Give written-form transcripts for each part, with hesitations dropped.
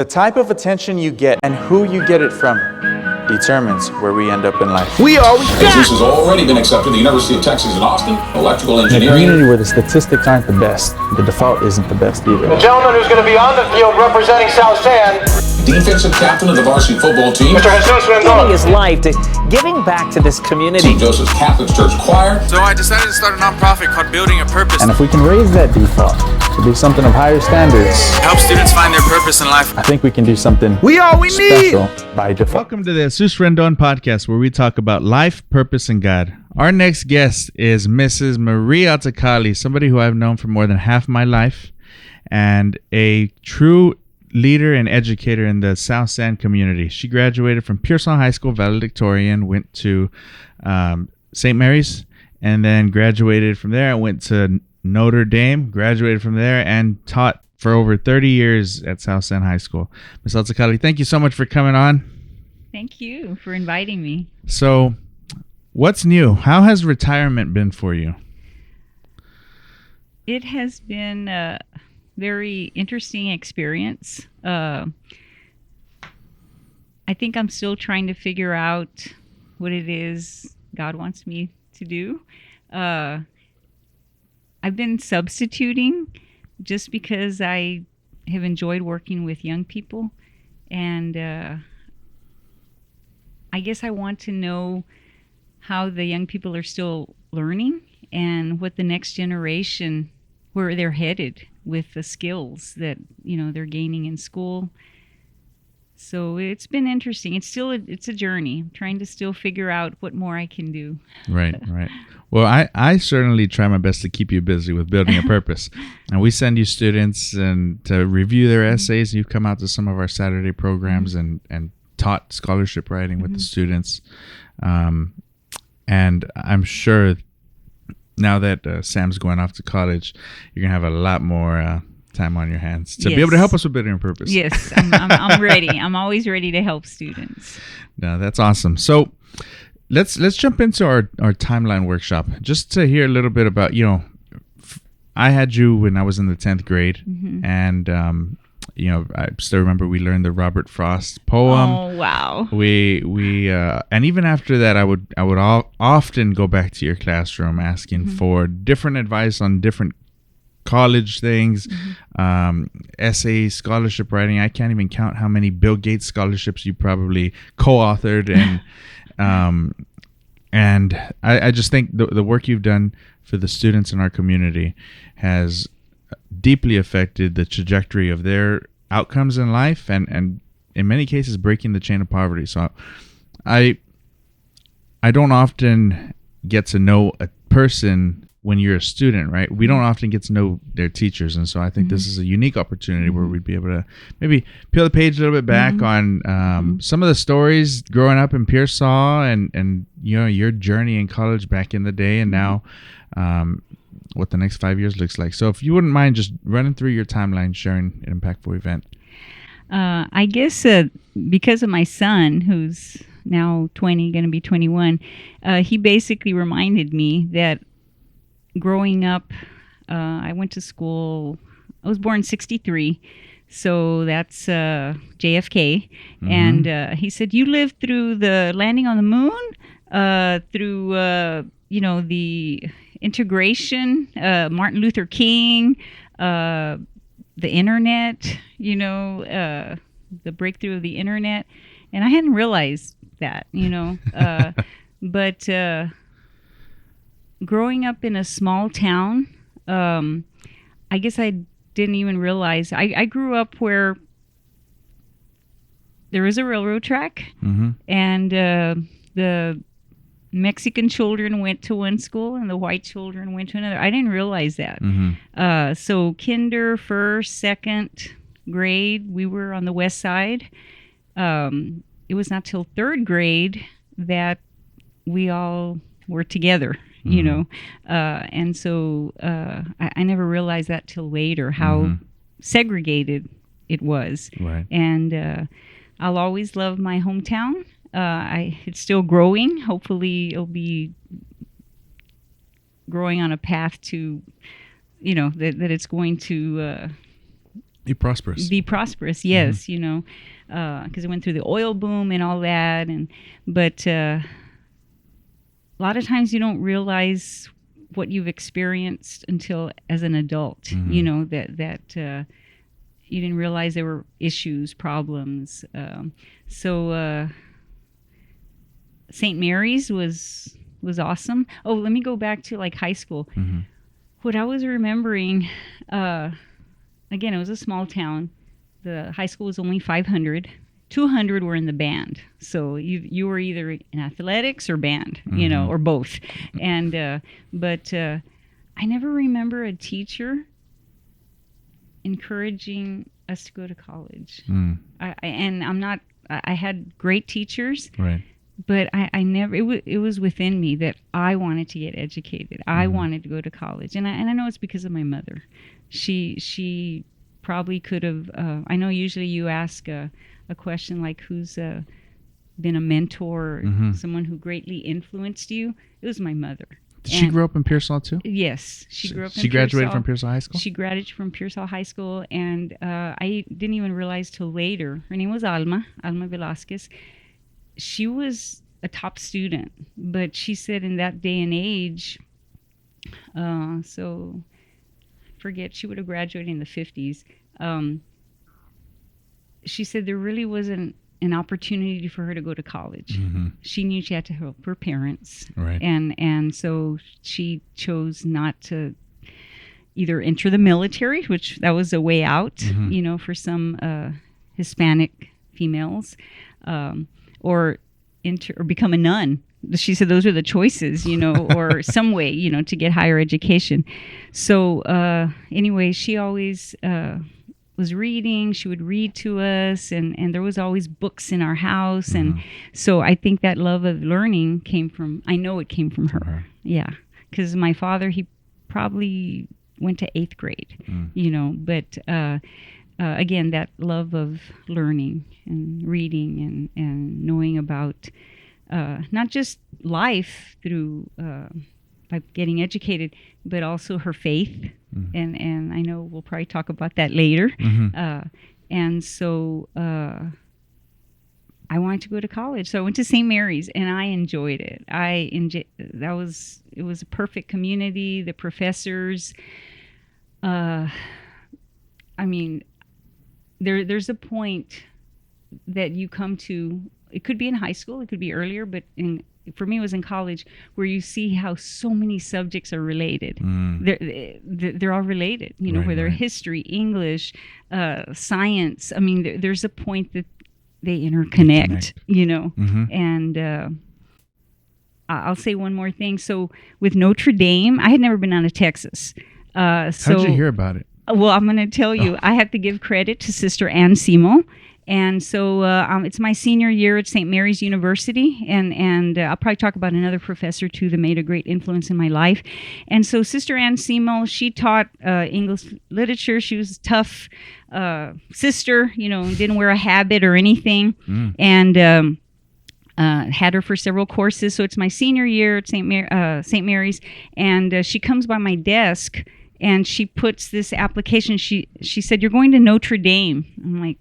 The type of attention you get and who you get it from determines where we end up in life. We are we got. Jesus has already been accepted to the University of Texas in Austin, electrical In a engineering. community where the statistics aren't the best, the default isn't the best either. The gentleman who's going to be on the field representing South San, Defensive captain of the varsity football team. Mr. Jesus Rendon. His life to giving back to this community. St. Joseph's Catholic Church Choir. So I decided to start a nonprofit called Building a Purpose. And if we can raise that default to be something of higher standards, Help students find their purpose in life. I think we can do something We all we need. special by default. Welcome to the Jesus Rendon podcast, where we talk about life, purpose, and God. Our next guest is Mrs. Marie Altakali, somebody who I've known for more than half my life, and a true leader and educator in the South San community. She graduated from Pearsall High School, Valedictorian, went to St. Mary's, and then graduated from there. I went to Notre Dame, graduated from there, and taught for over 30 years at South San High School. Ms. Altakali, thank you so much for coming on. Thank you for inviting me. So, what's new? How has retirement been for you? It has been a very interesting experience. I think I'm still trying to figure out what it is God wants me to do. I've been substituting just because I have enjoyed working with young people, and I guess I want to know how the young people are still learning and what the next generation, where they're headed with the skills that they're gaining in school. So it's been interesting. It's a journey. I'm trying to still figure out what more I can do. Right. Well, I certainly try my best to keep you busy with building a purpose. And we send you students and to review their essays. You've come out to some of our Saturday programs and taught scholarship writing with the students. And I'm sure now that Sam's going off to college, you're going to have a lot more time on your hands to be able to help us with building a purpose. Yes, I'm ready. I'm always ready to help students. No, that's awesome. So let's jump into our timeline workshop just to hear a little bit about, I had you when I was in the 10th grade, and I still remember we learned the Robert Frost poem. Oh wow! We and even after that, I would often go back to your classroom asking for different advice on different college things, essays, scholarship writing. I can't even count how many Bill Gates scholarships you probably co-authored, and I just think the work you've done for the students in our community has deeply affected the trajectory of their outcomes in life, and in many cases breaking the chain of poverty. So I don't often get to know a person when you're a student, right? We don't often get to know their teachers, and so I think this is a unique opportunity where we'd be able to maybe peel the page a little bit back on some of the stories growing up in Pearsall and your journey in college back in the day, and now what the next 5 years looks like. So if you wouldn't mind just running through your timeline, sharing an impactful event. I guess because of my son, who's now 20, going to be 21, he basically reminded me that growing up, I went to school. I was born in 1963, so that's JFK. And he said, you lived through the landing on the moon, through the integration, Martin Luther King, the internet, the breakthrough of the internet. And I hadn't realized that, but growing up in a small town, I guess I didn't even realize. I grew up where there was a railroad track, and the Mexican children went to one school and the white children went to another. I didn't realize that. So kinder, first, second grade, we were on the west side. It was not till third grade that we all were together, and so I never realized that till later, how segregated it was. Right. And I'll always love my hometown. It's still growing. Hopefully it'll be growing on a path to, that it's going to Be prosperous. Be prosperous, yes, you know, because it went through the oil boom and all that, but a lot of times you don't realize what you've experienced until as an adult. You know that you didn't realize there were issues, problems. So St. Mary's was awesome. Oh, let me go back to like high school. What I was remembering. Again, it was a small town. The high school was only 500. 200 were in the band. So you were either in athletics or band, you know, or both. And but I never remember a teacher encouraging us to go to college. I had great teachers. Right. But I never. It was within me that I wanted to get educated. I wanted to go to college, and I know it's because of my mother. She probably could have. I know usually you ask a question like, who's been a mentor, or someone who greatly influenced you? It was my mother. Did she grow up in Pearsall too? Yes, she grew up in Pearsall. She graduated from Pearsall High School? She graduated from Pearsall High School, and I didn't even realize till later. Her name was Alma Velasquez. She was a top student, but she said in that day and age, so forget, she would have graduated in the 50s. She said there really wasn't an opportunity for her to go to college. She knew she had to help her parents. Right. And so she chose not to either enter the military, which that was a way out, you know, for some Hispanic females, or become a nun. She said those are the choices, you know, or some way, you know, to get higher education. So anyway, she always was reading. She would read to us, and there was always books in our house. And so I think that love of learning I know it came from her. Yeah, because my father, he probably went to 8th grade, you know, but again, that love of learning and reading and knowing about not just life through by getting educated, but also her faith. And I know we'll probably talk about that later. And so I wanted to go to college. So I went to St. Mary's, and I enjoyed it. It was a perfect community. The professors, I mean, there's a point that you come to. It could be in high school, it could be earlier, but for me it was in college, where you see how so many subjects are related. They're all related, you know, whether history, English, science. I mean, there's a point that they interconnect. You know. And I'll say one more thing. So with Notre Dame, I had never been out of Texas. How did you hear about it? Well, I'm going to tell you. I have to give credit to Sister Ann Simo. And so it's my senior year at St. Mary's University, and I'll probably talk about another professor too that made a great influence in my life. And so Sister Ann Simo, she taught English literature. She was a tough sister, you know, didn't wear a habit or anything, and had her for several courses. So it's my senior year at St. Mary's, and she comes by my desk. And she puts this application. She said, "You're going to Notre Dame." I'm like,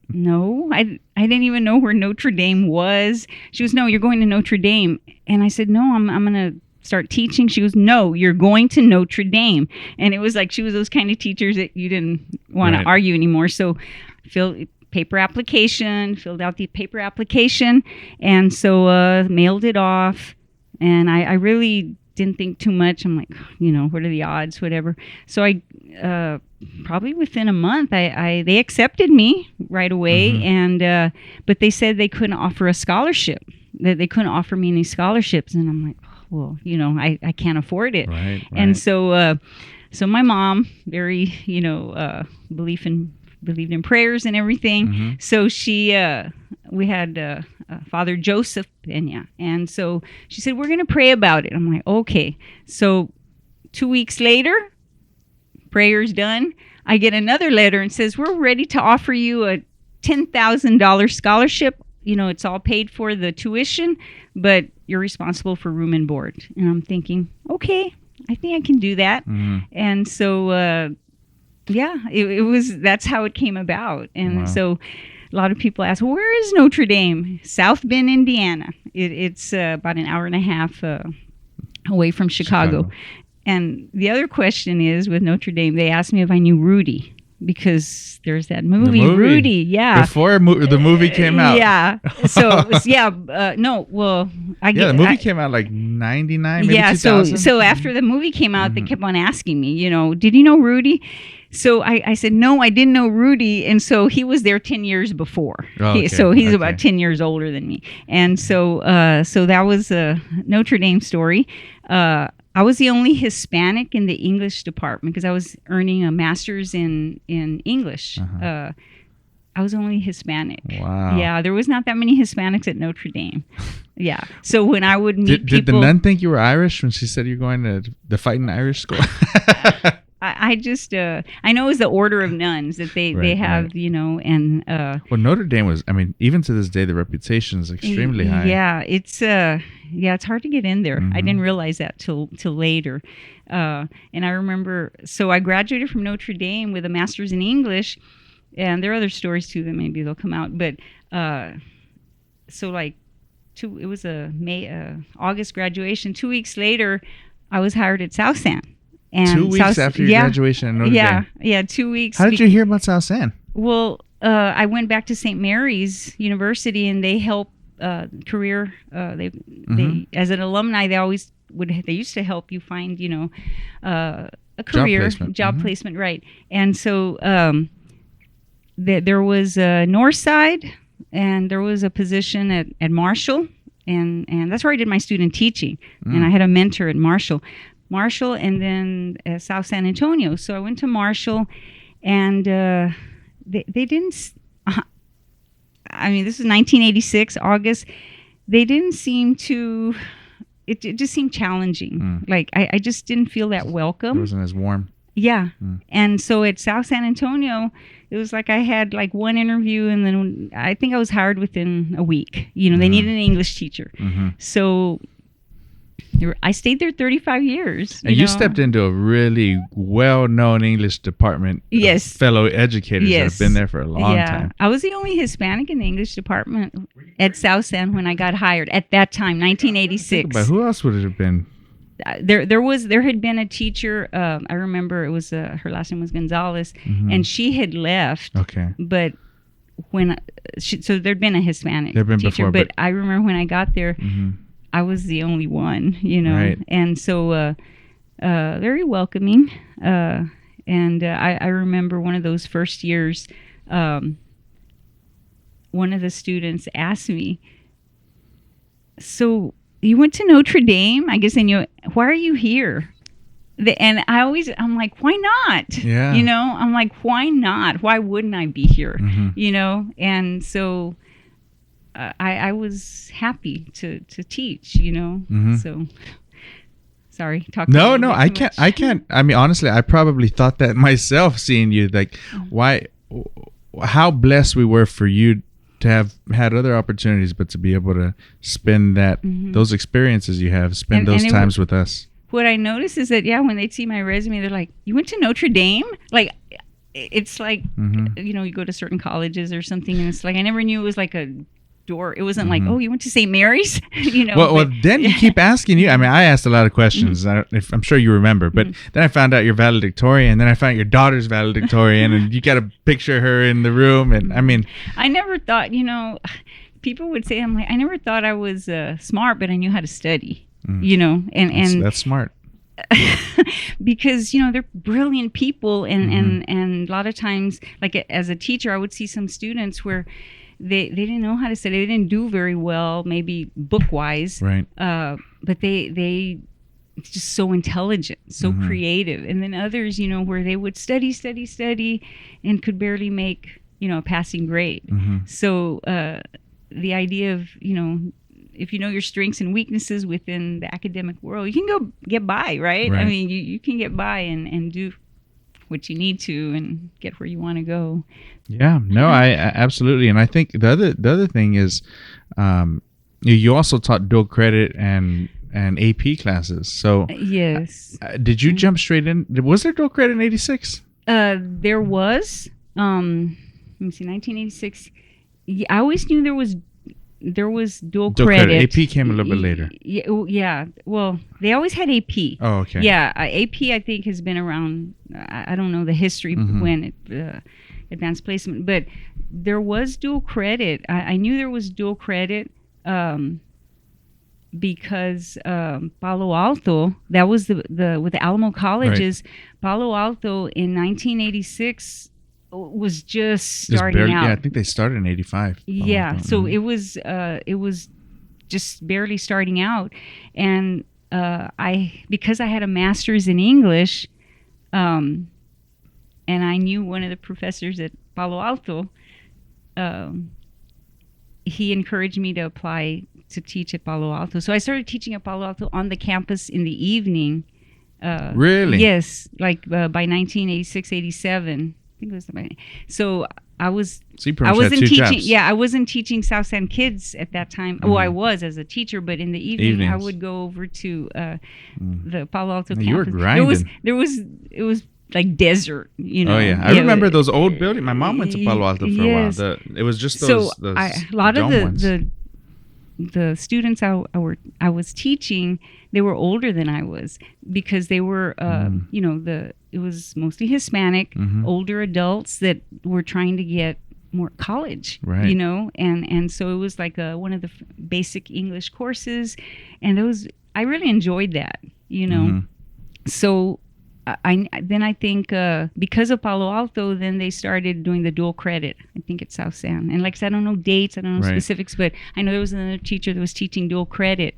no, I didn't even know where Notre Dame was. She goes, "No, you're going to Notre Dame." And I said, "No, I'm going to start teaching." She goes, "No, you're going to Notre Dame." And it was like she was those kind of teachers that you didn't want to argue anymore. So filled out the paper application, and so mailed it off. And I really didn't think too much. I'm like, you know, what are the odds, whatever. So I probably within a month they accepted me right away. And but they said they couldn't offer a scholarship, that they couldn't offer me any scholarships. And I'm like, well, you know, I can't afford it. Right. And so my mom, very, you know, believed in prayers and everything. So we had Father Joseph Pena, and so she said, "We're going to pray about it." I'm like, okay. So 2 weeks later, prayers done, I get another letter and says, "We're ready to offer you a $10,000 scholarship. You know, it's all paid for, the tuition, but you're responsible for room and board." And I'm thinking, okay, I think I can do that. And so Yeah, it was. That's how it came about, and Wow. so a lot of people ask, well, "Where is Notre Dame?" South Bend, Indiana. It's about an hour and a half away from Chicago. And the other question is with Notre Dame, they asked me if I knew Rudy because there's that movie, Rudy. Yeah, Before the movie came out. Yeah. So it was, no. Well, The movie came out like 99, maybe yeah. 2000. So after the movie came out, they kept on asking me, did you know Rudy? So I said, no, I didn't know Rudy. And so he was there 10 years before. So he's about 10 years older than me. And so that was a Notre Dame story. I was the only Hispanic in the English department because I was earning a master's in English. I was only Hispanic. Wow. Yeah, there was not that many Hispanics at Notre Dame. Yeah. So when I would meet Did the people... nun think you were Irish when she said you're going to the Fighting Irish School? I just I know it's the order of nuns that they have, and well, Notre Dame was, I mean, even to this day, the reputation is extremely high. Yeah, it's hard to get in there. I didn't realize that till later. And I remember, so I graduated from Notre Dame with a master's in English, and there are other stories too that maybe they'll come out. But so like it was a August graduation. 2 weeks later, I was hired at South San. And 2 weeks after your graduation at Notre Dame. Yeah, 2 weeks. How did you hear about South San? Well, I went back to St. Mary's University, and they help career. They as an alumni, they used to help you find a career job placement, right? And so there was Northside, and there was a position at Marshall, and that's where I did my student teaching, and I had a mentor at Marshall, and then South San Antonio. So I went to Marshall, and they didn't. I mean, this is 1986, August. They didn't seem to. It just seemed challenging. Like I just didn't feel that welcome. It wasn't as warm. Yeah, and so at South San Antonio, it was like I had like one interview, and then I think I was hired within a week. They needed an English teacher, so. I stayed there 35 years. And you stepped into a really well-known English department. Yes. Fellow educators that have been there for a long time. I was the only Hispanic in the English department at South San when I got hired at that time, 1986. But who else would it have been? There had been a teacher. I remember it was her last name was Gonzalez, and she had left. Okay. But so there'd been a Hispanic There'd been teacher, before, but I remember when I got there. I was the only one, Right. and so very welcoming. And I remember one of those first years, one of the students asked me, "So you went to Notre Dame, I guess, and why are you here?" And I'm like, why not? Yeah. I'm like, why not? Why wouldn't I be here? And so. I was happy to teach, So, sorry. No, I can't. I mean, honestly, I probably thought that myself, seeing you. Like, how blessed we were for you to have had other opportunities, but to be able to spend those experiences you have, spend those times with us. What I noticed is that, when they see my resume, they're like, "You went to Notre Dame?" Like, it's like, you go to certain colleges or something, and it's like I never knew it was like a door. It wasn't like, "Oh, you went to St. Mary's," Well, then you keep asking you. I mean, I asked a lot of questions. I'm sure you remember, but then I found out you're valedictorian. Then I found your daughter's valedictorian, and you got a picture of her in the room. And I mean, I never thought, people would say, I'm like, I never thought I was smart, but I knew how to study. And that's smart. Because they're brilliant people, and a lot of times, like as a teacher, I would see some students where. They didn't know how to study. They didn't do very well, maybe book-wise. Right. But they just so intelligent, so creative. And then others, where they would study, and could barely make, a passing grade. So the idea of, if you know your strengths and weaknesses within the academic world, you can go get by, right? I mean, you can get by and do what you need to and get where you want to go. Yeah, no, I absolutely. And I think the other thing is you also taught dual credit and AP classes. So yes. did you jump straight in? Was there dual credit in 86? There was, let me see, 1986. I always knew there was dual credit. AP came a little bit later. Yeah. Well, they always had AP. Oh, okay. Yeah, AP I think has been around. I don't know the history when it advanced placement, but there was dual credit. I knew there was dual credit because Palo Alto. That was the with the Alamo colleges. Right. Palo Alto in 1986 was just starting out. Yeah, I think they started in 85. Yeah, so it was just barely starting out, and because I had a master's in English, and I knew one of the professors at Palo Alto, he encouraged me to apply to teach at Palo Alto. So I started teaching at Palo Alto on the campus in the evening. Really? Yes, like by 1986, 87. I think it was so I was. So I wasn't teaching. Jobs. Yeah, I wasn't teaching South San kids at that time. Well, I was as a teacher, but in the evening I would go over to the Palo Alto campus. You were grinding. It was like desert, you know. Oh yeah, I remember those old buildings. My mom went to Palo Alto for a while. It was just those. A lot of the students I was teaching, they were older than I was because they were, it was mostly Hispanic, older adults that were trying to get more college, right. you know, and so it was like one of the basic English courses, and I really enjoyed that, you know. So I think because of Palo Alto, then they started doing the dual credit, I think at South San. And like I said, I don't know dates, I don't know specifics, but I know there was another teacher that was teaching dual credit.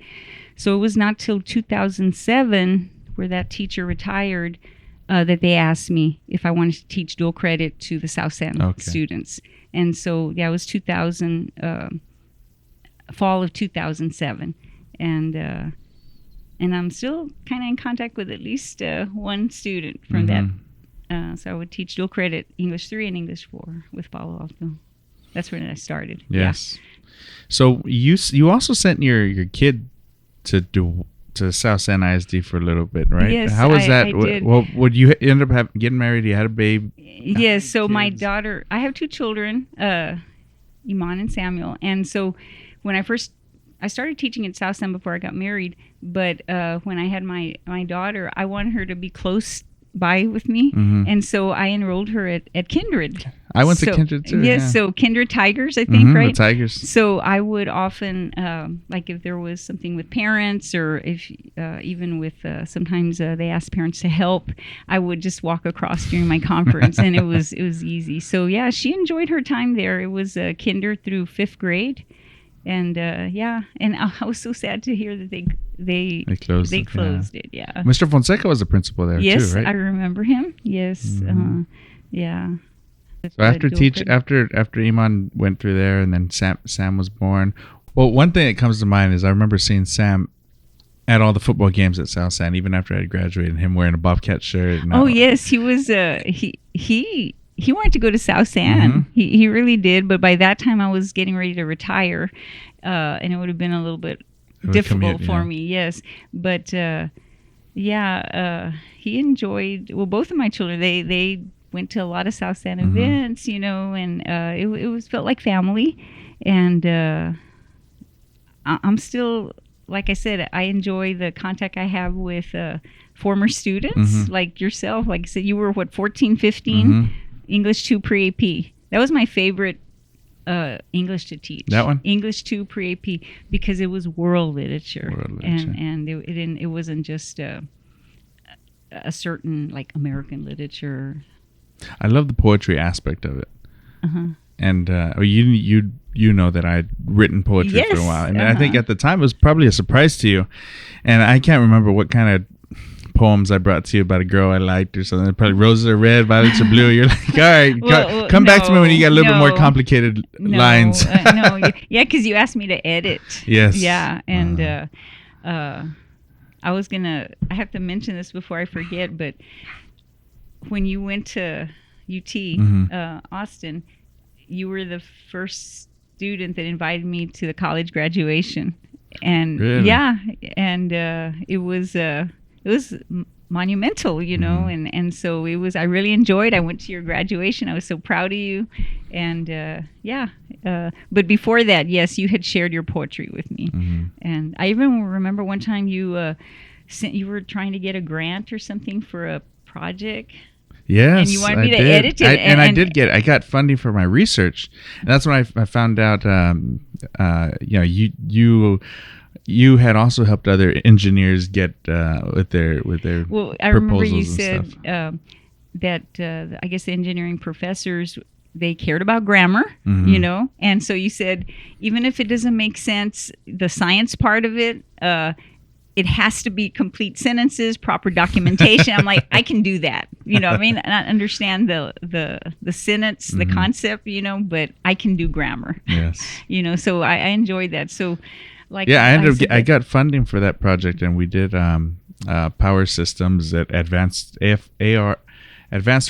So it was not till 2007 where that teacher retired that they asked me if I wanted to teach dual credit to the South San students. And so, yeah, it was fall of 2007. And I'm still kind of in contact with at least one student from that. So I would teach dual credit English 3 and English 4 with Palo Alto. That's when I started. Yes. Yeah. So you also sent your kid to South San ISD for a little bit, right? Yes, how was that? I did. Well, would you end up getting married? You had a babe. Yes. So my daughter, I have 2 children, Iman and Samuel, and so when I started teaching at South San before I got married, but when I had my daughter, I wanted her to be close by with me, and so I enrolled her at Kindred. I went to Kindred too. Yes, so Kindred Tigers, I think, right? The Tigers. So I would often, like if there was something with parents, or if even with sometimes they asked parents to help, I would just walk across during my conference, and it was easy. So yeah, she enjoyed her time there. It was Kinder through 5th grade. And and I was so sad to hear that they closed it. Yeah. Mr. Fonseca was the principal there too, right? Yes, I remember him. Yes. Yeah. So after Iman went through there, and then Sam was born. Well, one thing that comes to mind is I remember seeing Sam at all the football games at South San, even after I had graduated, him wearing a Bobcat shirt. Oh yes, he was. He wanted to go to South San. He really did. But by that time, I was getting ready to retire, and it would have been a little bit difficult for me. Yes, but he enjoyed. Well, both of my children, they went to a lot of South San events, you know, and it was felt like family. And I'm still, like I said, I enjoy the contact I have with former students like yourself. Like I said, you were 14, 15. English 2 pre-AP. That was my favorite English to teach. That one? English 2 pre-AP, because it was world literature. And it wasn't just a certain like American literature. I love the poetry aspect of it. And you know that I'd written poetry for a while, and I think at the time it was probably a surprise to you. And I can't remember what kind of poems I brought to you about a girl I liked or something. Probably roses are red, violets are blue. You're like, all right, come back to me when you get a little bit more complicated lines. Because you asked me to edit. Yes. Yeah, and I have to mention this before I forget, but when you went to UT Austin, you were the first student that invited me to the college graduation, and really? and it was monumental, you know, and so it was. I really enjoyed. I went to your graduation. I was so proud of you, and but before that, yes, you had shared your poetry with me, and I even remember one time you were trying to get a grant or something for a project. Yes, and you wanted me to did. edit it, I got funding for my research, and that's when I found out. You had also helped other engineers get with their Well, I remember you proposals and said stuff. that I guess the engineering professors, they cared about grammar, you know, and so you said even if it doesn't make sense, the science part of it. It has to be complete sentences, proper documentation. I'm like, I can do that. You know what I mean? And I understand the sentence, the concept, you know, but I can do grammar. Yes. You know, so I enjoyed that. So, like, I got funding for that project, and we did power systems at Advanced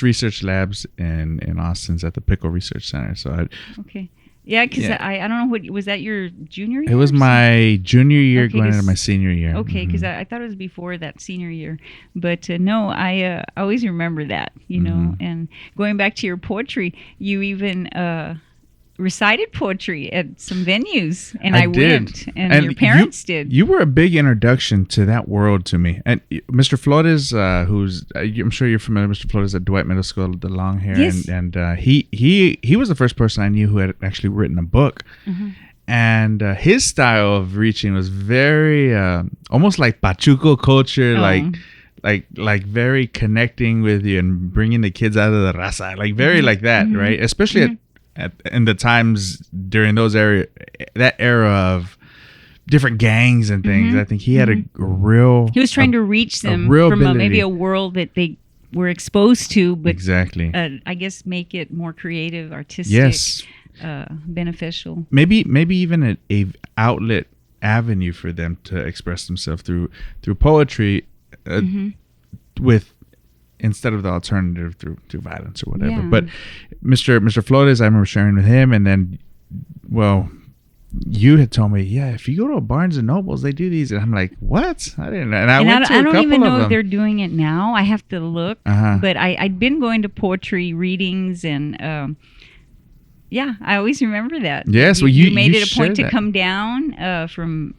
Research Labs in Austin's at the Pickle Research Center. So okay. Yeah, because I don't know, what was that your junior year? It was my junior year Okay, going into 'cause- my senior year. Okay, because I thought it was before that senior year, but no, I always remember that, you know. And going back to your poetry, you even recited poetry at some venues, and I did. went, and your parents did. You were a big introduction to that world to me. And Mr. Flores, who's I'm sure you're familiar with Mr. Flores at Dwight Middle School, the long hair, Yes. and he was the first person I knew who had actually written a book. And his style of reaching was very almost like Pachuco culture, like very connecting with you and bringing the kids out of the raza, like very like that, right? Especially in the times during that era of different gangs and things. I think he had a real. He was trying to reach them real from ability. maybe a world that they were exposed to, but Exactly. I guess make it more creative, artistic, Yes. beneficial. Maybe even a outlet avenue for them to express themselves through poetry, with instead of the alternative through violence or whatever. Yeah. But Mr. Flores, I remember sharing with him, and then, well, you had told me, yeah, if you go to a Barnes and Nobles, they do these, and I'm like, what? I didn't know. And I went to a I don't couple even know of if them. they're doing it now. I have to look. But I'd been going to poetry readings, and I always remember that. Yes, well, you made you it a point shared to that. come down from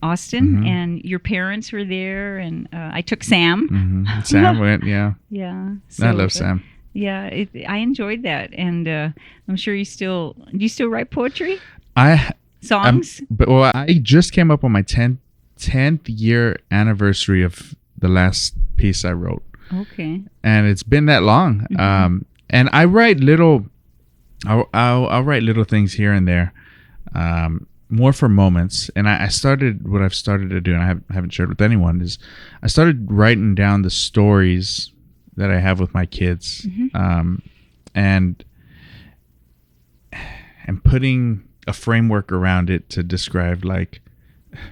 Austin, and your parents were there, and I took Sam. Sam went, yeah. Yeah, I love Sam. Yeah, I enjoyed that, and I'm sure do you still write poetry? Songs? I just came up on my 10th year anniversary of the last piece I wrote. Okay. And it's been that long. And I write I'll write little things here and there, more for moments. And I've started to do, and I haven't shared with anyone, is I started writing down the stories that I have with my kids, and putting a framework around it to describe, like,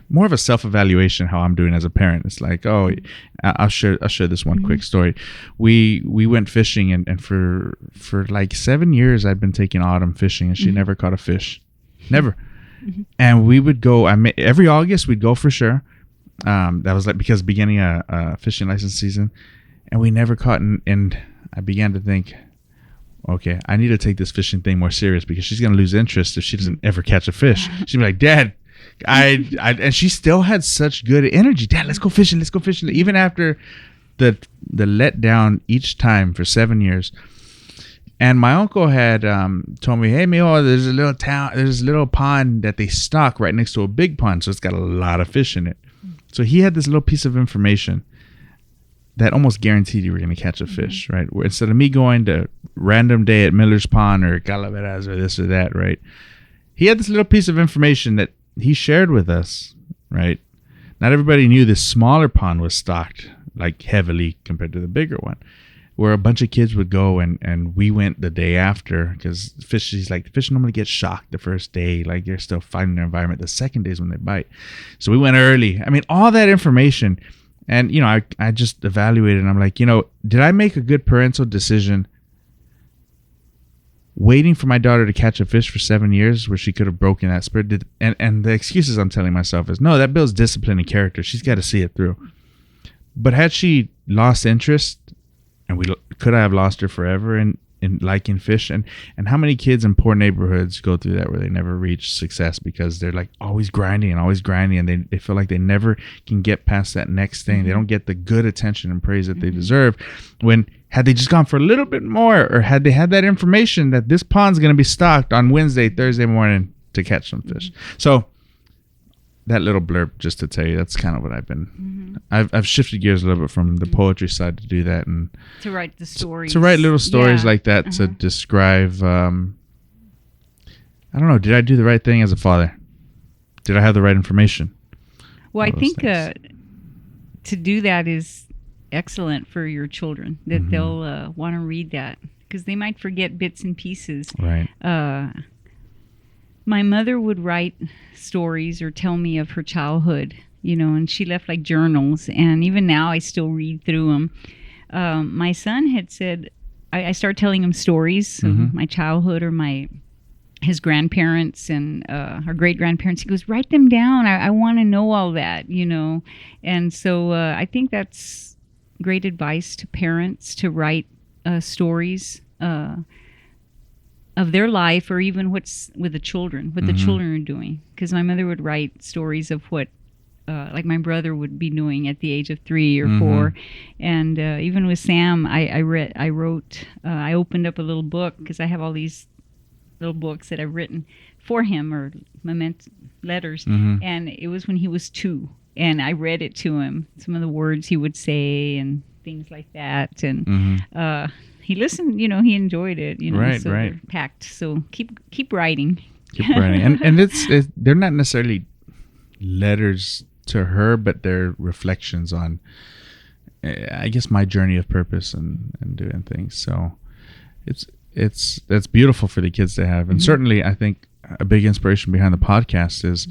more of a self-evaluation how I'm doing as a parent. It's like, I'll share this one quick story. We went fishing, and for like 7 years I'd been taking Autumn fishing, and she never caught a fish, never. And we would go. Every August we'd go for sure. That was like because beginning a fishing license season, and we never caught. And I began to think, okay, I need to take this fishing thing more serious, because she's gonna lose interest if she doesn't ever catch a fish. She'd be like, Dad, and she still had such good energy. Dad, let's go fishing. Even after the letdown each time for 7 years. And my uncle had told me, hey, mijo, there's a little pond that they stock right next to a big pond, so it's got a lot of fish in it. So he had this little piece of information that almost guaranteed you were going to catch a fish, right? Where instead of me going to random day at Miller's Pond or Calaveras or this or that, right? He had this little piece of information that he shared with us, right? Not everybody knew this smaller pond was stocked like heavily compared to the bigger one, where a bunch of kids would go, and we went the day after, because fish normally get shocked the first day, like they're still finding their environment. The second day is when they bite. So we went early. I mean, all that information, and I just evaluated, and I'm like, did I make a good parental decision waiting for my daughter to catch a fish for 7 years where she could have broken that spirit? And the excuses I'm telling myself is, no, that builds discipline and character. She's got to see it through. But had she lost interest, and could I have lost her forever in liking fish? And how many kids in poor neighborhoods go through that, where they never reach success because they're like always grinding, and they feel like they never can get past that next thing. They don't get the good attention and praise that they deserve. When had they just gone for a little bit more, or had they had that information that this pond's going to be stocked on Wednesday, Thursday morning to catch some fish. So that little blurb, just to tell you, that's kind of what I've been. I've shifted gears a little bit from the poetry side to do that, and to write the stories. To write little stories like that to describe. I don't know. Did I do the right thing as a father? Did I have the right information? Well, I think to do that is excellent for your children. That they'll want to read that, because they might forget bits and pieces. Right. My mother would write stories or tell me of her childhood, and she left like journals. And even now I still read through them. My son had said, I started telling him stories of my childhood or his grandparents and our great-grandparents. He goes, write them down. I want to know all that, And so I think that's great advice to parents, to write stories of their life, or even what's with the children, what the children are doing. Because my mother would write stories of what, like my brother would be doing at the age of 3 or 4, and even with Sam, I opened up a little book, because I have all these little books that I've written for him, or letters, and it was when he was 2, and I read it to him, some of the words he would say and things like that, and he listened, he enjoyed it, Right, so right. Packed. So keep writing. Keep writing, and it's they're not necessarily letters to her, but they're reflections on, I guess, my journey of purpose and doing things. So that's beautiful for the kids to have, and certainly I think a big inspiration behind the podcast is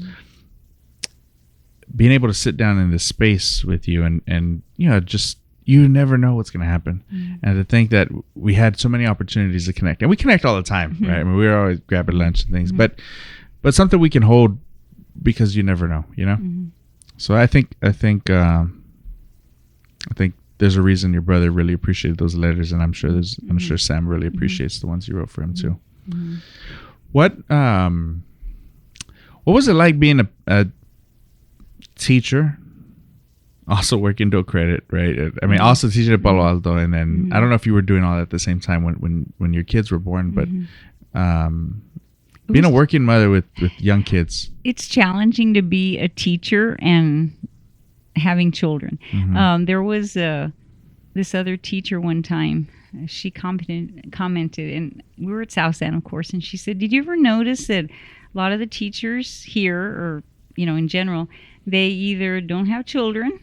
being able to sit down in this space with you, and just. You never know what's going to happen. And to think that we had so many opportunities to connect. And we connect all the time, right? I mean, we're always grabbing lunch and things. But something we can hold, because you never know, So I think there's a reason your brother really appreciated those letters, and I'm sure Sam really appreciates the ones you wrote for him too. What was it like being a teacher? Also working dual credit, right? I mean, also teaching at Palo Alto, and then I don't know if you were doing all that at the same time when your kids were born, but being a working mother with young kids. It's challenging to be a teacher and having children. There was this other teacher one time. She commented, and we were at South San, of course, and she said, "Did you ever notice that a lot of the teachers here, or in general, they either don't have children,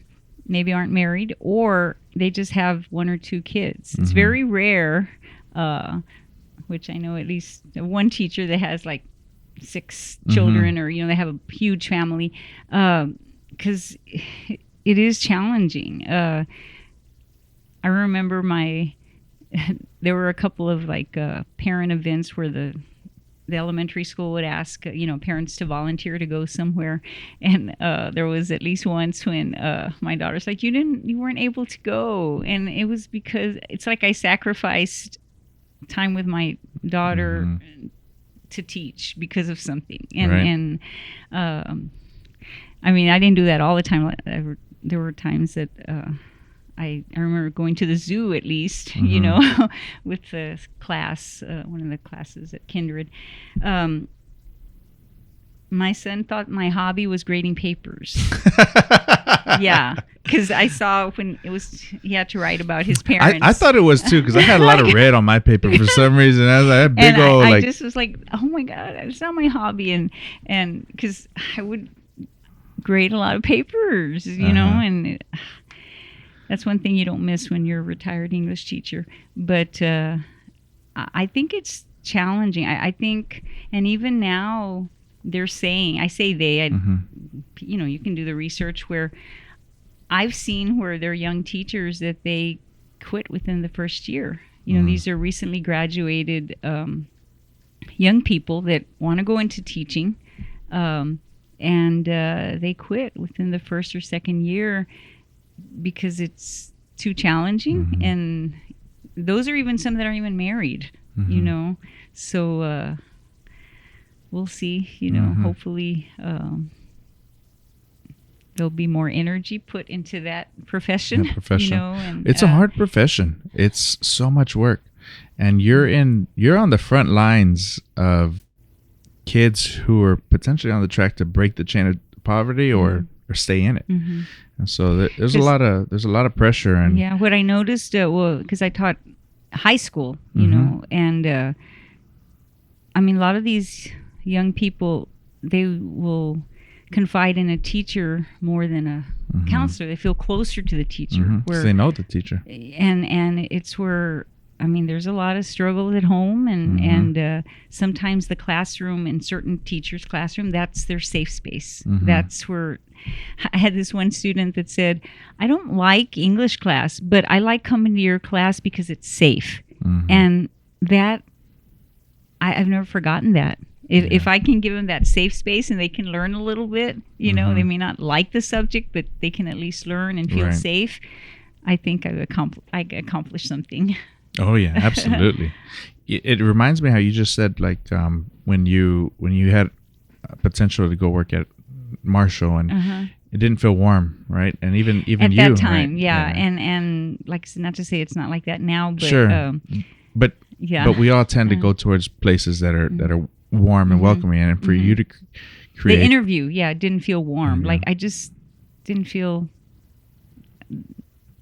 maybe aren't married, or they just have 1 or 2 kids. It's very rare, which I know at least one teacher that has like 6 children, or they have a huge family, because it is challenging. I remember there were a couple of like parent events where the elementary school would ask, parents to volunteer to go somewhere, and there was at least once when my daughter's like, you weren't able to go, and it was because it's like I sacrificed time with my daughter to teach because of something, and I mean, I didn't do that all the time. There were times that I remember going to the zoo at least, with the class, one of the classes at Kindred. My son thought my hobby was grading papers. Yeah, because I saw when he had to write about his parents. I thought it was too, because I had a lot of red on my paper for some reason. I was like, big old I just was like, oh my God, it's not my hobby, and because I would grade a lot of papers, and that's one thing you don't miss when you're a retired English teacher. But I think it's challenging. I think, and even now they're saying, you can do the research where I've seen where they're young teachers that they quit within the first year. These are recently graduated young people that want to go into teaching, and they quit within the first or second year. because it's too challenging, and those are even some that aren't even married, you know. So we'll see, you know. Hopefully there'll be more energy put into that profession. You know, and it's a hard profession. It's so much work, and you're on the front lines of kids who are potentially on the track to break the chain of poverty or stay in it. And so there's a lot of pressure. And yeah, what I noticed, well, because I taught high school, you know, and I mean, a lot of these young people, they will confide in a teacher more than a counselor. They feel closer to the teacher. Where they know the teacher. And it's where, I mean, there's a lot of struggle at home, and sometimes the classroom, in certain teachers' classroom, that's their safe space. That's where I had this one student that said, I don't like English class, but I like coming to your class because it's safe. And that, I've never forgotten that. If I can give them that safe space and they can learn a little bit, you know, they may not like the subject, but they can at least learn and feel safe. I think I accomplished something. Oh yeah, absolutely. It reminds me how you just said, like, when you had potential to go work at Marshall, and it didn't feel warm, right? And even at you, that time, right? yeah. And like I said, not to say it's not like that now, but sure. But we all tend to go towards places that are warm and welcoming, and for you to create the interview, didn't feel warm. Like I just didn't feel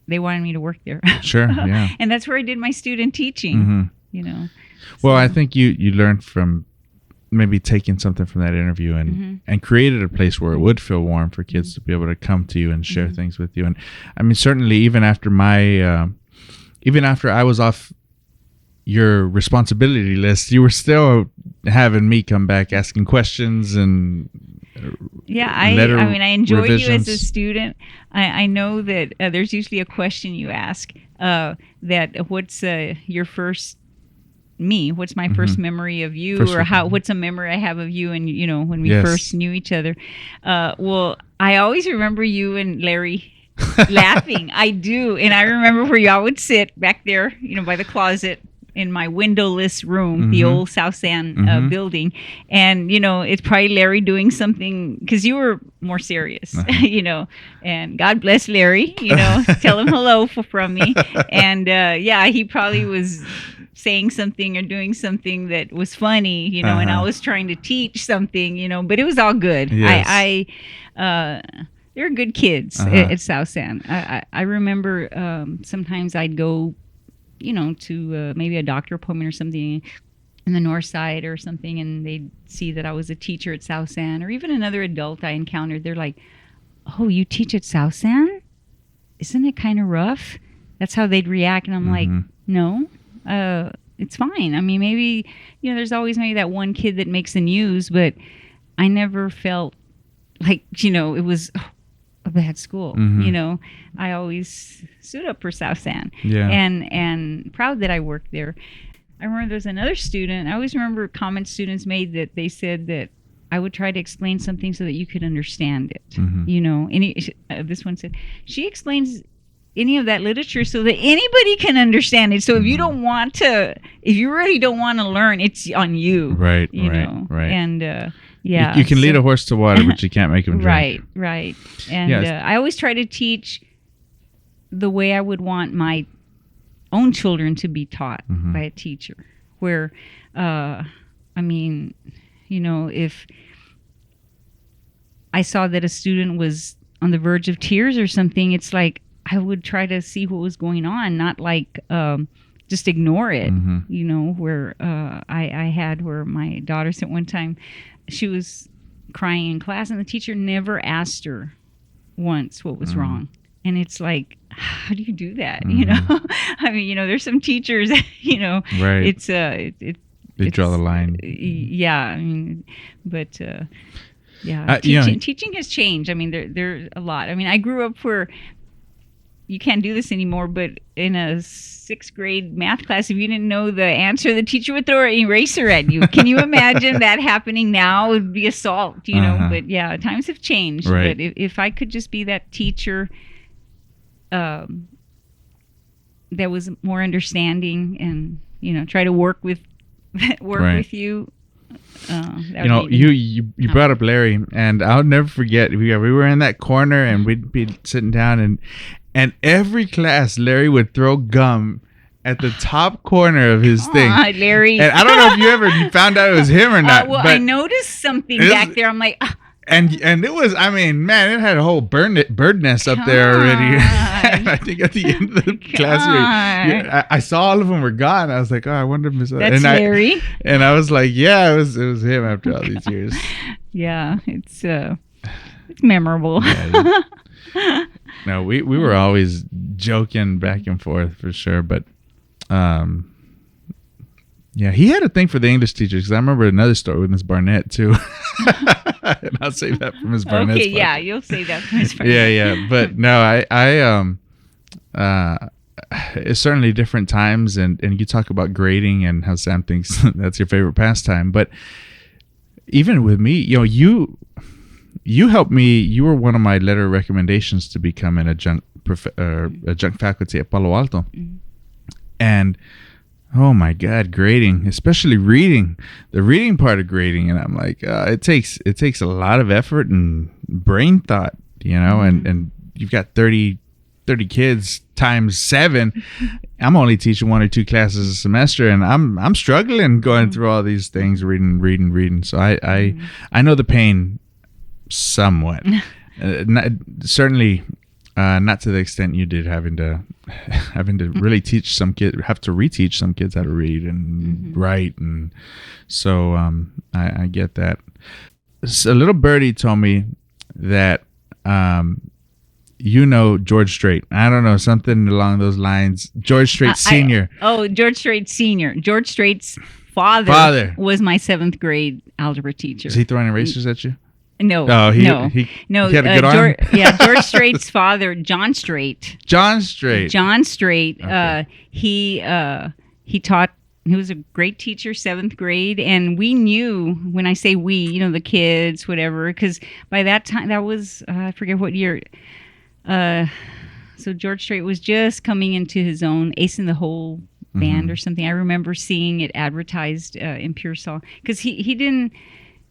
they wanted me to work there. Sure, yeah. And that's where I did my student teaching, you know. Well, I think you learned from maybe taking something from that interview and created a place where it would feel warm for kids to be able to come to you and share things with you. And I mean, certainly even after I was off your responsibility list, you were still having me come back asking questions and I mean, I enjoy revisions. you as a student. I know that there's usually a question you ask, that what's your first what's my first memory of you, what's a memory I have of you, and you know, when we first knew each other. Well, I always remember you and Larry laughing. I do. And I remember where y'all would sit back there, you know, by the closet in my windowless room, the old South San building. And, you know, it's probably Larry doing something, because you were more serious, you know, and God bless Larry, you know, tell him hello from me. And he probably was saying something or doing something that was funny, you know, and I was trying to teach something, you know, but it was all good. Yes. They're good kids at South San. I remember sometimes I'd go, you know, to maybe a doctor appointment or something in the north side or something, and they'd see that I was a teacher at South San, or even another adult I encountered. They're like, oh, you teach at South San? Isn't it kind of rough? That's how they'd react. And I'm like, no, it's fine. I mean, maybe, you know, there's always maybe that one kid that makes the news, but I never felt like, you know, it was a bad school. You know, I always stood up for South San, and proud that I worked there. I remember there was another student. I always remember comments students made that they said that I would try to explain something so that you could understand it. You know, this one said, she explains any of that literature so that anybody can understand it. So if you don't want to, if you really don't want to learn, it's on you. Right. You know? And you can lead a horse to water, but you can't make him drink. Right. And I always try to teach the way I would want my own children to be taught by a teacher. Where, I mean, you know, if I saw that a student was on the verge of tears or something, it's like I would try to see what was going on, not like just ignore it. You know, where I had where my daughter said one time, she was crying in class and the teacher never asked her once what was wrong. And it's like, how do you do that? You know, I mean, you know, there's some teachers, you know, it's they draw the line. Yeah. I mean, but teaching has changed. I mean, there's a lot. I mean, I grew up where you can't do this anymore, but in a 6th grade math class, if you didn't know the answer, the teacher would throw an eraser at you. Can you imagine that happening now? It would be assault, you know. But yeah, times have changed. But if I could just be that teacher that was more understanding and try to work with Right. with you. You brought up Larry, and I'll never forget. We were in that corner, and we'd be sitting down, and every class, Larry would throw gum at the top corner of his thing. Larry. And I don't know if you found out it was him or not. Well, but I noticed something back there. I'm like, and it was, I mean, man, it had a whole bird nest up there already. And I think at the end of the class, I saw all of them were gone. I was like, oh, I wonder if that's Larry. And I was like, yeah, it was him after all these years. Yeah, it's memorable. Yeah, no, we were always joking back and forth for sure, but yeah, he had a thing for the English teachers, because I remember another story with Miss Barnett too. And I'll save that for Miss Barnett. Okay, yeah, you'll save that for Miss Barnett. yeah, but no, it's certainly different times, and you talk about grading and how Sam thinks that's your favorite pastime, but even with me, you helped me. You were one of my letter of recommendations to become an adjunct faculty at Palo Alto. Mm-hmm. And oh my God, grading, especially reading, the reading part of grading. And I'm like, it takes a lot of effort and brain thought, Mm-hmm. and you've got 30 kids times 7. I'm only teaching 1 or 2 classes a semester, and I'm struggling going through all these things, reading. So I know the pain somewhat. Certainly not to the extent you did, having to really teach some kids, have to reteach some kids how to read and write, and so I get that. So a little birdie told me that George Strait. I don't know, something along those lines. George Strait Sr. George Strait Sr. George Strait's father was my 7th grade algebra teacher. Is he throwing erasers at you? No. Oh, he had a good arm? George Strait's father, John Strait. John Strait. Okay. He taught. He was a great teacher, 7th grade, and we knew, when I say we, the kids, whatever, because by that time, that was I forget what year. So George Strait was just coming into his own, Ace in the Hole band or something. I remember seeing it advertised in Pearsall, because he didn't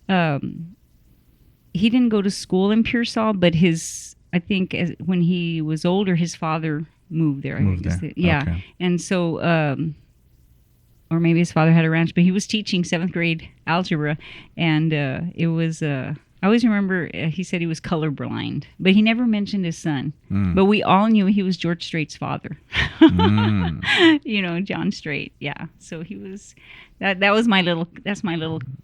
go to school in Pearsall, but when he was older, his father moved there. Yeah. Okay. And so, or maybe his father had a ranch, but he was teaching 7th grade algebra, and it was, I always remember he said he was colorblind, but he never mentioned his son. But we all knew he was George Strait's father. John Strait. Yeah. So he was, that's my little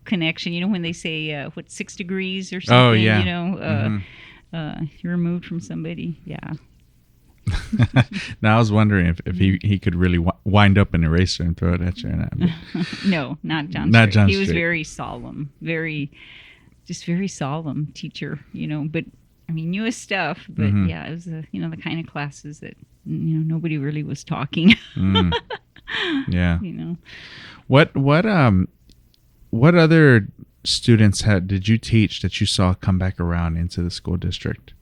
connection. When they say, 6 degrees or something, oh, yeah. You're removed from somebody. Yeah. Now I was wondering if he could really wind up an eraser and throw it at you or not. No, not John Strait. Not John He was Strait. very solemn, very solemn teacher, but I mean, knew his stuff, but yeah, it was the kind of classes that, nobody really was talking. Yeah. What other students did you teach that you saw come back around into the school district?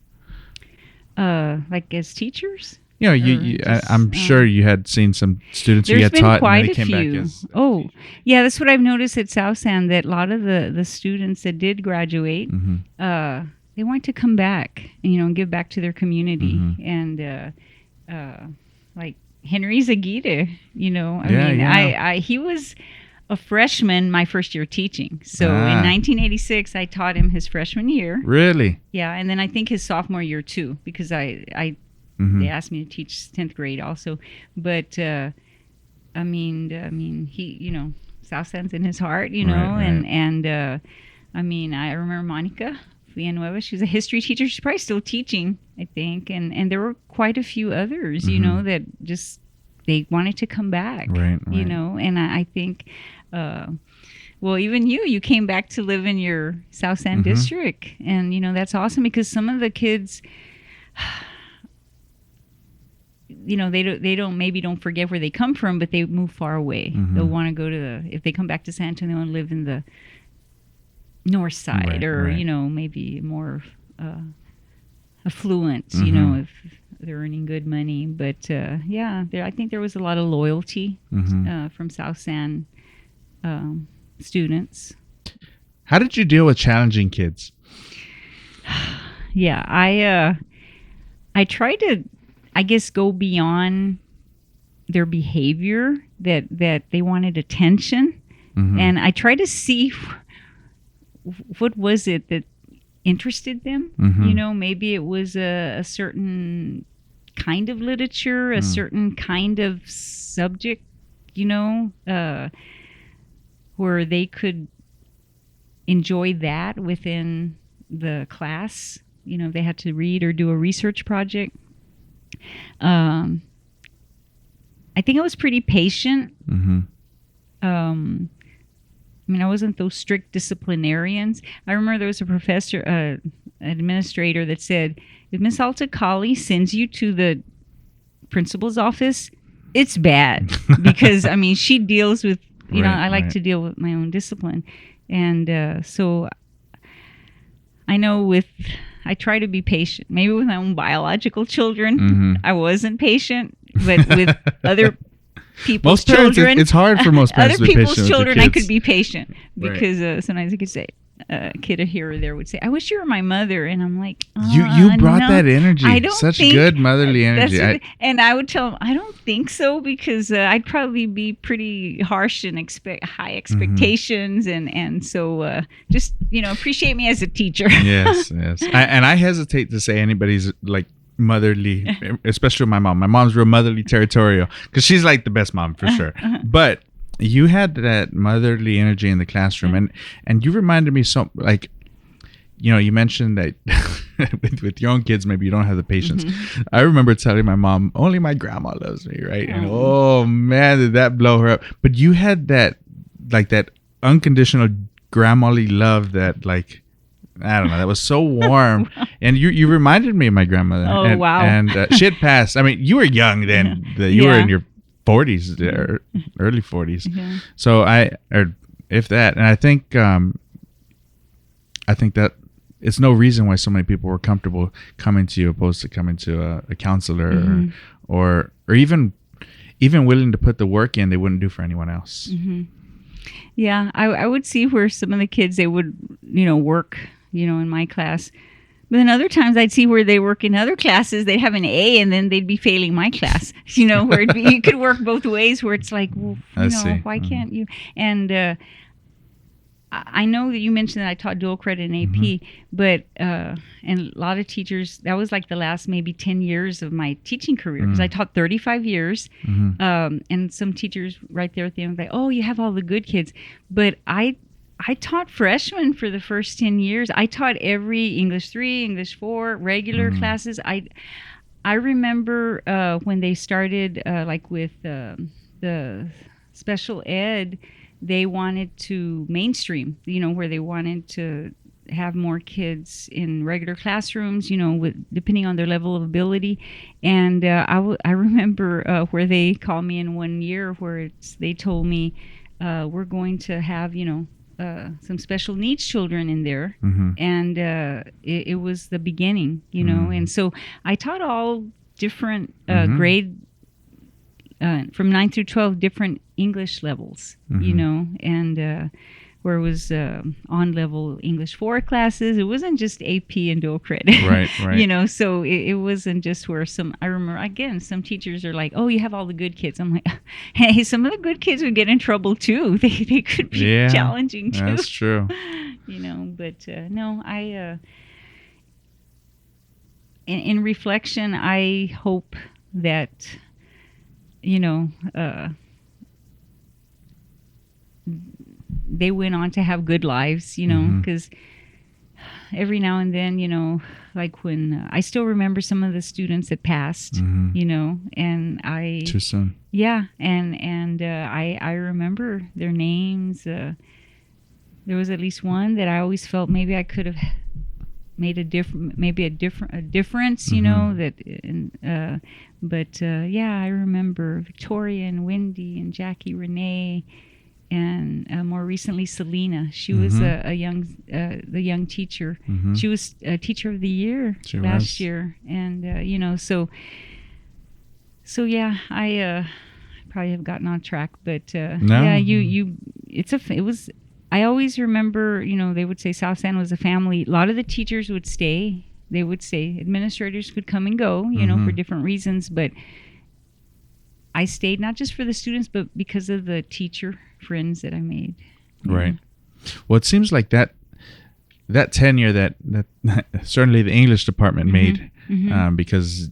Like as teachers? I'm sure you had seen some students you had taught and they came back as. Oh, yeah, that's what I've noticed at South San, that a lot of the students that did graduate, they want to come back, and give back to their community. And like Henry Zagita, he was a freshman my first year teaching. So in 1986, I taught him his freshman year. Really? Yeah, and then I think his sophomore year too, because they asked me to teach 10th grade also. But he, South San's in his heart, right. And I remember Monica Villanueva. She was a history teacher. She's probably still teaching, I think. And there were quite a few others, that just they wanted to come back, right. And I think. Well, even you came back to live in your South San district, and that's awesome, because some of the kids, they don't forget where they come from, but they move far away. They'll want to go to if they come back to San Antonio and live in the north side, right, or right. Maybe more affluent, you know, if they're earning good money. But I think there was a lot of loyalty from South San students. How did you deal with challenging kids? Yeah, I tried to, I guess, go beyond their behavior, that they wanted attention, and I tried to see what was it that interested them. You know, maybe it was a certain kind of literature, a certain kind of subject, you know, where they could enjoy that within the class. You know, they had to read or do a research project. I think I was pretty patient. I mean, I wasn't those strict disciplinarians. I remember there was a professor, administrator, that said, if Miss Altakali sends you to the principal's office, it's bad. Because, I mean, she deals with, you know, I like to deal with my own discipline. And so I know I try to be patient. Maybe with my own biological children, I wasn't patient, but with other people's children, it's hard for most parents other to be people's patient with children, their I kids. could be patient because sometimes I could say, a kid here or there would say, "I wish you were my mother," and I'm like, you brought that energy, I don't such think good motherly energy. And I would tell them, I don't think so, because I'd probably be pretty harsh and expect high expectations, and so just, you know, appreciate me as a teacher. Yes. I hesitate to say anybody's like motherly, especially my mom. My mom's real motherly territorial because she's like the best mom for sure. But you had that motherly energy in the classroom, and you reminded me so, like, you know, you mentioned that with your own kids, maybe you don't have the patience. I remember telling my mom, only my grandma loves me, right? And oh man, did that blow her up. But you had that, like, that unconditional grandmotherly love that, like, I don't know, that was so warm. And you reminded me of my grandmother. Oh, wow. And she had passed. I mean, you were young then. You were in your 40s, or early 40s. So if that, and I think that it's no reason why so many people were comfortable coming to you opposed to coming to a counselor or even willing to put the work in they wouldn't do for anyone else. Yeah, I would see where some of the kids, they would, you know, work, you know, in my class. But then other times I'd see where they work in other classes, they'd have an A and then they'd be failing my class, you know, where you could work both ways, where it's like, well, you know, why can't you? And I know that you mentioned that I taught dual credit in AP, but and a lot of teachers, that was like the last maybe 10 years of my teaching career, because I taught 35 years. And some teachers right there at the end were like, oh, you have all the good kids. But I taught freshmen for the first 10 years. I taught every English 3, English 4, regular classes. I remember when they started, like with the special ed, they wanted to mainstream, you know, where they wanted to have more kids in regular classrooms, you know, depending on their level of ability. And I remember where they called me in one year where they told me, we're going to have, you know, some special needs children in there. And it was the beginning, you know. And so I taught all different grade, from 9 through 12, different English levels, you know, and where it was on level English 4 classes. It wasn't just AP and dual credit, right. You know, so it wasn't just where I remember, again, some teachers are like, oh, you have all the good kids. I'm like, hey, some of the good kids would get in trouble too. They could be challenging too. That's true. You know, but no, in reflection, I hope that, you know, they went on to have good lives, you know, because every now and then, you know, like when I still remember some of the students that passed, you know, and too soon. Yeah, and I remember their names. There was at least one that I always felt maybe I could have made a difference, you know, that, but yeah, I remember Victoria and Wendy and Jackie Renee more recently Selena. She was the young teacher. She was teacher of the year last year, and so yeah, I probably have gotten on track, but No. yeah, it was. I always remember, they would say South San was a family. A lot of the teachers would stay. They would say administrators could come and go, for different reasons, but I stayed not just for the students, but because of the teacher friends that I made. Right. Well, it seems like that tenure that certainly the English department made, because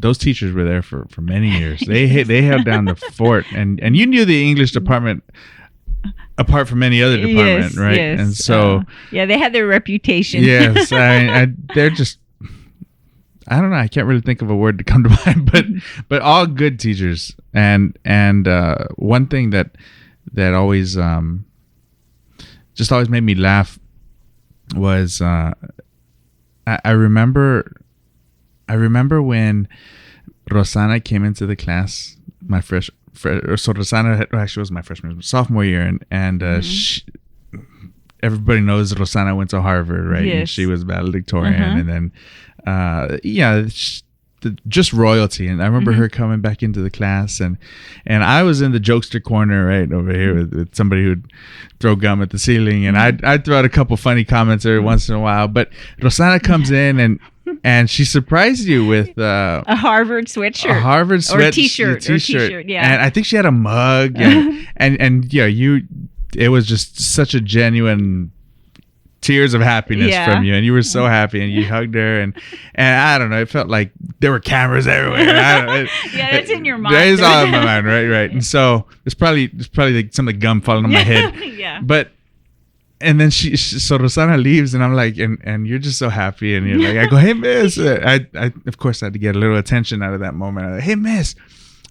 those teachers were there for many years. They held down the fort, and you knew the English department apart from any other department, right? Yes. And so they had their reputation. Yes, they're just. I don't know. I can't really think of a word to come to mind, but all good teachers. And one thing that always just always made me laugh was I remember when Rosanna came into the class so Rosanna actually was my sophomore year, and everybody knows Rosanna went to Harvard, right? Yes. And she was valedictorian, and then just royalty. And I remember her coming back into the class, and I was in the jokester corner right over here with somebody who'd throw gum at the ceiling, and I'd throw out a couple funny comments every once in a while. But Rosanna comes in and she surprised you with a Harvard sweatshirt, or t-shirt, yeah. And I think she had a mug, and yeah, it was just such a genuine tears of happiness from you, and you were so happy, and you hugged her, and I don't know, it felt like there were cameras everywhere. That's in your mind. That is all in my mind, right. And so it's probably like some of the gum falling on my head. Yeah. But and then so Rosanna leaves, and I'm like, and you're just so happy, and you're like, I go, hey miss, I of course had to get a little attention out of that moment. I'm like, hey miss,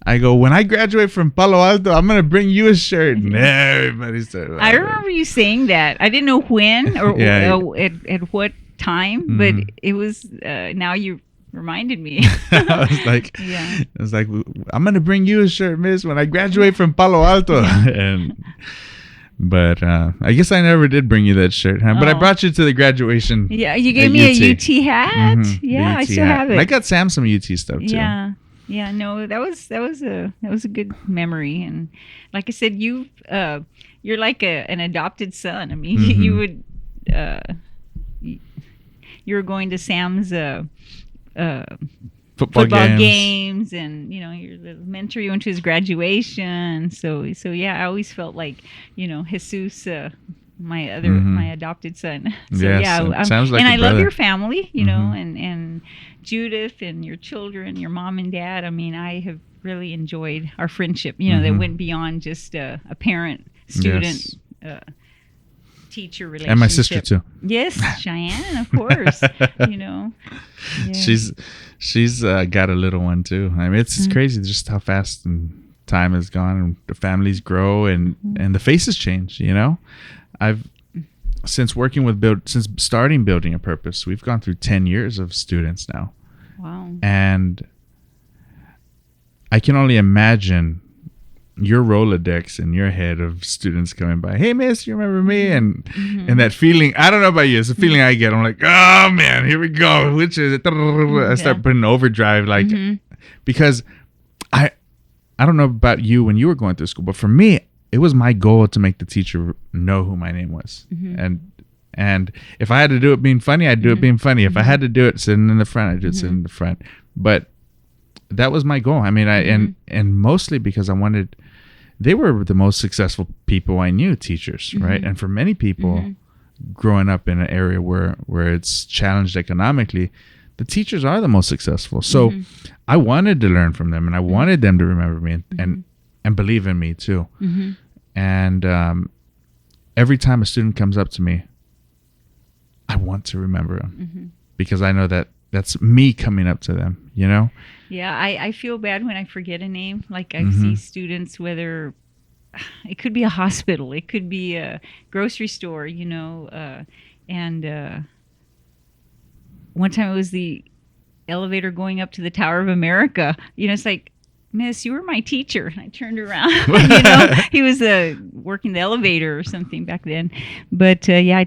I go, when I graduate from Palo Alto, I'm gonna bring you a shirt. And everybody started laughing. I remember you saying that. I didn't know when or at what time, but it was. Now you reminded me. I was like, I'm gonna bring you a shirt, miss, when I graduate from Palo Alto. But I guess I never did bring you that shirt, huh? But I brought you to the graduation. Yeah, you gave me a UT hat. Yeah, I still have it. And I got Sam some UT stuff too. Yeah, no, that was a good memory, and like I said, you're like an adopted son. I mean, you would you were going to Sam's football games, and your little mentor. You went to his graduation, so yeah, I always felt like Jesus, my adopted son. So yes, sounds like and a I brother. love your family, and Judith and your children, your mom and dad. I mean, I have really enjoyed our friendship. That went beyond just a parent-student teacher relationship. And my sister too. Yes, Cheyenne, of course. Yeah. She's got a little one too. I mean, it's crazy just how fast and time has gone, and the families grow, and the faces change. I've since starting Building a Purpose, we've gone through 10 years of students now. Wow. And I can only imagine your Rolodex in your head of students coming by. Hey, miss, you remember me? And that feeling, I don't know about you, it's a feeling I get. I'm like, oh man, here we go. Which is it? I start putting overdrive, because I don't know about you when you were going through school, but for me, it was my goal to make the teacher know who my name was. And if I had to do it being funny, I'd do it being funny. If I had to do it sitting in the front, I'd do it sitting in the front. But that was my goal. I mean, and mostly because they were the most successful people I knew, teachers, right? And for many people growing up in an area where it's challenged economically, the teachers are the most successful. So I wanted to learn from them, and I wanted them to remember me and believe in me too. And every time a student comes up to me, I want to remember them because I know that that's me coming up to them, Yeah, I feel bad when I forget a name. Like I see students, whether it could be a hospital, it could be a grocery store, and one time it was the elevator going up to the Tower of America. It's like, Miss, you were my teacher. And I turned around. You know, he was working the elevator or something back then. But yeah,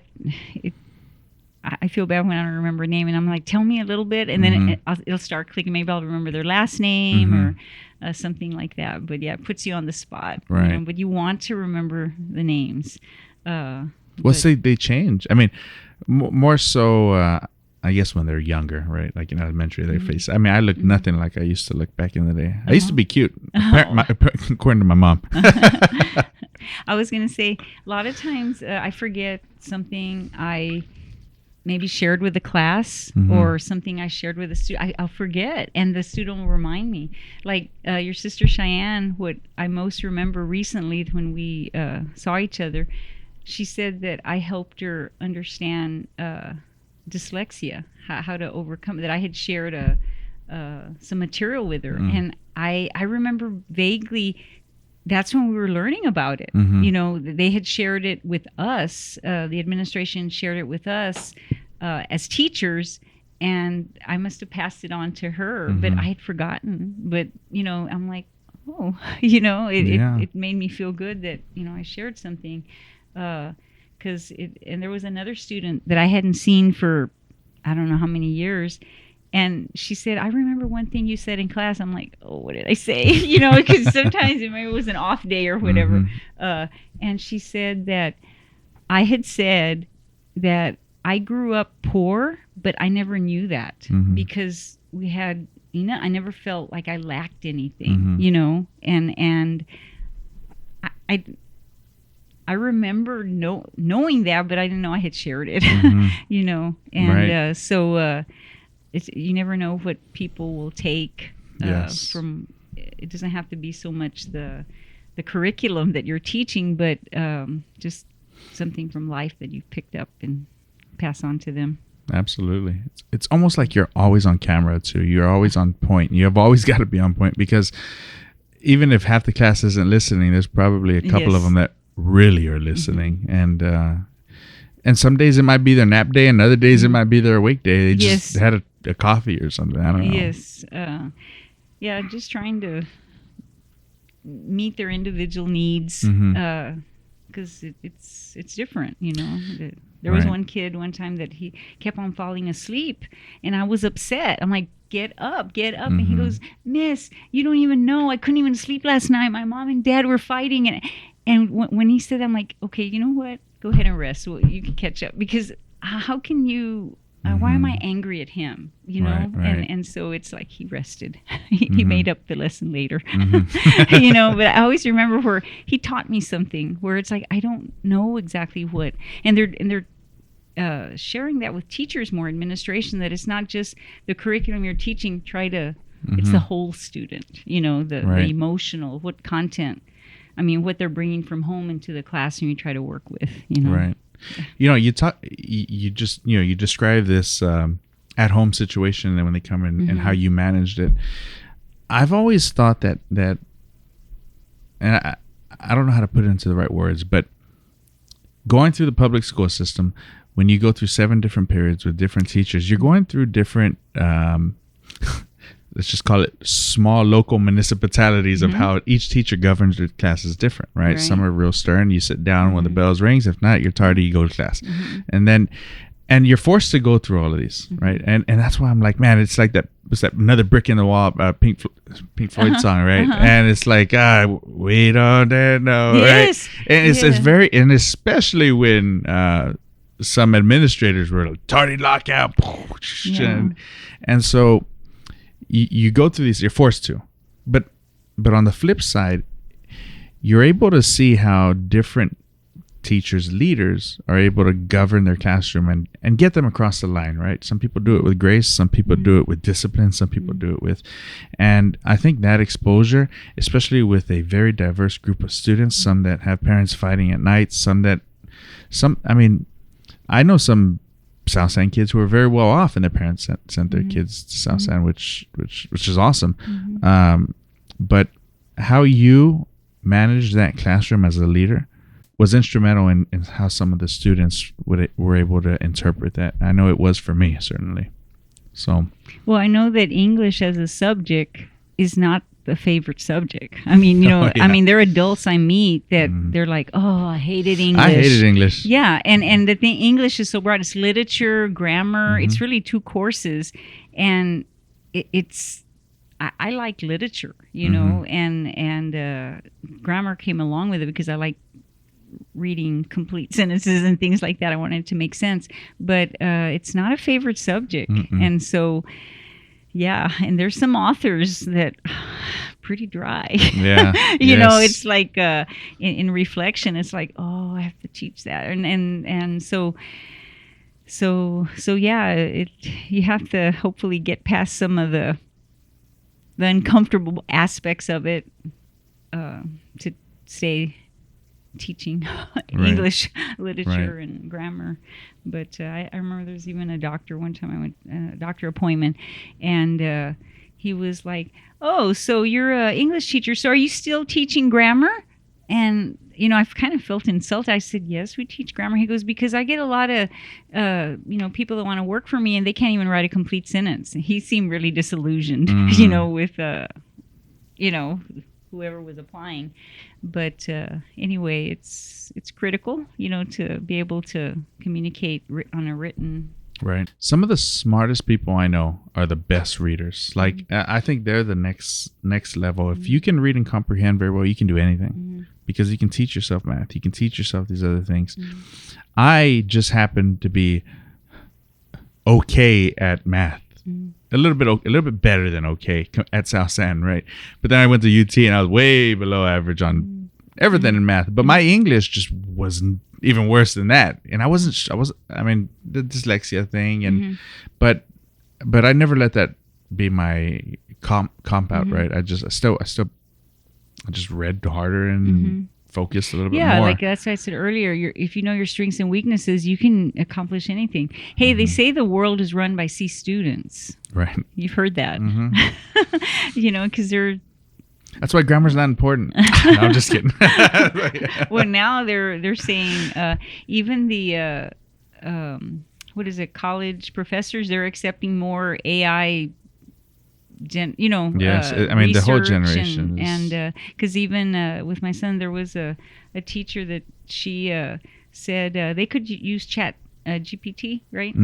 I feel bad when I don't remember a name, and I'm like, tell me a little bit, and then it'll start clicking. Maybe I'll remember their last name or something like that. But yeah, it puts you on the spot. Right. You know, but you want to remember the names. They change. I mean, more so. I guess when they're younger, right? Like in elementary, their face. I mean, I look nothing like I used to look back in the day. I used to be cute, according to my mom. I was going to say, a lot of times I forget something I maybe shared with the class or something I shared with a student. I'll forget, and the student will remind me. Like your sister Cheyenne, what I most remember recently when we saw each other, she said that I helped her understand dyslexia, how to overcome that. I had shared some material with her, and I remember vaguely that's when we were learning about it. You know, they had shared it with us, the administration shared it with us as teachers, and I must have passed it on to her, but I had forgotten. But you know, I'm like, oh, you know, it made me feel good that, you know, I shared something. And there was another student that I hadn't seen for I don't know how many years, and she said, I remember one thing you said in class. I'm like, oh, what did I say? You know, because sometimes it was an off day or whatever. And she said that I had said that I grew up poor, but I never knew that because we had, you know, I never felt like I lacked anything, you know, and I remember knowing that, but I didn't know I had shared it, you know, and so you never know what people will take from. It doesn't have to be so much the curriculum that you're teaching, but just something from life that you've picked up and pass on to them. Absolutely. It's almost like you're always on camera too. You're always on point. You have always got to be on point, because even if half the class isn't listening, there's probably a couple of them that really are listening. And some days it might be their nap day, and other days it might be their awake day. They just had a coffee or something. I don't know. Yes. Yeah, just trying to meet their individual needs, because it's different, you know. There was one kid one time that he kept on falling asleep, and I was upset. I'm like, get up. And he goes, Miss, you don't even know. I couldn't even sleep last night. My mom and dad were fighting. And when he said that, I'm like, okay, you know what? Go ahead and rest. Well, you can catch up, because how can you, why am I angry at him? You know? Right. And so it's like he rested. He made up the lesson later, you know, but I always remember where he taught me something where it's like, I don't know exactly what, and they're sharing that with teachers more, administration, that it's not just the curriculum you're teaching, it's the whole student, you know, the emotional, what content, I mean, what they're bringing from home into the classroom you try to work with, you know. Right. You know, you describe this at-home situation, and when they come in and how you managed it. I've always thought that and I don't know how to put it into the right words, but going through the public school system, when you go through 7 different periods with different teachers, you're going through different let's just call it small local municipalities of how each teacher governs their class is different, right? Some are real stern. You sit down when the bells rings. If not, you're tardy, you go to class. And you're forced to go through all of these, right? And that's why I'm like, man, it's like that another brick in the wall Pink Floyd song, right? And it's like, we don't dare know, right? And it's very, and especially when some administrators were like, tardy lockout, and so you go through these, you're forced to, but on the flip side, you're able to see how different teachers, leaders are able to govern their classroom and get them across the line, right? Some people do it with grace, some people do it with discipline, some people do it with, and I think that exposure, especially with a very diverse group of students, some that have parents fighting at night, I mean, I know some South San kids who are very well off, and their parents sent their kids to South San, which is awesome. But how you managed that classroom as a leader was instrumental in how some of the students were able to interpret that. I know it was for me, certainly. So, well, I know that English as a subject is not the favorite subject. I mean, Oh, yeah. I mean, there are adults I meet that they're like, oh, I hated English. I hated English. Yeah, and the thing, English is so broad. It's literature, grammar. It's really 2 courses, and I like literature, and grammar came along with it because I like reading complete sentences and things like that. I wanted it to make sense, but it's not a favorite subject, and so. Yeah, and there's some authors that pretty dry. Yeah. It's like in reflection, it's like, oh, I have to teach that, and so yeah, you have to hopefully get past some of the uncomfortable aspects of it to stay teaching English literature and grammar. But I remember there's even a doctor one time I went a doctor appointment, and he was like, oh, so you're an English teacher, so are you still teaching grammar? And I've kind of felt insulted. I said, yes, we teach grammar. He goes, because I get a lot of people that want to work for me and they can't even write a complete sentence. He seemed really disillusioned with whoever was applying. But anyway, it's critical, to be able to communicate on a written. Right. Some of the smartest people I know are the best readers. Like, I think they're the next level. If you can read and comprehend very well, you can do anything because you can teach yourself math. You can teach yourself these other things. I just happen to be okay at math. A little bit better than okay at South San, right? But then I went to UT and I was way below average on everything in math. But my English just wasn't even worse than that. And I mean, the dyslexia thing, and but I never let that be my comp out, right? I still read harder and focused a little bit more. Yeah, like that's what I said earlier. If you know your strengths and weaknesses, you can accomplish anything. Hey, they say the world is run by C students. Right. You've heard that. Because they're. That's why grammar's not important. No, I'm just kidding. Well, now they're saying even the college professors, they're accepting more AI. Yes, I mean the whole generation, and because even with my son, there was a teacher that she said they could use Chat GPT, right?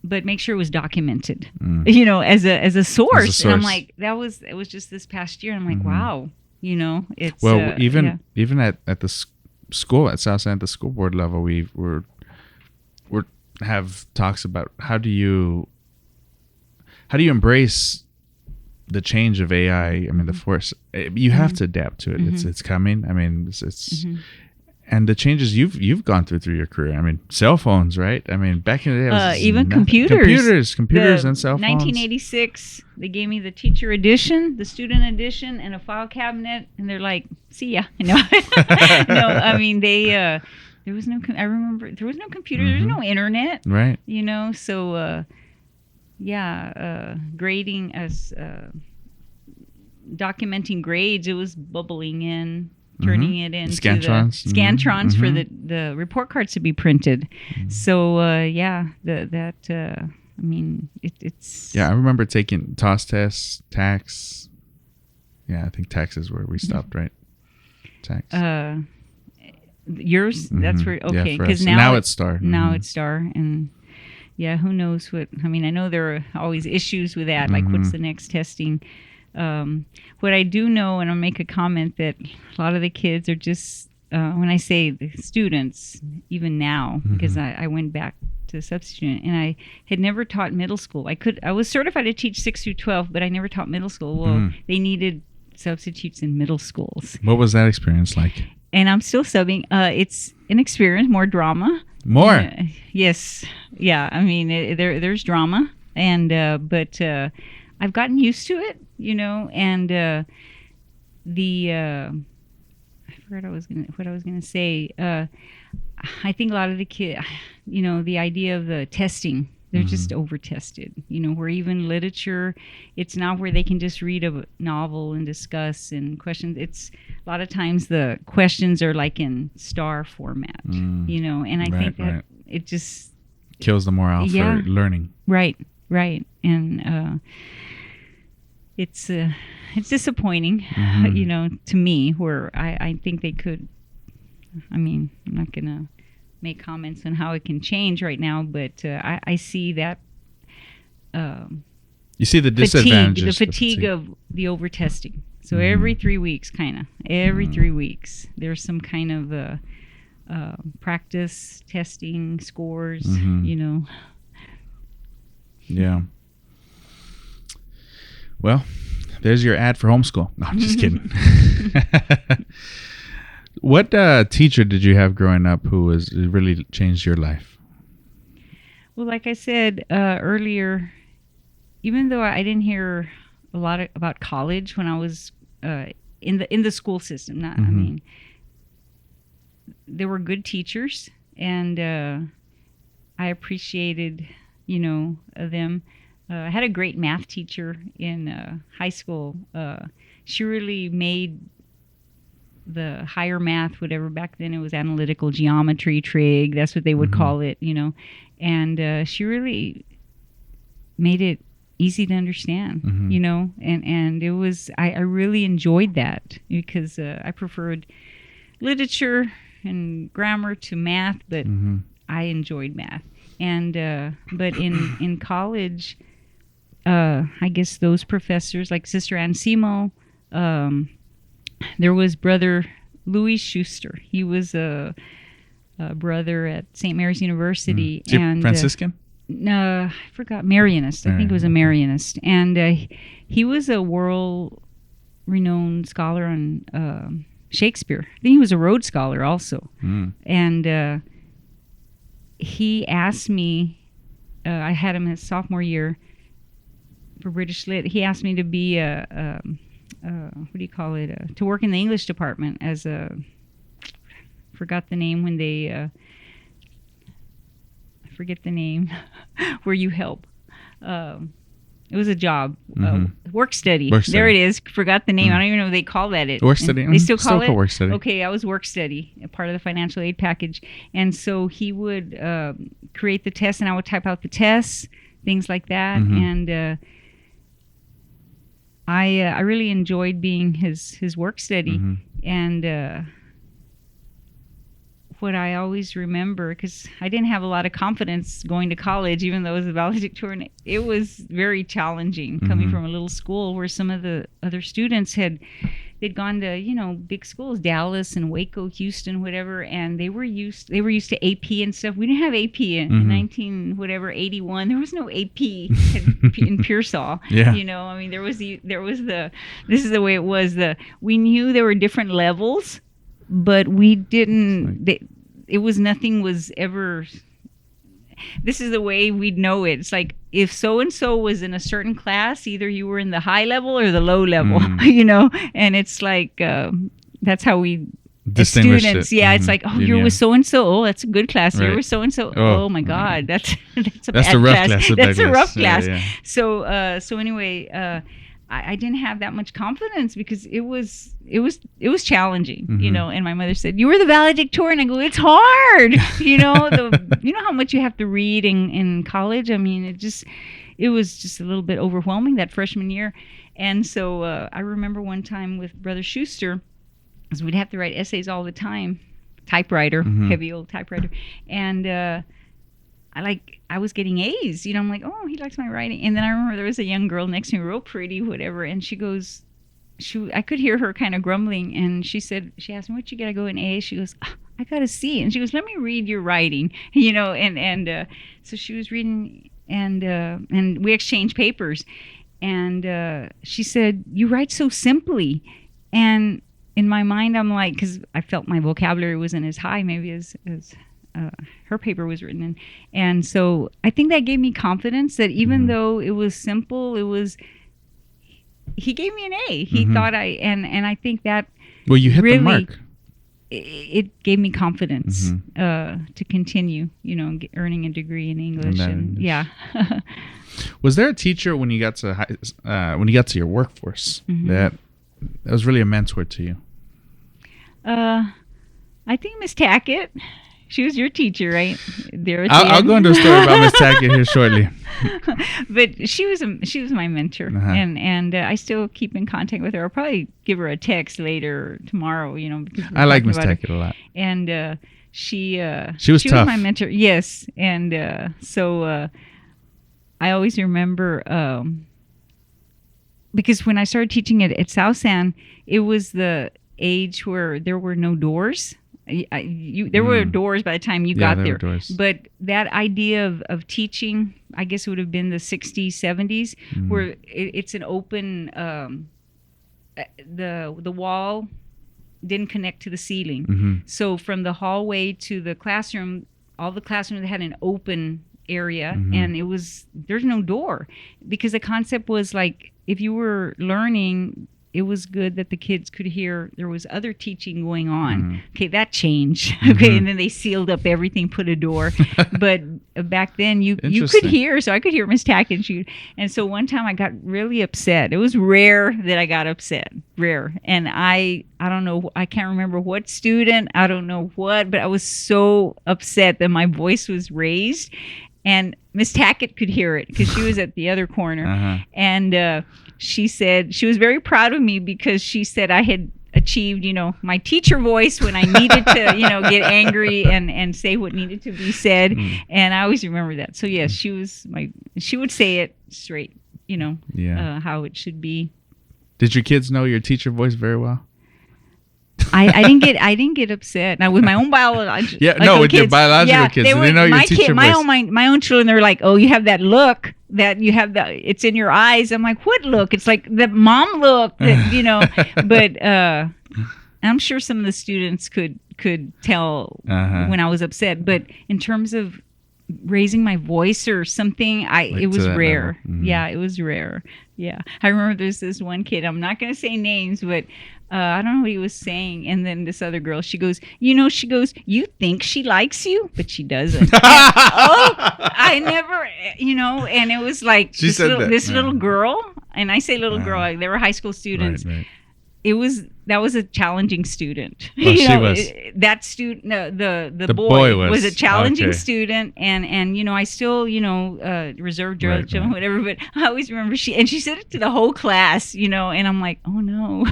But make sure it was documented, as a source. And I'm like, it was just this past year. I'm like, wow, it's even at the school at South San, at the school board level, we have talks about how do you embrace the change of AI? I mean, the force. You have to adapt to it. It's coming. I mean, it's and the changes you've gone through your career. I mean, cell phones, right? I mean, back in the day, it was even computers and cell phones. 1986, they gave me the teacher edition, the student edition, and a file cabinet, and they're like, "See ya." No, I mean there was no. I remember there was no computer. There was no internet. Right. So. Grading as documenting grades, it was bubbling in, turning it into Scantrons for the report cards to be printed. So I mean it's. Yeah, I remember taking TOS tests, tax. Yeah, I think tax is where we stopped, right? Tax. Yours? That's where okay, because now it's STAR. Now it's STAR and. Yeah, who knows what? I mean, I know there are always issues with that. Like, what's the next testing? What I do know, and I'll make a comment that a lot of the kids are just, when I say the students, even now, because I went back to substitute, and I had never taught middle school. I was certified to teach 6 through 12, but I never taught middle school. Well, they needed substitutes in middle schools. What was that experience like? And I'm still subbing. It's an experience, more drama. More. Yes. Yeah. I mean, there's drama, and but I've gotten used to it, and I forgot what I was gonna say. I think a lot of the kids, the idea of the testing, they're just over tested, where even literature, it's not where they can just read a novel and discuss and questions. It's a lot of times the questions are like in STAR format, and I think that it just kills the morale for learning. Right. And it's disappointing, to me, where I think they could. I mean, I'm not gonna make comments on how it can change right now, but I see that. You see the disadvantages. The fatigue of the over testing. So every 3 weeks, every 3 weeks, there's some kind of practice testing scores. Yeah. Well, there's your ad for homeschool. No, I'm just kidding. What teacher did you have growing up who really changed your life? Well, like I said earlier, even though I didn't hear a lot about college when I was in the school system, I mean, there were good teachers, and I appreciated, them. I had a great math teacher in high school. She really made the higher math, whatever, back then it was analytical geometry, trig, that's what they would call it, and she really made it easy to understand, and it was, I really enjoyed that because I preferred literature and grammar to math, but I enjoyed math. And but in college, I guess those professors like Sister Ansimo, there was Brother Louis Schuster. He was a brother at St. Mary's University. And Franciscan? No, I forgot. Marianist. I think it was a Marianist. And he was a world-renowned scholar on Shakespeare. I think he was a Rhodes Scholar also. And he asked me, I had him his sophomore year for British Lit. He asked me to be what do you call it? To work in the English department as forgot the name when they, I forget the name, where you help. It was a job, work study. There it is. Forgot the name. I don't even know if they call that it. Work study. They still call it work study. Okay, I was work study, a part of the financial aid package, and so he would create the test, and I would type out the tests, things like that, and I really enjoyed being his work study, and what I always remember, because I didn't have a lot of confidence going to college, even though I was a valedictorian, it was very challenging coming from a little school where some of the other students they'd gone to, big schools, Dallas and Waco, Houston, whatever, and they were used to AP and stuff. We didn't have AP in 81. There was no AP in Pearsall. Yeah. I mean, this is the way it was. We knew there were different levels, but we didn't, nothing was ever, this is the way we'd know it. It's like if so-and-so was in a certain class, either you were in the high level or the low level, and it's like, that's how we, distinguish students, it. it's like, oh, you're with so-and-so, oh, that's a good class. You're with so-and-so, oh my God, that's a bad class. That's a rough class. Yeah. So anyway, I didn't have that much confidence because it was challenging, and my mother said, you were the valedictorian. I go, it's hard. You know how much you have to read in college. I mean, it was just a little bit overwhelming that freshman year. And so I remember one time with Brother Schuster, because we'd have to write essays all the time, typewriter, heavy old typewriter. And I was getting A's, I'm like, oh, he likes my writing. And then I remember there was a young girl next to me, real pretty, whatever. And she goes, I could hear her kind of grumbling. And she asked me, what'd you get? I go, an A. She goes, I got a C. And she goes, let me read your writing, and so she was reading, and we exchanged papers. And she said, you write so simply. And in my mind, I'm like, because I felt my vocabulary wasn't as high, maybe as her paper was written in. And so I think that gave me confidence that even though it was simple, he gave me an A. He thought and I think that well, you hit really, the mark. It gave me confidence to continue, earning a degree in English. Yeah. Was there a teacher when you got to your workforce that was really a mentor to you? I think Miss Tackett. She was your teacher, right? There at the I'll end. go into a story about Miss Tackett here shortly. But she was my mentor, and I still keep in contact with her. I'll probably give her a text later tomorrow. Because I like Miss talking about Tackett a lot. And she was tough. my mentor. Yes, and so I always remember because when I started teaching at South San, it was the age where there were no doors. There were doors by the time you got there. But that idea of teaching, I guess it would have been the 60s, 70s, where it's an open, the wall didn't connect to the ceiling. So from the hallway to the classroom, all the classrooms had an open area, and there's no door, because the concept was like, if you were learning, it was good that the kids could hear there was other teaching going on. Okay, that changed. Okay, and then they sealed up everything, put a door. But back then you could hear, so I could hear Miss Tackett. And so one time I got really upset. It was rare that I got upset, rare. And I don't know, I can't remember what student, I don't know what, but I was so upset that my voice was raised. And Miss Tackett could hear it because she was at the other corner. And she said she was very proud of me because she said I had achieved, my teacher voice when I needed to, get angry and say what needed to be said. And I always remember that. So yes, she would say it straight, how it should be. Did your kids know your teacher voice very well? I didn't get upset. Now with my own biological, with your biological kids, they know your teacher voice. My own children, they're like, oh, you have that look that you have it's in your eyes. I'm like, what look? It's like the mom look, that, But I'm sure some of the students could tell when I was upset. But in terms of raising my voice or something, it was rare. Yeah, it was rare. Yeah, I remember there's this one kid. I'm not going to say names, but I don't know what he was saying. And then this other girl, she goes, you think she likes you, but she doesn't. I never, and it was like this little girl. And I say little girl, they were high school students. Right. That was a challenging student. She was. That student, the boy was a challenging student, and I still reserve judgment, whatever. But I always remember she said it to the whole class, and I'm like, oh no,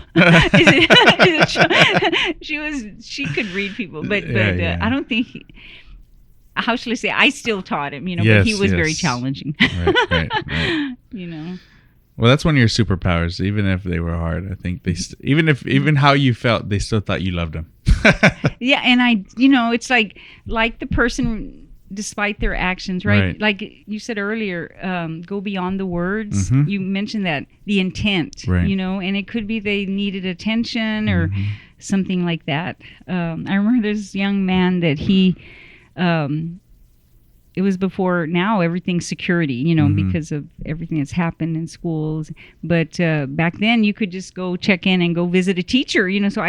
she could read people, but I don't think. How shall I say? I still taught him, but he was very challenging. Right. Well, that's one of your superpowers. Even if they were hard, I think even how you felt, they still thought you loved them. Yeah, and it's like the person, despite their actions, right? Like you said earlier, go beyond the words. You mentioned that the intent, and it could be they needed attention or something like that. I remember this young man that he. It was before now everything's security, because of everything that's happened in schools. But back then you could just go check in and go visit a teacher, So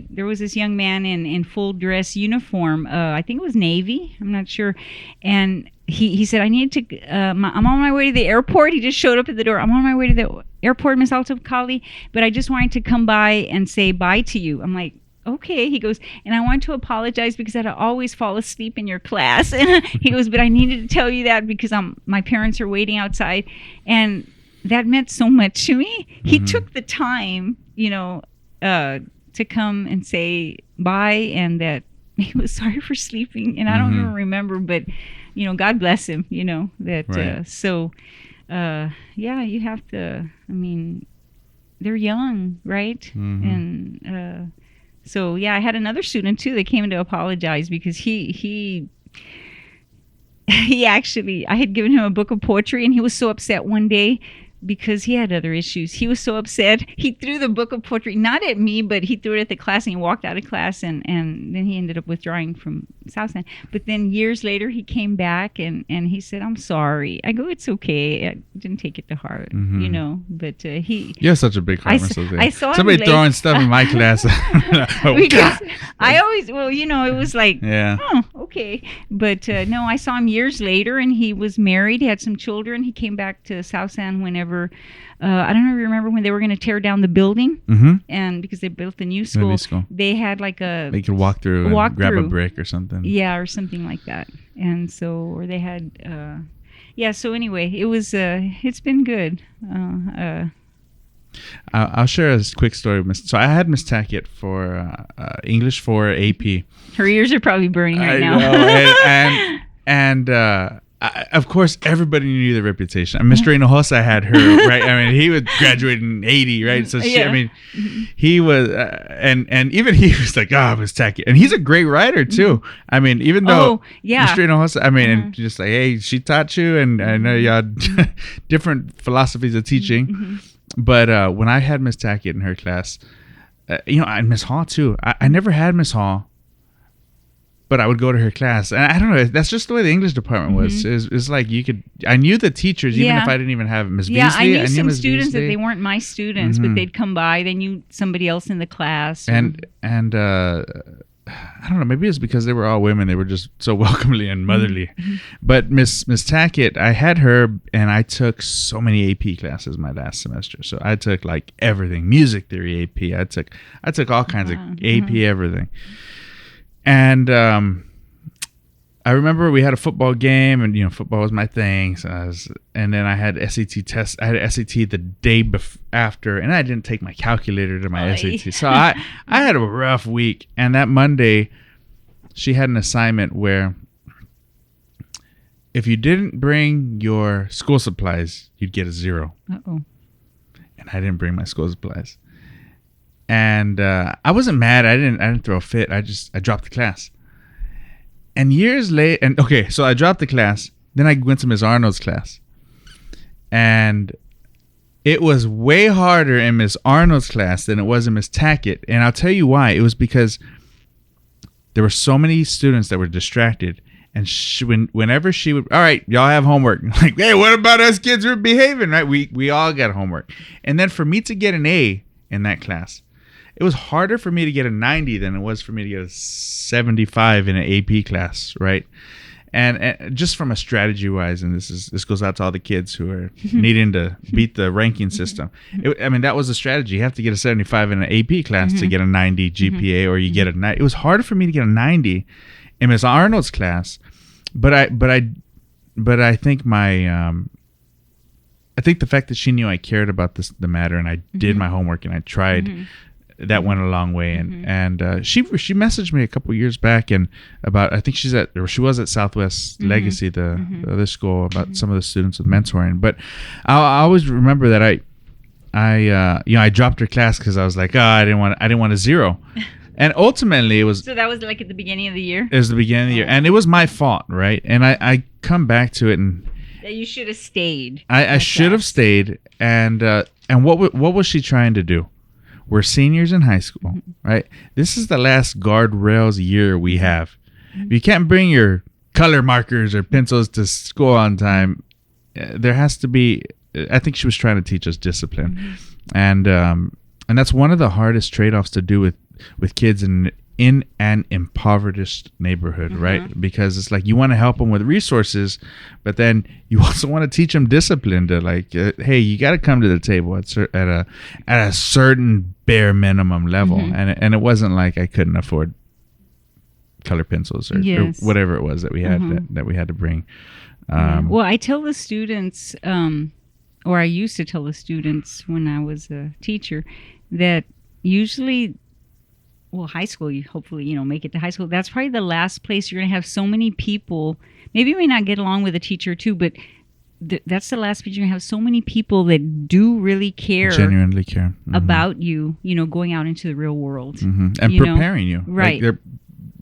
there was this young man in full dress uniform. I think it was Navy. I'm not sure. And he said, I need to, I'm on my way to the airport. He just showed up at the door. I'm on my way to the airport, Miss Altakali, but I just wanted to come by and say bye to you. I'm like, okay. He goes, and I want to apologize because I always fall asleep in your class. And he goes, but I needed to tell you that because my parents are waiting outside. And that meant so much to me. He took the time, to come and say bye, and that he was sorry for sleeping. And I don't even remember, but, God bless him, that. So, you have to, they're young, right? And, so I had another student too that came in to apologize because he actually, I had given him a book of poetry, and he was so upset one day because he had other issues. He was so upset. He threw the book of poetry, not at me, but he threw it at the class, and he walked out of class, and then he ended up withdrawing from South San. But then years later, he came back and he said, I'm sorry. I go, it's okay. I didn't take it to heart, but he... You're such a big heart. I saw somebody him throwing stuff in my class. Because I always, it was like, okay. But no, I saw him years later, and he was married. He had some children. He came back to South San whenever, I don't know if you remember when they were going to tear down the building. And because they built the new school, they had like a... They could walk through and grab a brick or something. Yeah, or something like that. And so, or they had... yeah, so anyway, it was... it's been good. I'll share a quick story. So I had Miss Tackett for English for AP. Her ears are probably burning right now. and of course, everybody knew the reputation. Mr. Hinojosa had her, right? I mean, he would graduate in 80, right? So she, I mean, he was, and even he was like, Miss Tackett. And he's a great writer, too. I mean, even though Mr. Hinojosa, I mean, and just like, hey, she taught you, and I know y'all different philosophies of teaching. But when I had Miss Tackett in her class, and Miss Hall too. I never had Miss Hall, but I would go to her class, and I don't know. That's just the way the English department was. It's like I knew the teachers even if I didn't even have Miss Beasley. Yeah, I knew some students that they weren't my students, but they'd come by. They knew somebody else in the class. And I don't know. Maybe it's because they were all women. They were just so welcomely and motherly. But Miss Tackett, I had her, and I took so many AP classes my last semester. So I took like everything, music theory AP. I took all kinds of AP everything. And I remember we had a football game, and football was my thing. So and then I had SAT test. I had SAT the day after, and I didn't take my calculator to my SAT. So I had a rough week. And that Monday, she had an assignment where if you didn't bring your school supplies, you'd get a 0. And I didn't bring my school supplies. And I wasn't mad. I didn't throw a fit. I dropped the class. And years later, so I dropped the class. Then I went to Miss Arnold's class. And it was way harder in Miss Arnold's class than it was in Miss Tackett. And I'll tell you why. It was because there were so many students that were distracted. And whenever she would, all right, y'all have homework. Like, hey, what about us kids who are behaving, right? We all got homework. And then for me to get an A in that class, it was harder for me to get a 90 than it was for me to get a 75 in an AP class, right? And just from a strategy wise, and this goes out to all the kids who are needing to beat the ranking system. That was a strategy. You have to get a 75 in an AP class to get a 90 GPA, or you get a 90. It was harder for me to get a 90 in Miss Arnold's class, but I think I think the fact that she knew I cared about the matter, and I did my homework and I tried. That went a long way, and she messaged me a couple years back, and about I think she was at Southwest Legacy, the other school, about some of the students with mentoring. But I always remember that I dropped her class because I was like, I didn't want a 0, and ultimately it was. So that was like at the beginning of the year. It was the beginning of the year, and it was my fault, right? And I come back to it and. That you should have stayed. I should have stayed, and what was she trying to do? We're seniors in high school, right? This is the last guardrails year we have. If you can't bring your color markers or pencils to school on time, there has to be. I think she was trying to teach us discipline, and that's one of the hardest trade-offs to do with kids in an impoverished neighborhood, right? Because it's like you want to help them with resources, but then you also want to teach them discipline to hey, you got to come to the table at a certain bare minimum level, and it wasn't like I couldn't afford color pencils or whatever it was that we had that we had to bring. Well, I tell the students, or I used to tell the students when I was a teacher, that usually. Well, high school, you hopefully, make it to high school. That's probably the last place you're going to have so many people. Maybe you may not get along with a teacher too, but that's the last place you're going to have so many people that do really care. Genuinely care. About you, going out into the real world. And preparing you. Right. Like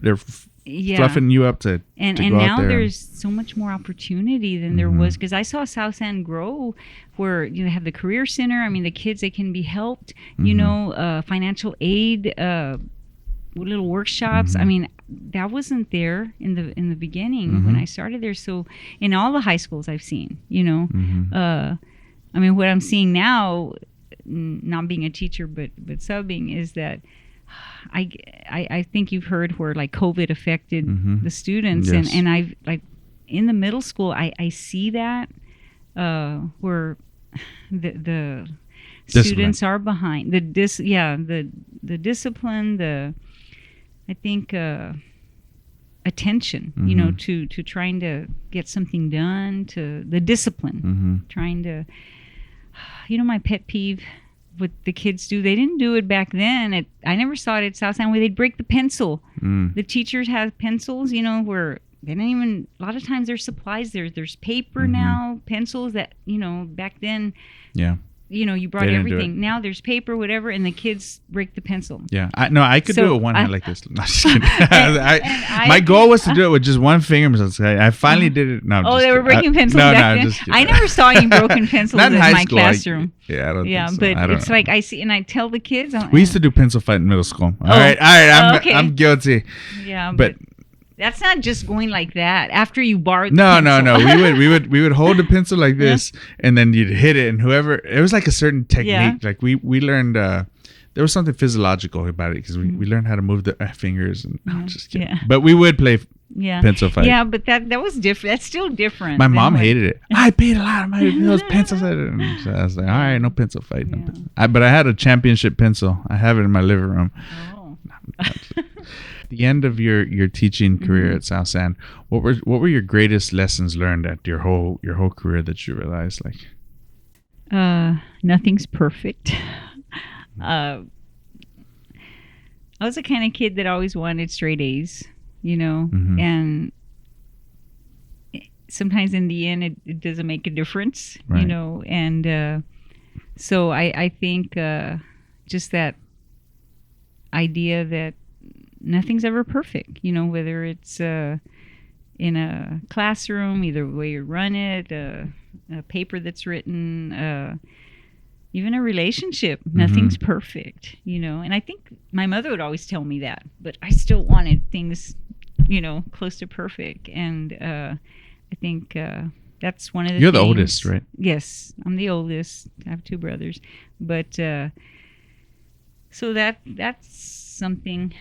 they're fluffing you up to and go now out there. There's so much more opportunity than there was, because I saw South San grow where they have the career center. I mean, the kids, they can be helped, financial aid, little workshops. I mean, that wasn't there in the beginning when I started there. So in all the high schools I've seen, I mean, what I'm seeing now, not being a teacher but subbing, is that I think you've heard where like COVID affected the students, Yes. and I've like in the middle school I see that where the students are behind the discipline, I think attention, you know, to trying to get something done, to the discipline, trying to, you know, my pet peeve, what the kids do, they didn't do it back then. I never saw it at South San where they'd break the pencil. The teachers have pencils, you know, where they don't even, a lot of times there's supplies there. There's paper now, pencils that, you know, back then, you know, you brought They didn't do everything. Now there's paper, whatever, and the kids break the pencil. Yeah, I could do it with one hand like this. No, just kidding. I My goal was to do it with just one finger. I finally did it. No, I'm just they were kidding. breaking pencils no, back then. just kidding. I never saw any broken pencils Not in high my school, classroom. I don't Yeah, think so. but I don't it's know. like I see, and I tell the kids. We used to do pencil fight in middle school. All right. okay. I'm guilty. Yeah, But that's not just going like that. After you borrowed the no. pencil. We would hold the pencil like this, and then you'd hit it, and whoever, it was like a certain technique. Yeah. Like we learned. There was something physiological about it because we learned how to move the fingers. And I'm just kidding. Yeah. But we would play pencil fight. Yeah, but that was different. That's still different. My than mom what- hated it. I paid a lot of money for those pencils. And so I was like, all right, no pencil fight. No pencil. But I had a championship pencil. I have it in my living room. Oh. The end of your teaching career at South San, what were your greatest lessons learned at your whole career that you realized like? Nothing's perfect. I was the kind of kid that always wanted straight A's, you know, and sometimes in the end it doesn't make a difference, Right. you know, and so I think just that idea that nothing's ever perfect, you know, whether it's in a classroom, either way you run it, a paper that's written, even a relationship, nothing's perfect, you know. And I think my mother would always tell me that, but I still wanted things, you know, close to perfect. And I think that's one of the You're the things. oldest, right? Yes, I'm the oldest. I have two brothers, but so that's something.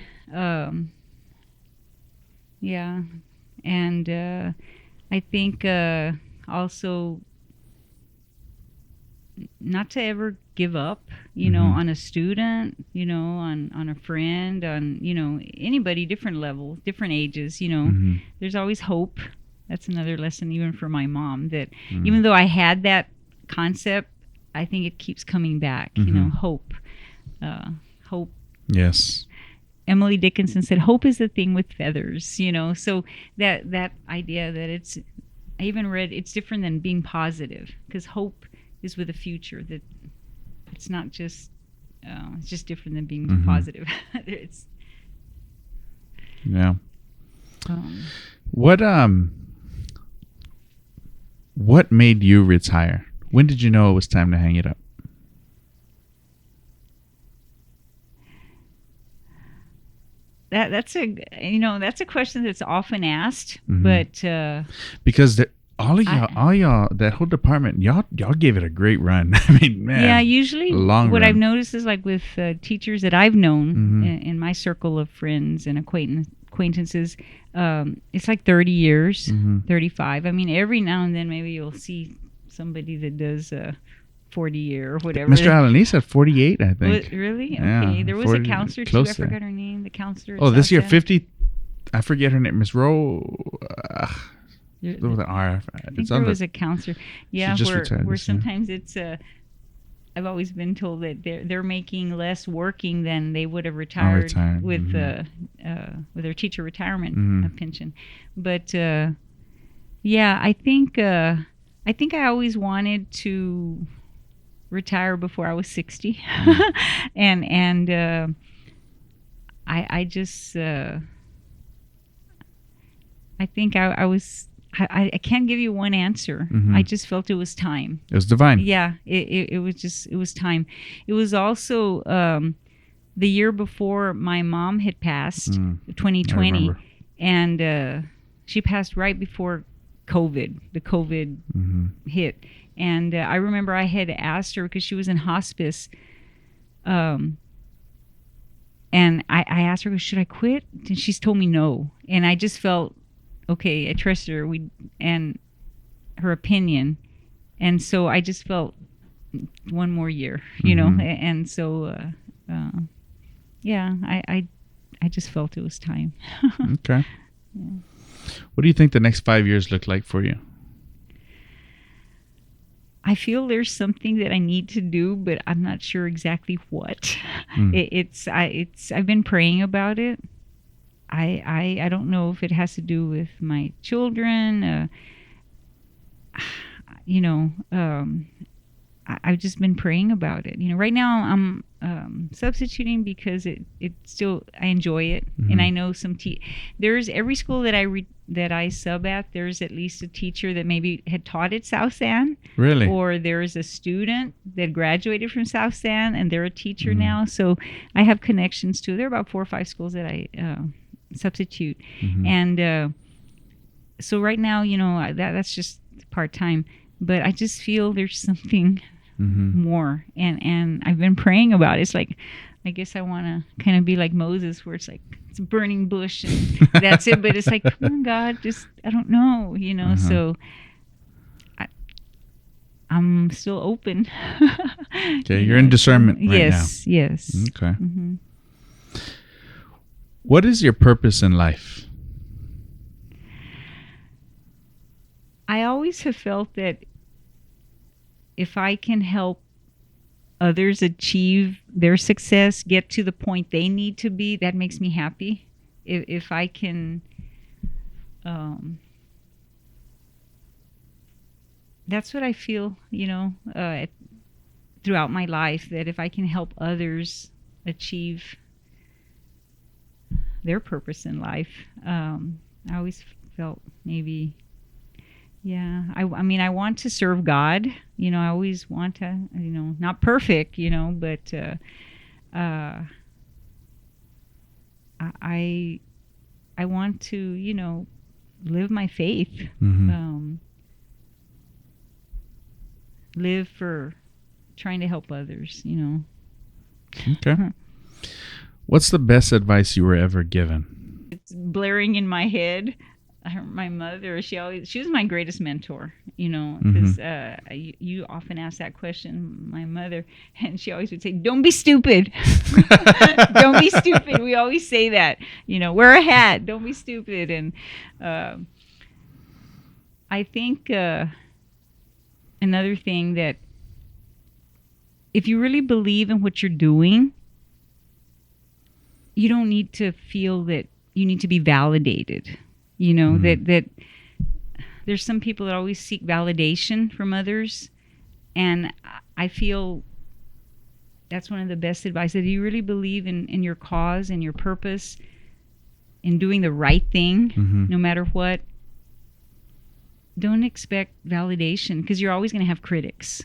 Yeah, and I think also not to ever give up, you know, on a student, you know, on a friend, on, you know, anybody, different levels, different ages, you know, there's always hope. That's another lesson even for my mom, that even though I had that concept, I think it keeps coming back, you know, hope. Hope. Yes. Emily Dickinson said, hope is the thing with feathers, you know, so that idea that it's, I even read, it's different than being positive, because hope is with a future, that it's not just, it's just different than being positive. It's, Yeah. What made you retire? When did you know it was time to hang it up? that's a question that's often asked, but Because all y'all, that whole department, y'all gave it a great run. I mean, man. yeah, usually long what run. I've noticed is like with teachers that I've known in my circle of friends and acquaintances, it's like 30 years, 35. I mean, every now and then maybe you'll see somebody that does 40 year or whatever. Mr. Alanis had 48, I think. Really? Yeah, Okay. There was 40, a counselor too. close I there. forgot her name. The counselor. at Oh, this South year San. 50. I forget her name. Miss Rowe. There- With an R. I think there was a counselor. Yeah, just where retired this year. sometimes it's I've always been told that they're making less working than they would have retired, retired, with their teacher retirement pension. But yeah, I think I always wanted to retire before I was 60, and I just I think I was. I can't give you one answer. I just felt it was time. It was divine. Yeah, it was time. It was also the year before my mom had passed, 2020, and she passed right before COVID. The COVID hit, and I remember I had asked her, because she was in hospice. And I asked her, should I quit? And she's told me no. And I just felt, okay, I trust her and her opinion. And so I just felt one more year, you know. And so, yeah, I just felt it was time. Okay. Yeah. What do you think the next 5 years look like for you? I feel there's something that I need to do, but I'm not sure exactly what. I've been praying about it. I don't know if it has to do with my children. I've just been praying about it. Right now I'm substituting because it still, I enjoy it. And I know there's every school that I sub at, there's at least a teacher that maybe had taught at South San. Really? Or there's a student that graduated from South San and they're a teacher now. So I have connections to, there are about 4 or 5 schools that I substitute. And so right now, that's just part-time. But I just feel there's something more, and I've been praying about it. It's like, I guess I want to kind of be like Moses, where it's like it's a burning bush and that's it. But it's like, come on, God, just I don't know, So I'm still open. Okay, you're in discernment right yes, now. Yes. Okay. What is your purpose in life? I always have felt that if I can help others achieve their success, get to the point they need to be, that makes me happy. If I can, that's what I feel, throughout my life, that if I can help others achieve their purpose in life, I always felt maybe... Yeah, I mean, I want to serve God. I always want to, not perfect, but I want to, live my faith. Live for trying to help others, Okay. What's the best advice you were ever given? It's blaring in my head. My mother, she was my greatest mentor, because you often ask that question, my mother, and she always would say, don't be stupid. Don't be stupid. We always say that, wear a hat, don't be stupid. And I think another thing, that if you really believe in what you're doing, you don't need to feel that you need to be validated. That there's some people that always seek validation from others. And I feel that's one of the best advice, that if you really believe in your cause and your purpose, in doing the right thing, no matter what, don't expect validation, because you're always going to have critics.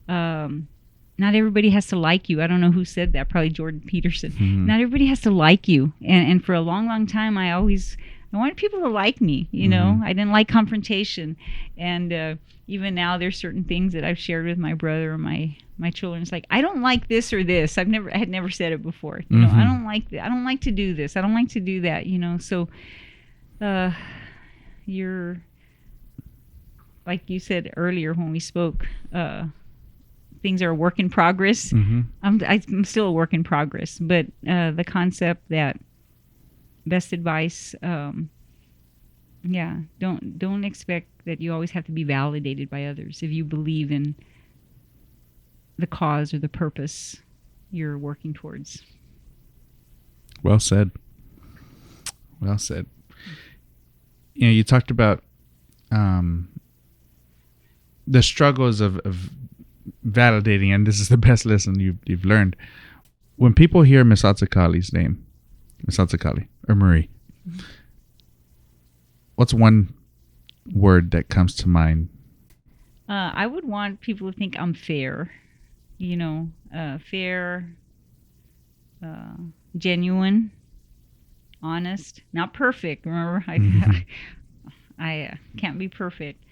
Not everybody has to like you. I don't know who said that, probably Jordan Peterson. Not everybody has to like you. And for a long, long time, I wanted people to like me, I didn't like confrontation. And even now, there's certain things that I've shared with my brother or my children. It's like, I don't like this or this. I had never said it before. I don't like that. I don't like to do this. I don't like to do that. So you're, like you said earlier when we spoke, things are a work in progress. I'm still a work in progress, but the concept that best advice, don't expect that you always have to be validated by others if you believe in the cause or the purpose you're working towards. Well said. You talked about the struggles of validating, and this is the best lesson you've learned. When people hear Miss Altakali's name, Miss Altakali or Marie, what's one word that comes to mind? I would want people to think I'm fair, fair, genuine, honest, not perfect. Remember, I can't be perfect.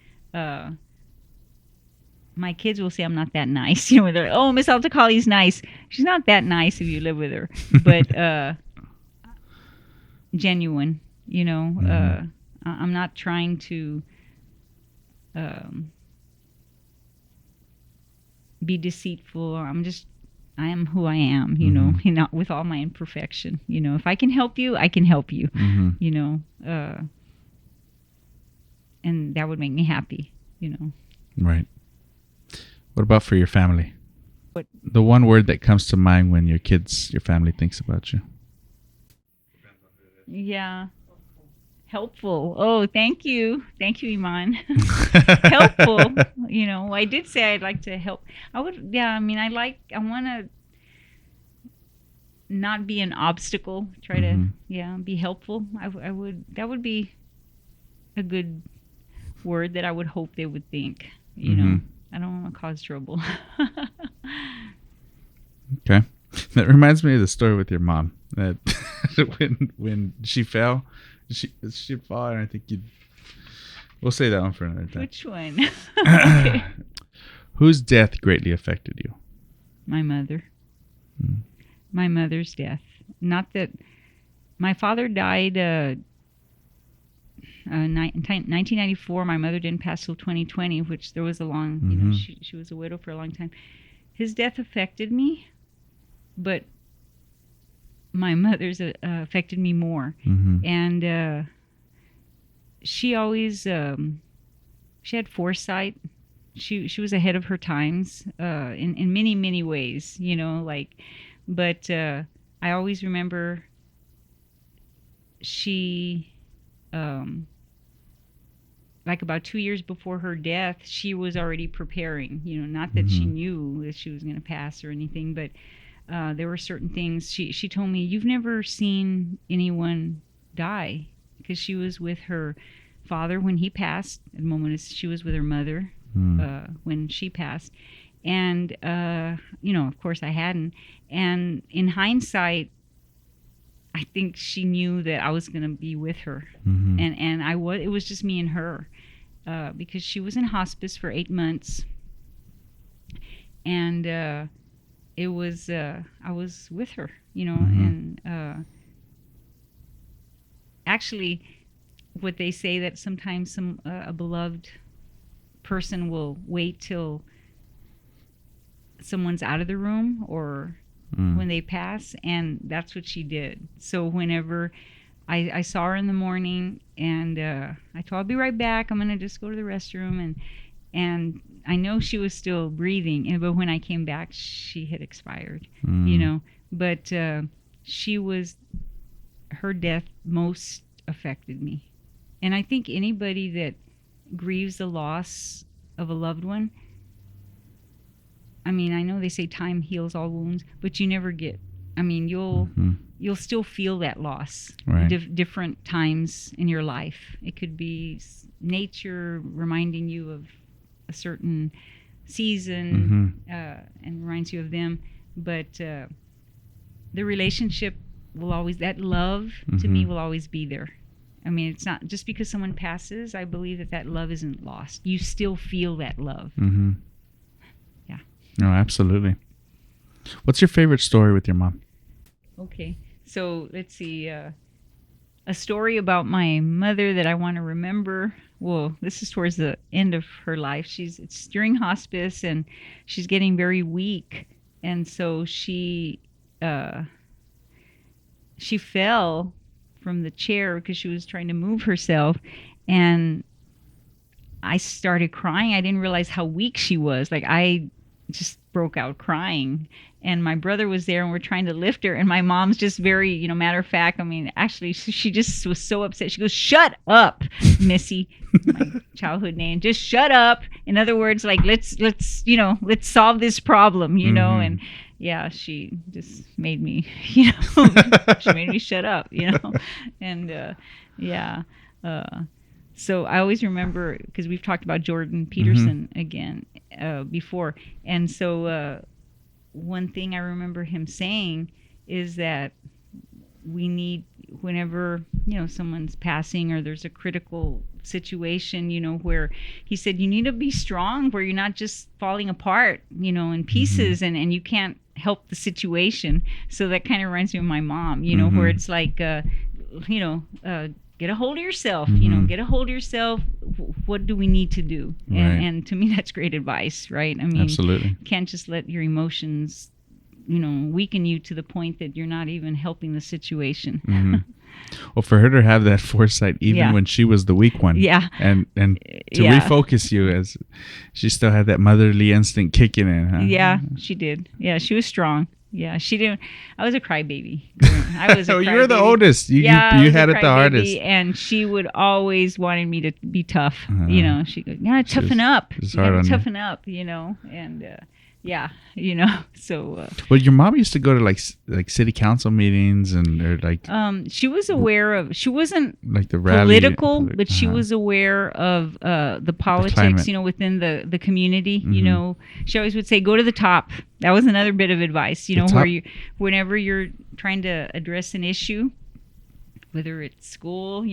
my kids will say I'm not that nice. You know, they're like, oh, Miss Altakali's nice. She's not that nice if you live with her, but genuine. You know, I'm not trying to be deceitful. I am who I am. You know, not with all my imperfection. You know, if I can help you, I can help you. You know, and that would make me happy. You know. Right. What about for your family? What? The one word that comes to mind when your family thinks about you. Yeah. Helpful. Oh, thank you. Thank you, Iman. Helpful. You know, I did say I'd like to help. I want to not be an obstacle. Try to, be helpful. That would be a good word that I would hope they would think. You know, I don't want to cause trouble. Okay. That reminds me of the story with your mom. That when she fell, she fall, and I think we'll say that one for another time. Which one? Okay. Whose death greatly affected you? My mother. My mother's death. Not that my father died 1994. My mother didn't pass till 2020, which there was a long, you know, she was a widow for a long time. His death affected me, but my mother's affected me more. And she always, she had foresight. She was ahead of her times in many, many ways, you know, like, but I always remember she, like about 2 years before her death, she was already preparing, you know, not that she knew that she was going to pass or anything, but there were certain things. She told me, you've never seen anyone die, because she was with her father when he passed. At the moment, she was with her mother when she passed. And, you know, of course I hadn't. And in hindsight, I think she knew that I was going to be with her. And it was just me and her, because she was in hospice for 8 months. And it was, I was with her, you know, and actually what they say, that sometimes a beloved person will wait till someone's out of the room or when they pass, and that's what she did. So whenever I saw her in the morning, and I told her, I'll be right back, I'm gonna just go to the restroom, and I know she was still breathing, but when I came back, she had expired, you know. But her death most affected me. And I think anybody that grieves the loss of a loved one, I mean, I know they say time heals all wounds, but you never get, I mean, you'll still feel that loss, right. Different times in your life. It could be nature reminding you of a certain season and reminds you of them. But the relationship will always, that love to me will always be there. I mean, it's not just because someone passes, I believe that love isn't lost. You still feel that love. Yeah. No, absolutely. What's your favorite story with your mom? Okay. So let's see. A story about my mother that I want to remember. Well, this is towards the end of her life. It's during hospice, and she's getting very weak. And so she fell from the chair because she was trying to move herself, and I started crying. I didn't realize how weak she was. Like, I just broke out crying, and my brother was there, and we're trying to lift her, and my mom's just very, you know, matter of fact. I mean, actually, she just was so upset. She goes, "Shut up, Missy," my childhood name. Just shut up. In other words, like, let's solve this problem, you know. And yeah, she just made me, you know, she made me shut up, you know. And so I always remember, because we've talked about Jordan Peterson again before. And so one thing I remember him saying is that we need, whenever, someone's passing or there's a critical situation, where he said, you need to be strong where you're not just falling apart, in pieces and you can't help the situation. So that kind of reminds me of my mom, where it's like, get a hold of yourself, get a hold of yourself. What do we need to do? Right. And to me, that's great advice, right? I mean, Absolutely. you can't just let your emotions, weaken you to the point that you're not even helping the situation. Well, for her to have that foresight, even when she was the weak one, and to refocus you, as she still had that motherly instinct kicking in, huh? Yeah, she did. Yeah, she was strong. Yeah, she didn't. I was a crybaby. I was. Oh, you're the oldest. You had it the hardest. And she would always wanted me to be tough. She goes, "You gotta toughen up. You gotta toughen up." And so. Well, your mom used to go to like city council meetings or like. She was aware of. She wasn't like the rally, political, but she was aware of the politics. Within the community. She always would say, "Go to the top." That was another bit of advice. Whenever you're trying to address an issue, whether it's school,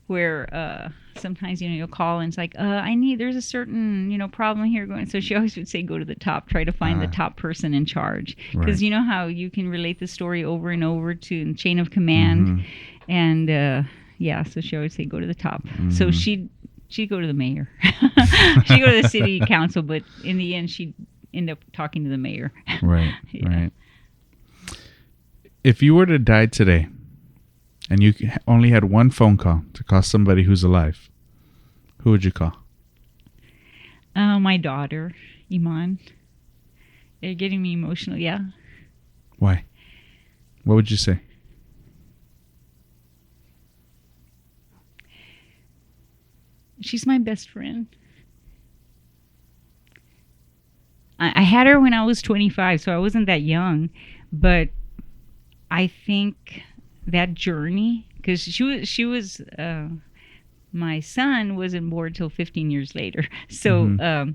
where sometimes you'll call and it's like there's a certain problem here going. So she always would say go to the top, try to find the top person in charge, because you know how you can relate the story over and over to chain of command, and so she always say go to the top. So she'd go to the mayor, she'd go to the city council, but in the end she'd end up talking to the mayor. Right. If you were to die today, and you only had one phone call to call somebody who's alive, who would you call? My daughter, Iman. They're getting me emotional, yeah. Why? What would you say? She's my best friend. I had her when I was 25, so I wasn't that young, but I think that journey, because she was my son wasn't born till 15 years later, so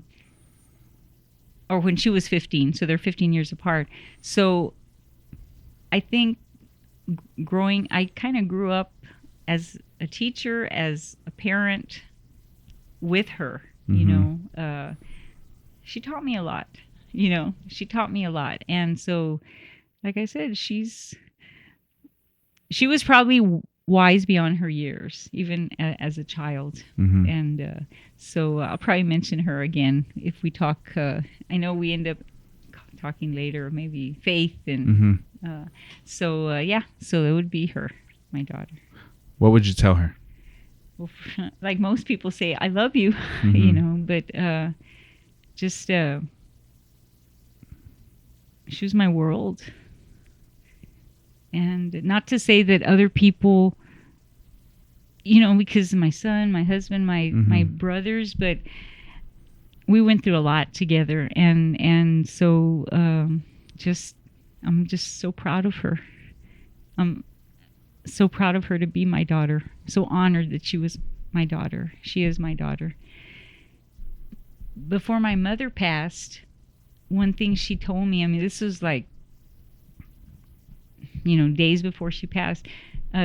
or when she was 15, so they're 15 years apart. So I think I kind of grew up as a teacher, as a parent with her. She taught me a lot. And so, like I said, she was probably wise beyond her years, even as a child. And so I'll probably mention her again if we talk. I know we end up talking later, maybe faith. And so it would be her, my daughter. What would you tell her? Well, like most people say, I love you, but just she was my world. And not to say that other people, because my son, my husband, my brothers, but we went through a lot together, and so I'm just so proud of her. I'm so proud of her to be my daughter. So honored that she was my daughter. She is my daughter. Before my mother passed, one thing she told me, this was like, days before she passed,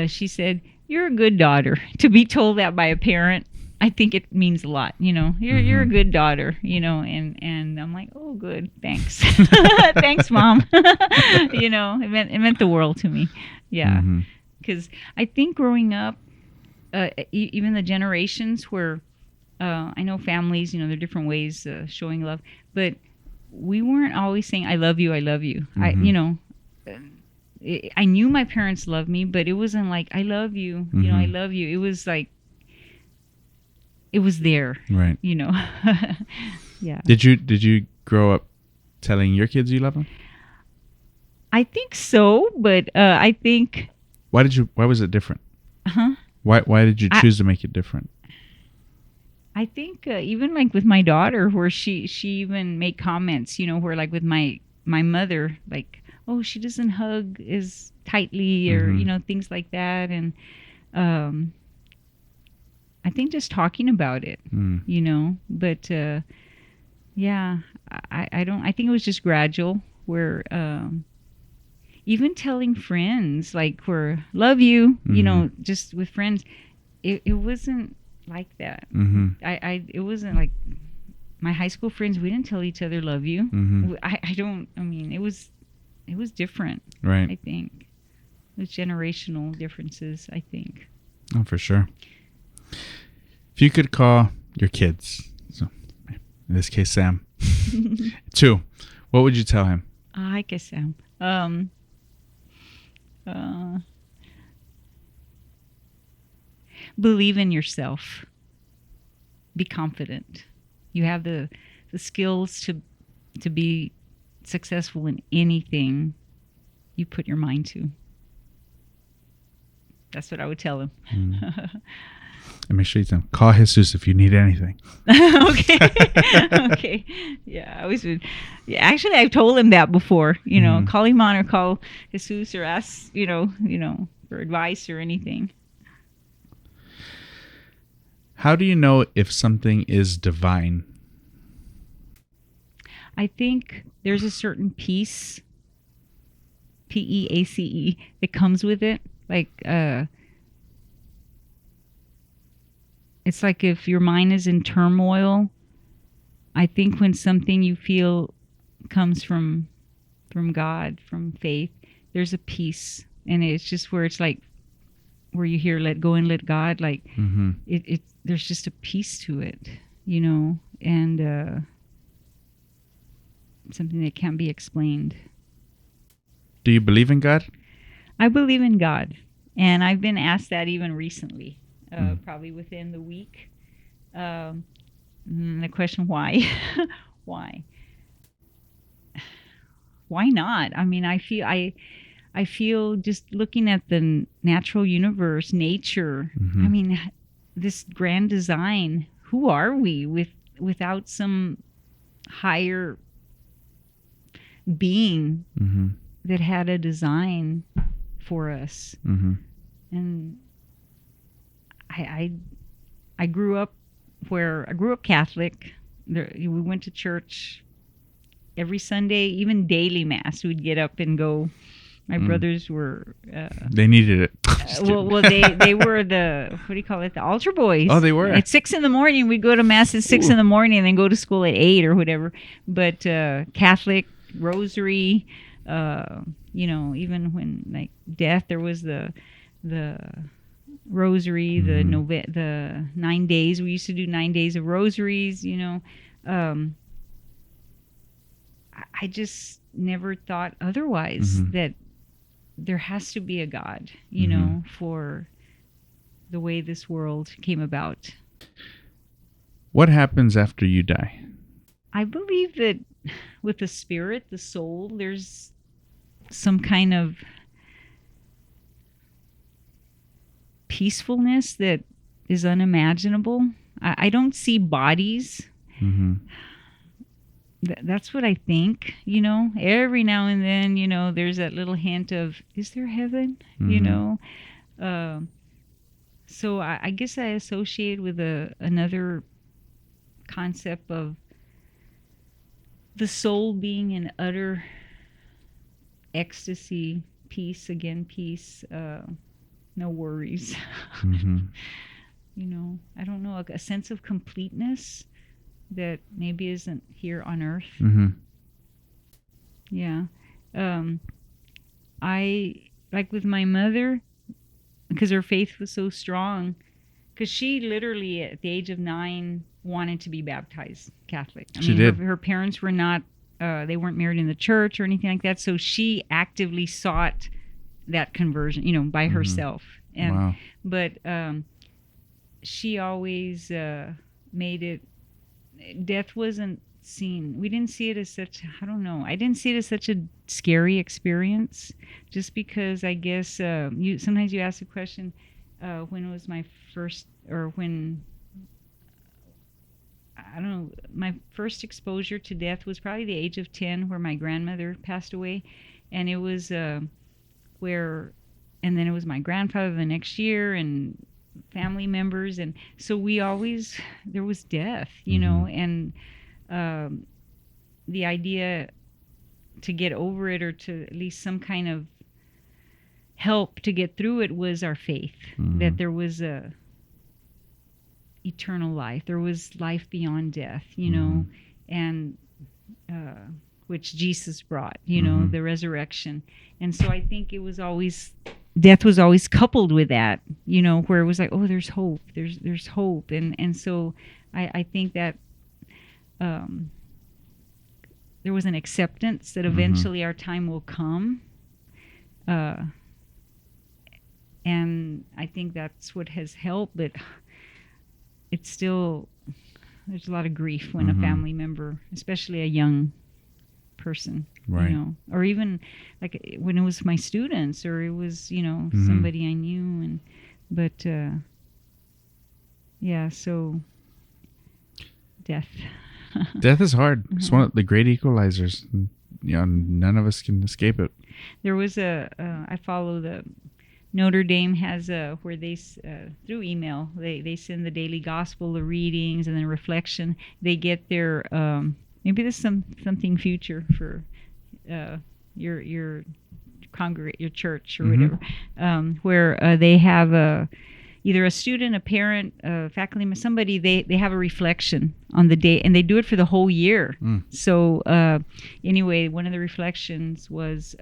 she said, "You're a good daughter." To be told that by a parent, I think it means a lot. You're a good daughter. And I'm like, oh, good, thanks, thanks, Mom. It meant the world to me. Yeah, because I think growing up, even the generations where I know families, there are different ways showing love, but we weren't always saying, "I love you, I love you." I knew my parents loved me, but it wasn't like, "I love you," I love you. It was like, it was there, right? Yeah. Did you grow up telling your kids you love them? I think so, but I think. Why was it different? Why did you choose to make it different? I think even like with my daughter, where she even made comments, where like with my mother, like, oh, she doesn't hug as tightly, or things like that, and I think just talking about it, but I don't. I think it was just gradual, where even telling friends, like, we're love you, you know, just with friends, it wasn't like that. It wasn't like my high school friends. We didn't tell each other love you. It was different. Right. I think it was generational differences, I think. Oh, for sure. If you could call your kids, so in this case Sam, 2, what would you tell him? I guess Sam. Believe in yourself. Be confident. You have the skills to be successful in anything you put your mind to. That's what I would tell him. And make sure you tell him, call Jesus if you need anything. Okay. Okay. Yeah, I always would. Yeah, actually, I've told him that before. You know, call him on or call Jesus or ask, you know, for advice or anything. How do you know if something is divine? I think there's a certain peace, PEACE, that comes with it. Like, it's like if your mind is in turmoil, I think when something you feel comes from God, from faith, there's a peace. And it's just where it's like, where you hear let go and let God, like it there's just a peace to it, you know, and something that can't be explained. Do you believe in God? I believe in God, and I've been asked that even recently, probably within the week. The question, why? Why not? I mean, I feel just looking at the natural universe, nature. I mean, this grand design. Who are we without some higher being that had a design for us? And I grew up Catholic. We went to church every Sunday, even daily mass. We'd get up and go. My brothers were. They needed it. Well, they were the, what do you call it? The altar boys. Oh, they were. At 6 a.m, we'd go to mass at 6 a.m. and then go to school at 8 or whatever. But Catholic rosary, you know, even when like death, there was the rosary, the 9 days. We used to do 9 days of rosaries. You know, I just never thought otherwise, that there has to be a God, you know, for the way this world came about. What happens after you die? I believe that with the spirit, the soul, there's some kind of peacefulness that is unimaginable. I don't see bodies. That's what I think, you know. Every now and then, you know, there's that little hint of, is there heaven? You know? So I guess I associate with another concept of the soul being in utter ecstasy, peace, no worries. You know, I don't know, a sense of completeness that maybe isn't here on earth. Yeah. I, like with my mother, because her faith was so strong, because she literally at the age of 9 wanted to be baptized Catholic. She did. Her parents were not, they weren't married in the church or anything like that, so she actively sought that conversion, you know, by herself. And Wow. But she always made it, death wasn't seen, we didn't see it as such, I don't know, I didn't see it as such a scary experience, just because I guess sometimes you ask the question, when was my first, or when, I don't know, my first exposure to death was probably the age of 10, where my grandmother passed away, and it was and then it was my grandfather the next year, and family members, and so we always, there was death, you know, and the idea to get over it, or to at least some kind of help to get through it was our faith, that there was a eternal life, there was life beyond death, you know, and which Jesus brought, you know, the resurrection. And so I think it was always, death was always coupled with that, you know, where it was like, oh, there's hope, there's hope. And so I think that there was an acceptance that eventually our time will come. And I think that's what has helped, but it's still, there's a lot of grief when a family member, especially a young person, Right. you know, or even like when it was my students, or it was, you know, somebody I knew, but yeah, so death. Death is hard. It's one of the great equalizers. You know, none of us can escape it. There was I follow the Notre Dame has where they through email they send the daily gospel, the readings, and then reflection. They get their maybe there's something future for your your church or whatever, where they have either a student, a parent, a faculty member, somebody. They have a reflection on the day, and they do it for the whole year. So anyway, one of the reflections was.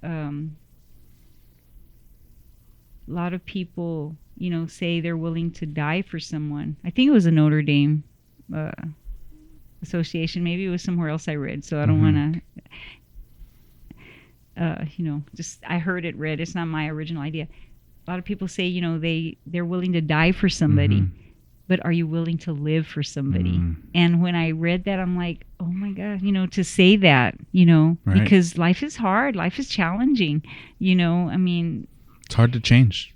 A lot of people, you know, say they're willing to die for someone. I think it was a Notre Dame association. Maybe it was somewhere else I read. So I don't want to, you know, just I heard it read. It's not my original idea. A lot of people say, you know, they're willing to die for somebody, but are you willing to live for somebody? And when I read that, I'm like, oh my God, you know, to say that, you know, because life is hard, life is challenging, you know. I mean. It's hard to change.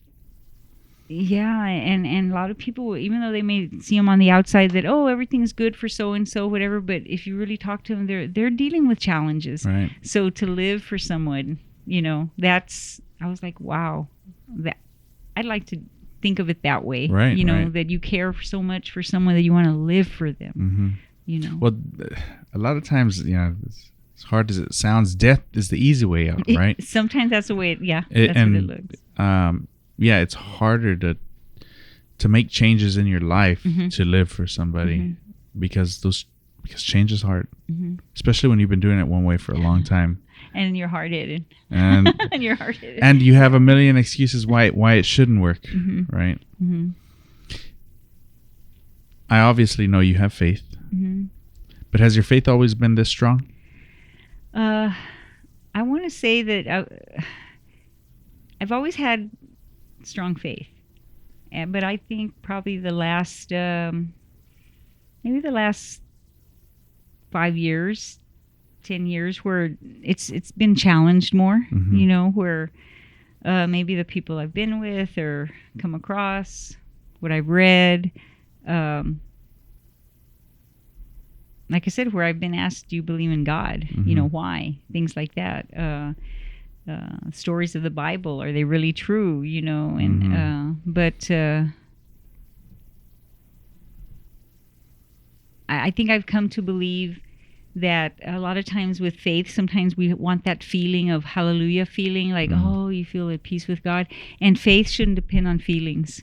Yeah, and a lot of people, even though they may see them on the outside that, oh, everything's good for so and so, whatever, but if you really talk to them, they're dealing with challenges. Right. So to live for someone, you know, I was like, wow, that I'd like to think of it that way. Right. You know, that you care so much for someone that you want to live for them. You know. Well, a lot of times, you know, as hard as it sounds, death is the easy way out, right? Sometimes that's the way. That's what it looks. Yeah, it's harder to make changes in your life to live for somebody because change is hard, especially when you've been doing it one way for a long time. And you're hard-headed. And and you're hard-headed. And you have a million excuses why it shouldn't work, right? I obviously know you have faith, but has your faith always been this strong? I want to say that I've always had strong faith, but I think probably the last maybe the last 5 years, 10 years, where it's been challenged more. You know, where maybe the people I've been with or come across, what I've read. Like I said, where I've been asked, do you believe in God? You know, why? Things like that. Stories of the Bible, are they really true? You know, and but I think I've come to believe that a lot of times with faith, sometimes we want that feeling of hallelujah feeling, like, oh, you feel at peace with God. And faith shouldn't depend on feelings.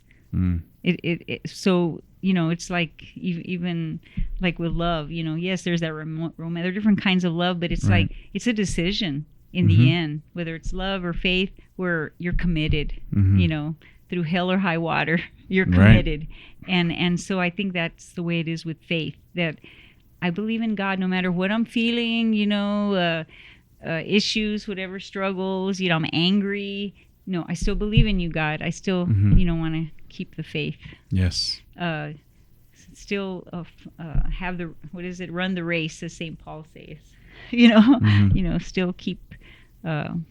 So, you know, it's like even like with love, you know, yes, there's that romance. There are different kinds of love, but it's like, it's a decision in the end, whether it's love or faith, where you're committed, you know, through hell or high water, you're committed. And so I think that's the way it is with faith, that I believe in God no matter what I'm feeling, you know, issues, whatever struggles, you know, I'm angry. No, I still believe in you, God. I still, you know, want to keep the faith. Yes. Still have the, run the race, as St. Paul says. You know, you know, still keep on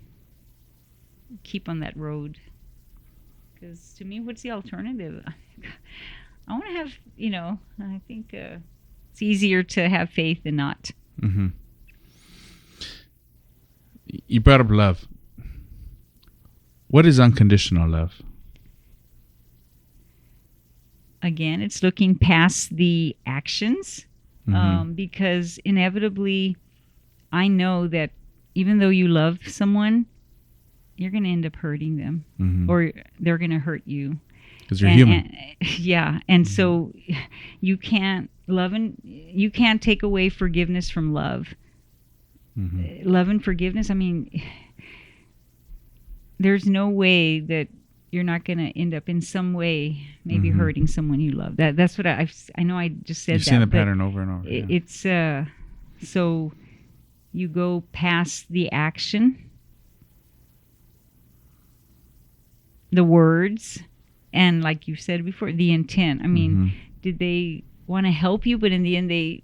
that road. Because to me, what's the alternative? I want to have, you know, I think it's easier to have faith than not. You brought up love. What is unconditional love? Again, it's looking past the actions, because inevitably, I know that even though you love someone, you're going to end up hurting them, Mm-hmm. or they're going to hurt you. Because you're human. Yeah, and so you can't you can't take away forgiveness from love. Mm-hmm. Love and forgiveness. I mean, there's no way that you're not going to end up in some way maybe Mm-hmm. hurting someone you love. That's what I know. I just said You've that. seen the but pattern over and over. Yeah. It's so you go past the action, the words, and like you said before, the intent. I mean, Mm-hmm. did they want to help you, but in the end they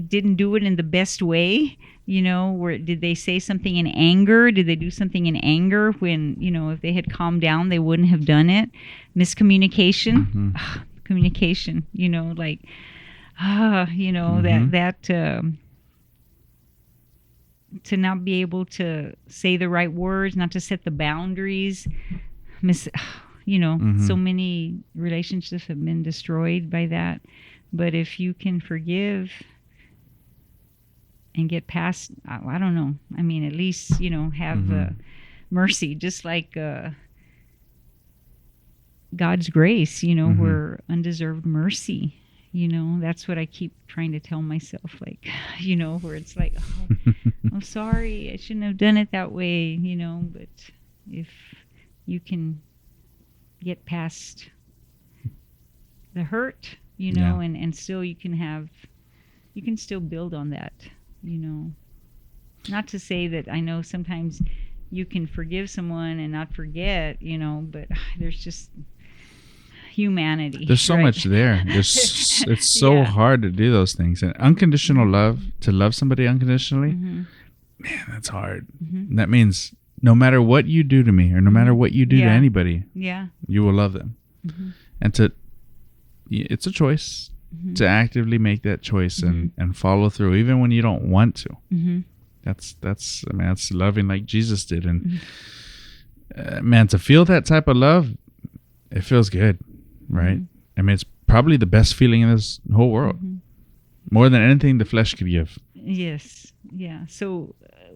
didn't do it in the best way? You know, did they say something in anger? Did they do something in anger when, you know, if they had calmed down, they wouldn't have done it? Miscommunication, Mm-hmm. communication, you know, like, you know, Mm-hmm. that to not be able to say the right words, not to set the boundaries, you know, Mm-hmm. so many relationships have been destroyed by that. But if you can forgive and get past, I don't know. I mean, at least, you know, have Mm-hmm. mercy, just like God's grace, you know, Mm-hmm. where undeserved mercy, you know, that's what I keep trying to tell myself, like, you know, where it's like, oh, I'm sorry, I shouldn't have done it that way, you know, but if you can get past the hurt, you know, Yeah. and still you can still build on that, you know. Not to say that I know sometimes you can forgive someone and not forget, you know, but there's just humanity. There's so right? much there. It's so Yeah. hard to do those things. And unconditional love, to love somebody unconditionally, Mhm. man, that's hard. Mhm. That means no matter what you do to me or no matter what you do to Yeah. anybody, Yeah. you will love them. Mhm. And it's a choice Mhm. to actively make that choice and follow through, even when you don't want to. Mhm. That's I mean, that's loving like Jesus did. And man, to feel that type of love, it feels good, right? I mean, it's probably the best feeling in this whole world, more than anything the flesh could give. Yes. Yeah. So,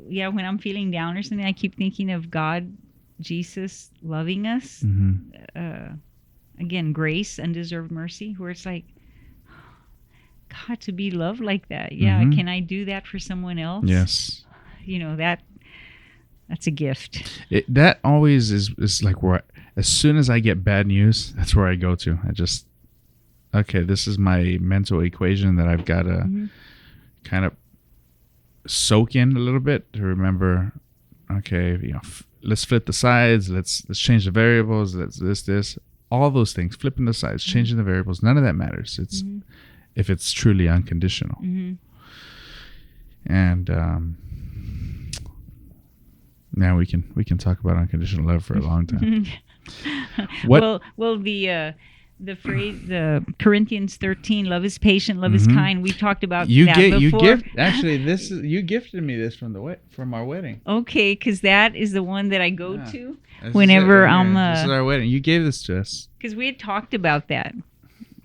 yeah, when I'm feeling down or something, I keep thinking of God, Jesus loving us. Mm-hmm. Again, grace, undeserved mercy, where it's like, God, to be loved like that. Yeah. Mhm. Can I do that for someone else? Yes. You know, that's a gift. That always is like where as soon as I get bad news, that's where I go to. Okay, this is my mental equation that I've got to kind of soak in a little bit to remember. Okay, you know, let's flip the sides. Let's change the variables. Let's this all those things. Flipping the sides, changing the variables. None of that matters. It's if it's truly unconditional. And now we can talk about unconditional love for a long time. What? Well, the phrase, the Corinthians 13, love is patient, love is kind. We've talked about that before. You gifted me this from our wedding. Okay, because that is the one that I go Yeah. to This whenever is it, I'm. this is our wedding. You gave this to us. Because we had talked about that,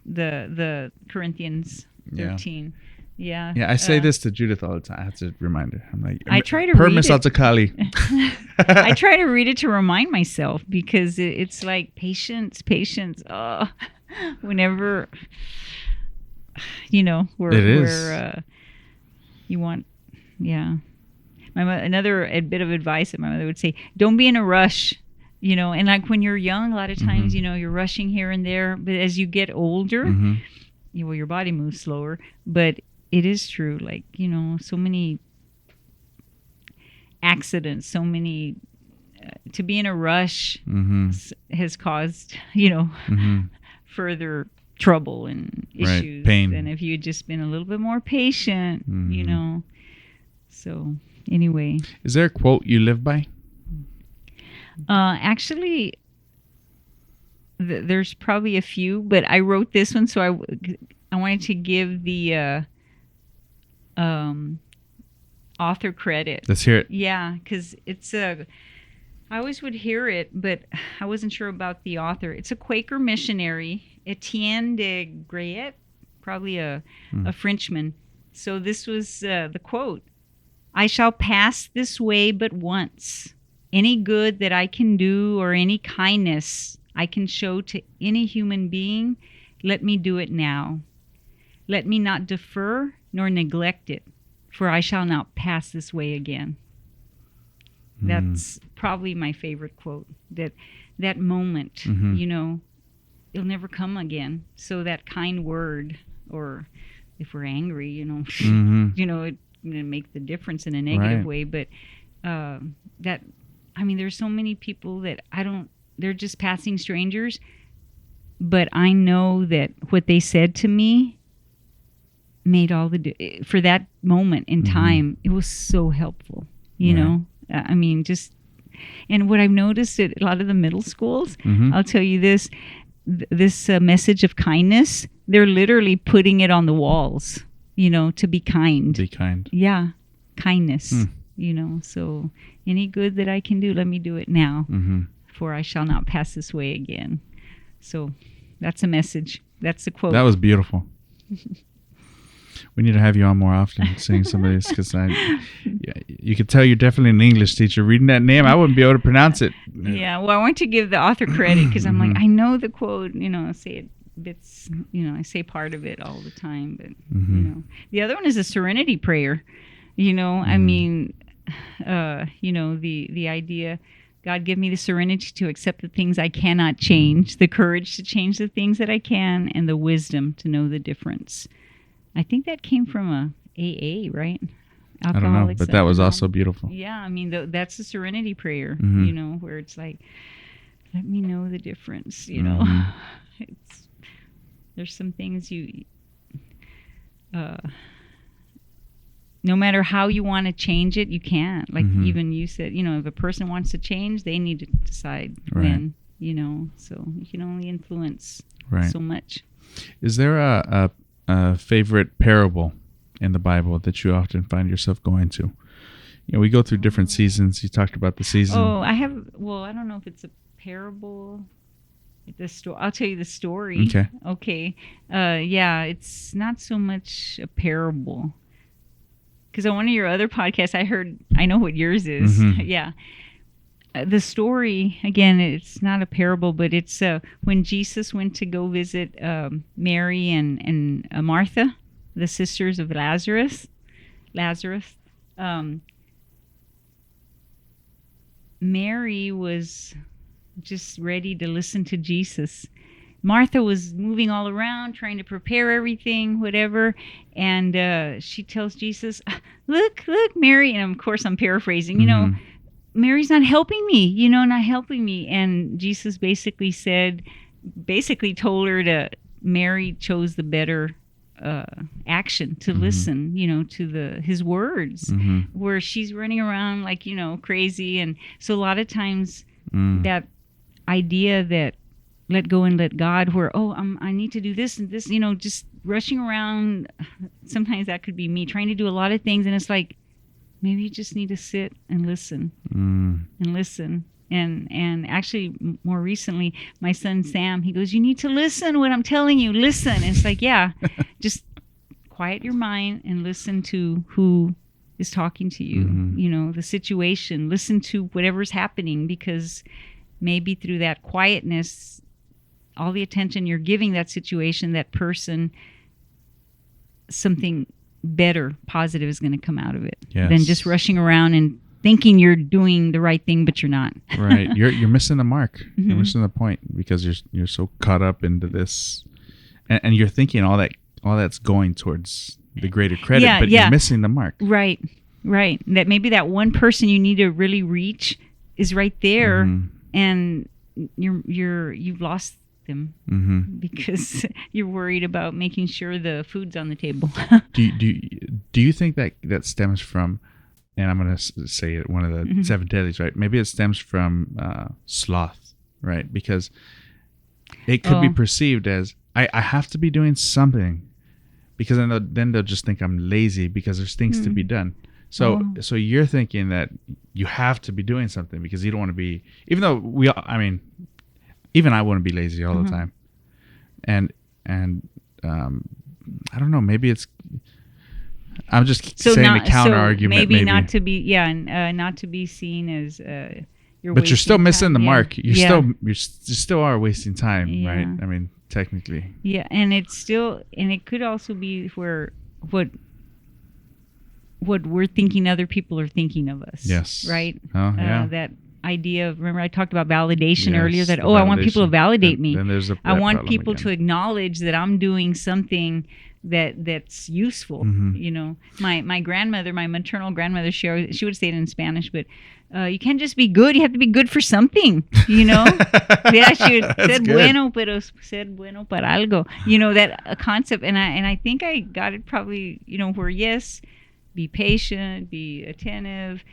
the Corinthians Yeah. 13. Yeah. Yeah, I say this to Judith all the time. I have to remind her. I'm like, I try to per read Miss it. Altakali. I try to read it to remind myself because it's like patience. Oh, whenever, you know, It is. where you want, yeah. Another bit of advice that my mother would say: don't be in a rush. You know, and like when you're young, a lot of times, you know, you're rushing here and there. But as you get older, well, your body moves slower. But it is true, like, you know, so many accidents, so many to be in a rush has caused, you know, further trouble and Right, issues pain. than if you had just been a little bit more patient, you know. So anyway, Is there a quote you live by? actually, there's probably a few, but I wrote this one, so I wanted to give the author credit. Let's hear it. Yeah, because it's I always would hear it, but I wasn't sure about the author. It's a Quaker missionary, Etienne de Grayet, probably a Frenchman. So this was the quote: "I shall pass this way but once. any good that I can do or any kindness I can show to any human being, let me do it now. Let me not defer nor neglect it, for I shall not pass this way again. That's probably my favorite quote. That moment, you know, it'll never come again. So that kind word, or if we're angry, you know, you know, it make the difference in a negative way. But that, I mean, there's so many people that they're just passing strangers, but I know that what they said to me made all the for that moment in time. It was so helpful, you know. I mean, just, and what I've noticed at a lot of the middle schools, I'll tell you this message of kindness, they're literally putting it on the walls, you know, to be kind. Be kind. Yeah, kindness, you know. So any good that I can do, let me do it now, for I shall not pass this way again. So that's a message. That's a quote. That was beautiful. We need to have you on more often saying some of this, because you could tell you're definitely an English teacher. Reading that name, I wouldn't be able to pronounce it. Yeah, well, I want to give the author credit, because I'm like, I know the quote, you know, say it bits, you know, I say part of it all the time, but, you know. The other one is a serenity prayer, you know, I mean, you know, the idea, God, give me the serenity to accept the things I cannot change, the courage to change the things that I can, and the wisdom to know the difference. I think that came from a AA, right? I don't know, but that was also beautiful. Yeah, I mean, that's a serenity prayer, you know, where it's like, let me know the difference, you know. There's some things no matter how you want to change it, you can't. Like even you said, you know, if a person wants to change, they need to decide when, you know. So you can only influence so much. Is there a favorite parable in the Bible that you often find yourself going to? You know, we go through different seasons. You talked about the season. Oh, I don't know if it's a parable. I'll tell you the story. Okay. Yeah, it's not so much a parable. Because on one of your other podcasts, I know what yours is. Yeah. The story, again, it's not a parable, but it's when Jesus went to go visit Mary and Martha, the sisters of Lazarus. Mary was just ready to listen to Jesus. Martha was moving all around, trying to prepare everything, whatever. And she tells Jesus, look, Mary. And of course, I'm paraphrasing, you know, Mary's not helping me, And Jesus basically told her to, Mary chose the better action to listen, you know, to his words, where she's running around like, you know, crazy. And so a lot of times that idea that let go and let God, where, I need to do this and this, you know, just rushing around. Sometimes that could be me trying to do a lot of things. And it's like, maybe you just need to sit and listen and listen. And actually, more recently, my son Sam, he goes, you need to listen what I'm telling you. Listen. And it's like, yeah, just quiet your mind and listen to who is talking to you, you know, the situation. Listen to whatever's happening, because maybe through that quietness, all the attention you're giving that situation, that person, something better, positive is going to come out of it than just rushing around and thinking you're doing the right thing, but you're not. Right. You're missing the mark. You're missing the point, because you're so caught up into this, and you're thinking all that's going towards the greater credit, but you're missing the mark. Right. That maybe that one person you need to really reach is right there, and you've lost them because you're worried about making sure the food's on the table. Do you think that stems from, and I'm going to say it, one of the seven deadlies, right? Maybe it stems from sloth, right? Because it could be perceived as, I have to be doing something, because then they'll just think I'm lazy because there's things to be done. So you're thinking that you have to be doing something because you don't want to be, even though even I wouldn't be lazy all the time. And I don't know, maybe it's, I'm just saying a counter argument. Maybe not to be, not to be seen as But you're still missing the mark. You Yeah. still are wasting time, Yeah. right? I mean, technically. Yeah, and it could also be where what we're thinking other people are thinking of us. Yes. Right? Oh, yeah. That idea of, remember I talked about validation Yes, earlier, that the I want people to validation. validate me. Then there's I that want problem people again. to acknowledge that I'm doing something that's useful. Mm-hmm. You know, my grandmother, my maternal grandmother, she would say it in Spanish, but you can't just be good. You have to be good for something. You know, yeah, she said good. bueno, pero said bueno para algo. You know, that a concept, and I think I got it probably. You know, where yes, be patient, be attentive,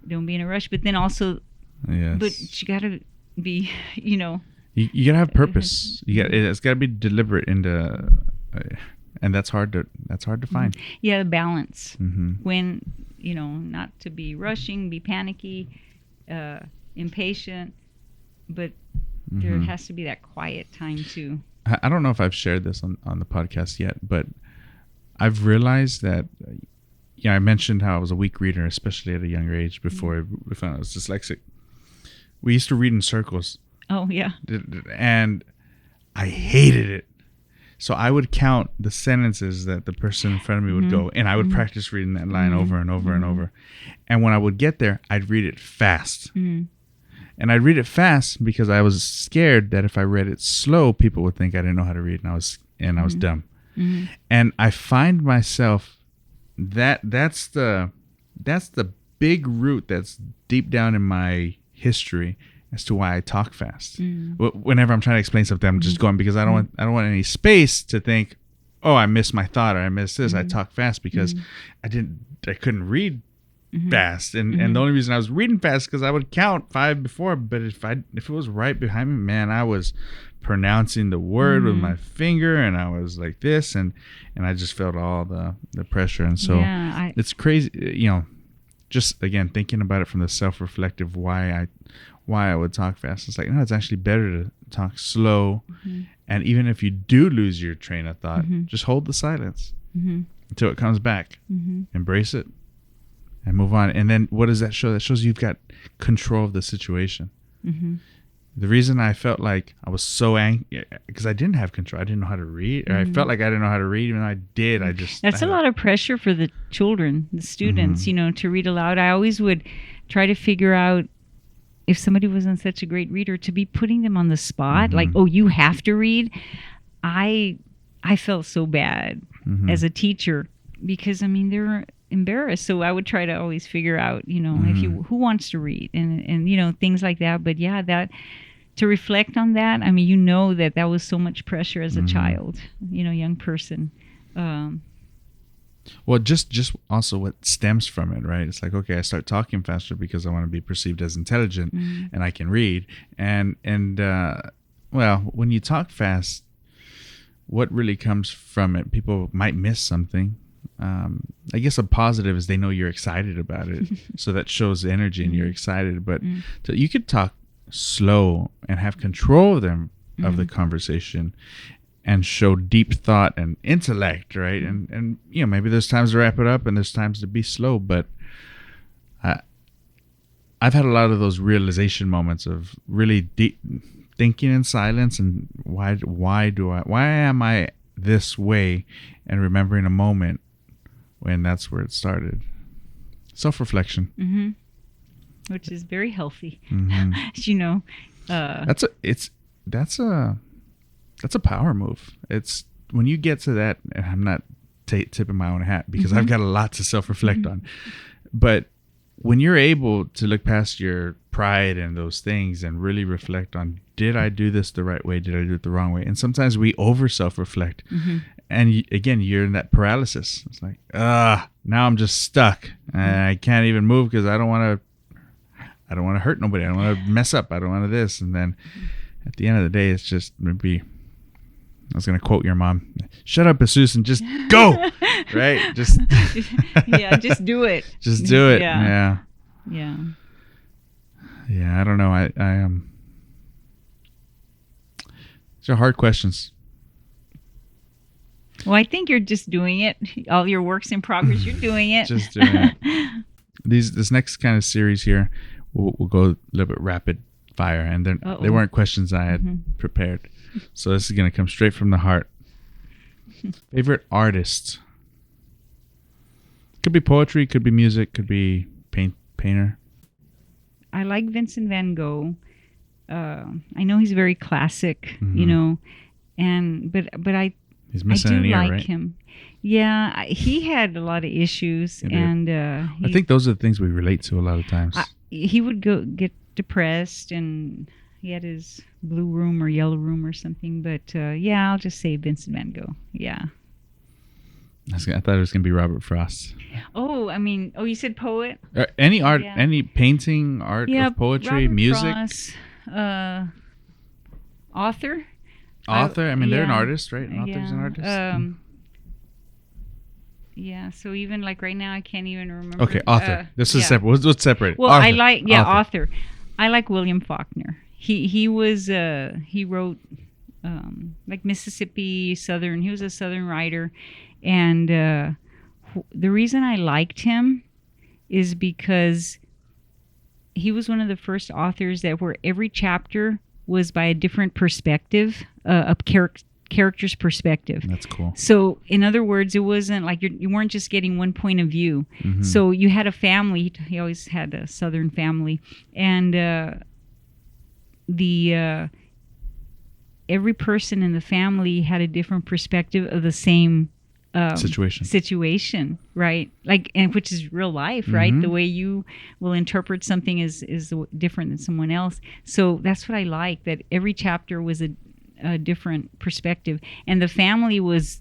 don't be in a rush, but then also, Yes. but you gotta be, you know. You gotta have purpose. It's gotta be deliberate and that's hard to find. Yeah, balance. Mm-hmm. When, you know, not to be rushing, be panicky, impatient, but there has to be that quiet time too. I don't know if I've shared this on the podcast yet, but I've realized that, I mentioned how I was a weak reader, especially at a younger age before we found I was dyslexic. We used to read in circles, Oh yeah. and I hated it. So I would count the sentences that the person in front of me would go, and I would practice reading that line over and over and over. And when I would get there, I'd read it fast. And I'd read it fast because I was scared that if I read it slow, people would think I didn't know how to read, and I was dumb. And I find myself that's the big root that's deep down in my history as to why I talk fast. Whenever I'm trying to explain something, I'm just going because I don't want any space to think, oh, I missed my thought or I missed this. I talk fast because I couldn't read fast, and the only reason I was reading fast because I would count 5 before. But if it was right behind me, man, I was pronouncing the word with my finger, and I was like this, and I just felt all the pressure, and so it's crazy, just again thinking about it from the self-reflective why I would talk fast. It's like, no, it's actually better to talk slow, and even if you do lose your train of thought, just hold the silence until it comes back. Embrace it and move on. And then what does that show? That shows you've got control of the situation. The reason I felt like I was so angry because I didn't have control. I didn't know how to read. Or I felt like I didn't know how to read, even though I did. That's a lot of pressure for the children, the students, to read aloud. I always would try to figure out if somebody wasn't such a great reader, to be putting them on the spot, like, oh, you have to read. I felt so bad as a teacher because, I mean, they're embarrassed. So I would try to always figure out, who wants to read and things like that. But yeah, that to reflect on that, I mean, that was so much pressure as a child, young person. Well, just also what stems from it, right? It's like, okay, I start talking faster because I want to be perceived as intelligent and I can read. And well, when you talk fast, what really comes from it, people might miss something. I guess a positive is they know you're excited about it. So that shows energy and you're excited. But you could talk slow and have control of the conversation and show deep thought and intellect, right? And maybe there's times to wrap it up and there's times to be slow, but I've had a lot of those realization moments of really deep thinking in silence and why am I this way, and remembering a moment when that's where it started. Self-reflection. Which is very healthy. That's a power move. It's when you get to that, and I'm not tipping my own hat because I've got a lot to self-reflect on, but when you're able to look past your pride and those things and really reflect on, did I do this the right way? Did I do it the wrong way? And sometimes we over self-reflect, and again, you're in that paralysis. It's like, now I'm just stuck. I can't even move because I don't want to hurt nobody. I don't want to mess up. I don't want to this. And then at the end of the day, it's just maybe, I was going to quote your mom, shut up, Jesus, and just go, right? Just just do it. Just do it. Yeah. I don't know. I these are hard questions. Well, I think you're just doing it. All your work's in progress. You're doing it. Just doing it. This next kind of series here, we'll go a little bit rapid fire, and then they weren't questions I had prepared. So this is gonna come straight from the heart. Favorite artist? Could be poetry, could be music, could be painter. I like Vincent van Gogh. I know he's very classic, you know, but He's missing an ear, like right? him. Yeah, he had a lot of issues, and I think those are the things we relate to a lot of times. He would get depressed, and he had his blue room or yellow room or something. But yeah, I'll just say Vincent van Gogh. Yeah. I thought it was gonna be Robert Frost. Oh, you said poet? Any art, Yeah. any painting, art, of poetry, Robert music. Frost, author. Author. They're an yeah. artist, right? An author's an artist. Yeah. So even like right now, I can't even remember. Okay, author. This is yeah. separate. Let's separate it. Well, author. I like author. I like William Faulkner. He wrote like Mississippi Southern. He was a Southern writer, and the reason I liked him is because he was one of the first authors where every chapter was by a different perspective, a character's perspective. That's cool. So, in other words, it wasn't like you weren't just getting one point of view. Mm-hmm. So you had a family. He always had a Southern family, and every person in the family had a different perspective of the same situation, right? Like, and which is real life, right? Mm-hmm. The way you will interpret something is different than someone else. So that's what I like, that every chapter was a different perspective, and the family was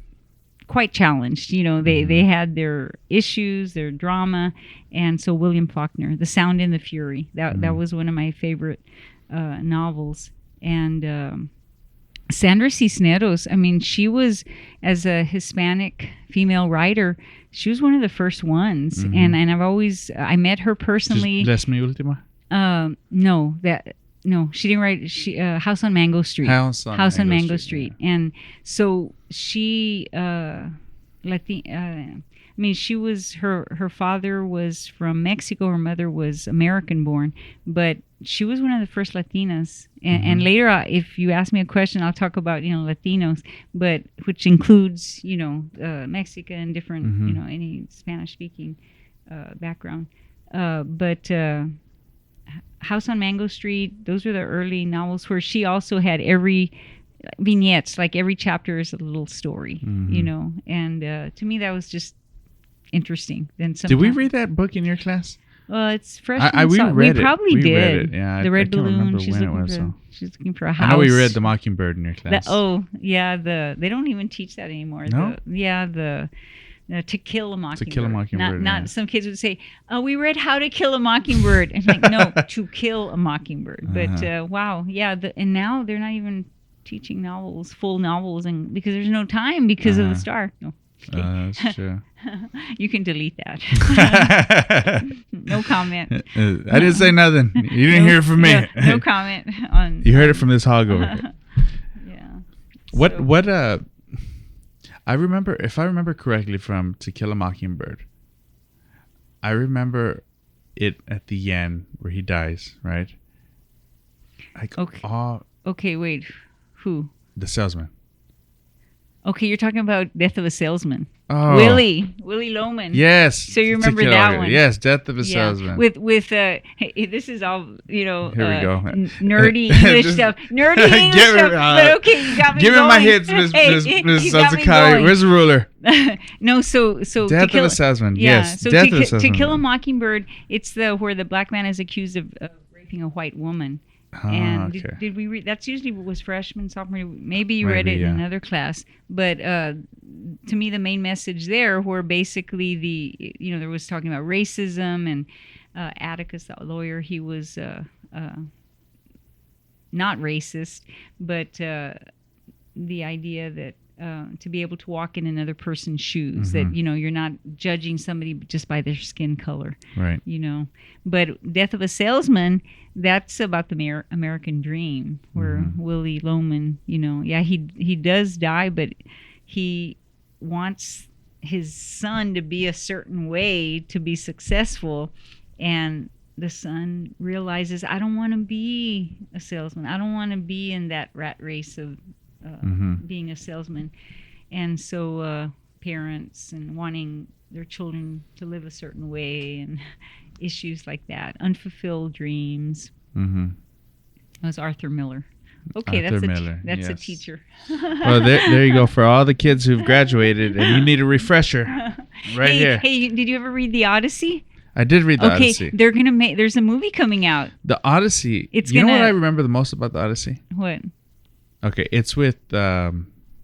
quite challenged. You know, they had their issues, their drama, and so William Faulkner, The Sound and the Fury, that was one of my favorite novels. And Sandra Cisneros, she was, as a Hispanic female writer, she was one of the first ones. And I've always, I met her personally. Just Mi Última? No, she didn't write. House on Mango Street. House on Mango Street, Street. Yeah. And so she, she was, her father was from Mexico. Her mother was American born, but she was one of the first Latinas. And later, if you ask me a question, I'll talk about, Latinos, but which includes, Mexican, different, any Spanish speaking background. But House on Mango Street, those were the early novels where she also had every vignettes, like every chapter is a little story, and to me that was just interesting. Then did we read that book in your class? Well, it's freshman. We read it. Probably we did. Read it. Yeah, the Red I can't Balloon. remember She's when looking it was. she's looking for a house. I know we read The Mockingbird in your class. They don't even teach that anymore. No? To Kill a Mockingbird. To Kill a Mockingbird. Not some kids would say, "Oh, we read How to Kill a Mockingbird." And I'm like, no, To Kill a Mockingbird. But wow, yeah. And now they're not even teaching full novels, and because there's no time because of the star. No. That's true. You can delete that. No comment. I didn't say nothing. You didn't hear it from me. No comment on. You heard it from this hog over here. Yeah. What I remember, if I remember correctly, from To Kill a Mockingbird, I remember it at the end where he dies, right? Like, okay. Okay, wait. Who? The salesman. Okay, you're talking about Death of a Salesman. Oh. Willie Loman. Yes. So you remember that one? Yes, Death of a Salesman. With hey, this is all Here we go. Nerdy English stuff. Nerdy English stuff. But okay, you got me Give going. me my hits, Miss Altakali. Where's the ruler? No, so Death of a Salesman. Yeah, yes. So Death of a Salesman. To Kill a Mockingbird, it's where the black man is accused of raping a white woman. And okay. did we read? That's usually was freshman, sophomore. Maybe you read it in another class. But to me, the main message there, where basically there was talking about racism, and Atticus, the lawyer, he was not racist, but the idea that to be able to walk in another person's shoes, that you're not judging somebody just by their skin color, right? But Death of a Salesman, that's about the American dream, where Willie Loman, he does die, but he wants his son to be a certain way to be successful, and the son realizes, I don't want to be a salesman. I don't want to be in that rat race of being a salesman. And so parents and wanting their children to live a certain way and issues like that, unfulfilled dreams. That was Arthur Miller. Okay, Arthur that's Miller, that's a yes. teacher. Well, there you go for all the kids who've graduated, and you need a refresher right here. Hey, did you ever read The Odyssey? I did read the Okay, Odyssey. they're gonna make. There's a movie coming out. The Odyssey. It's you know what gonna- I remember the most about the Odyssey? What? Okay, it's with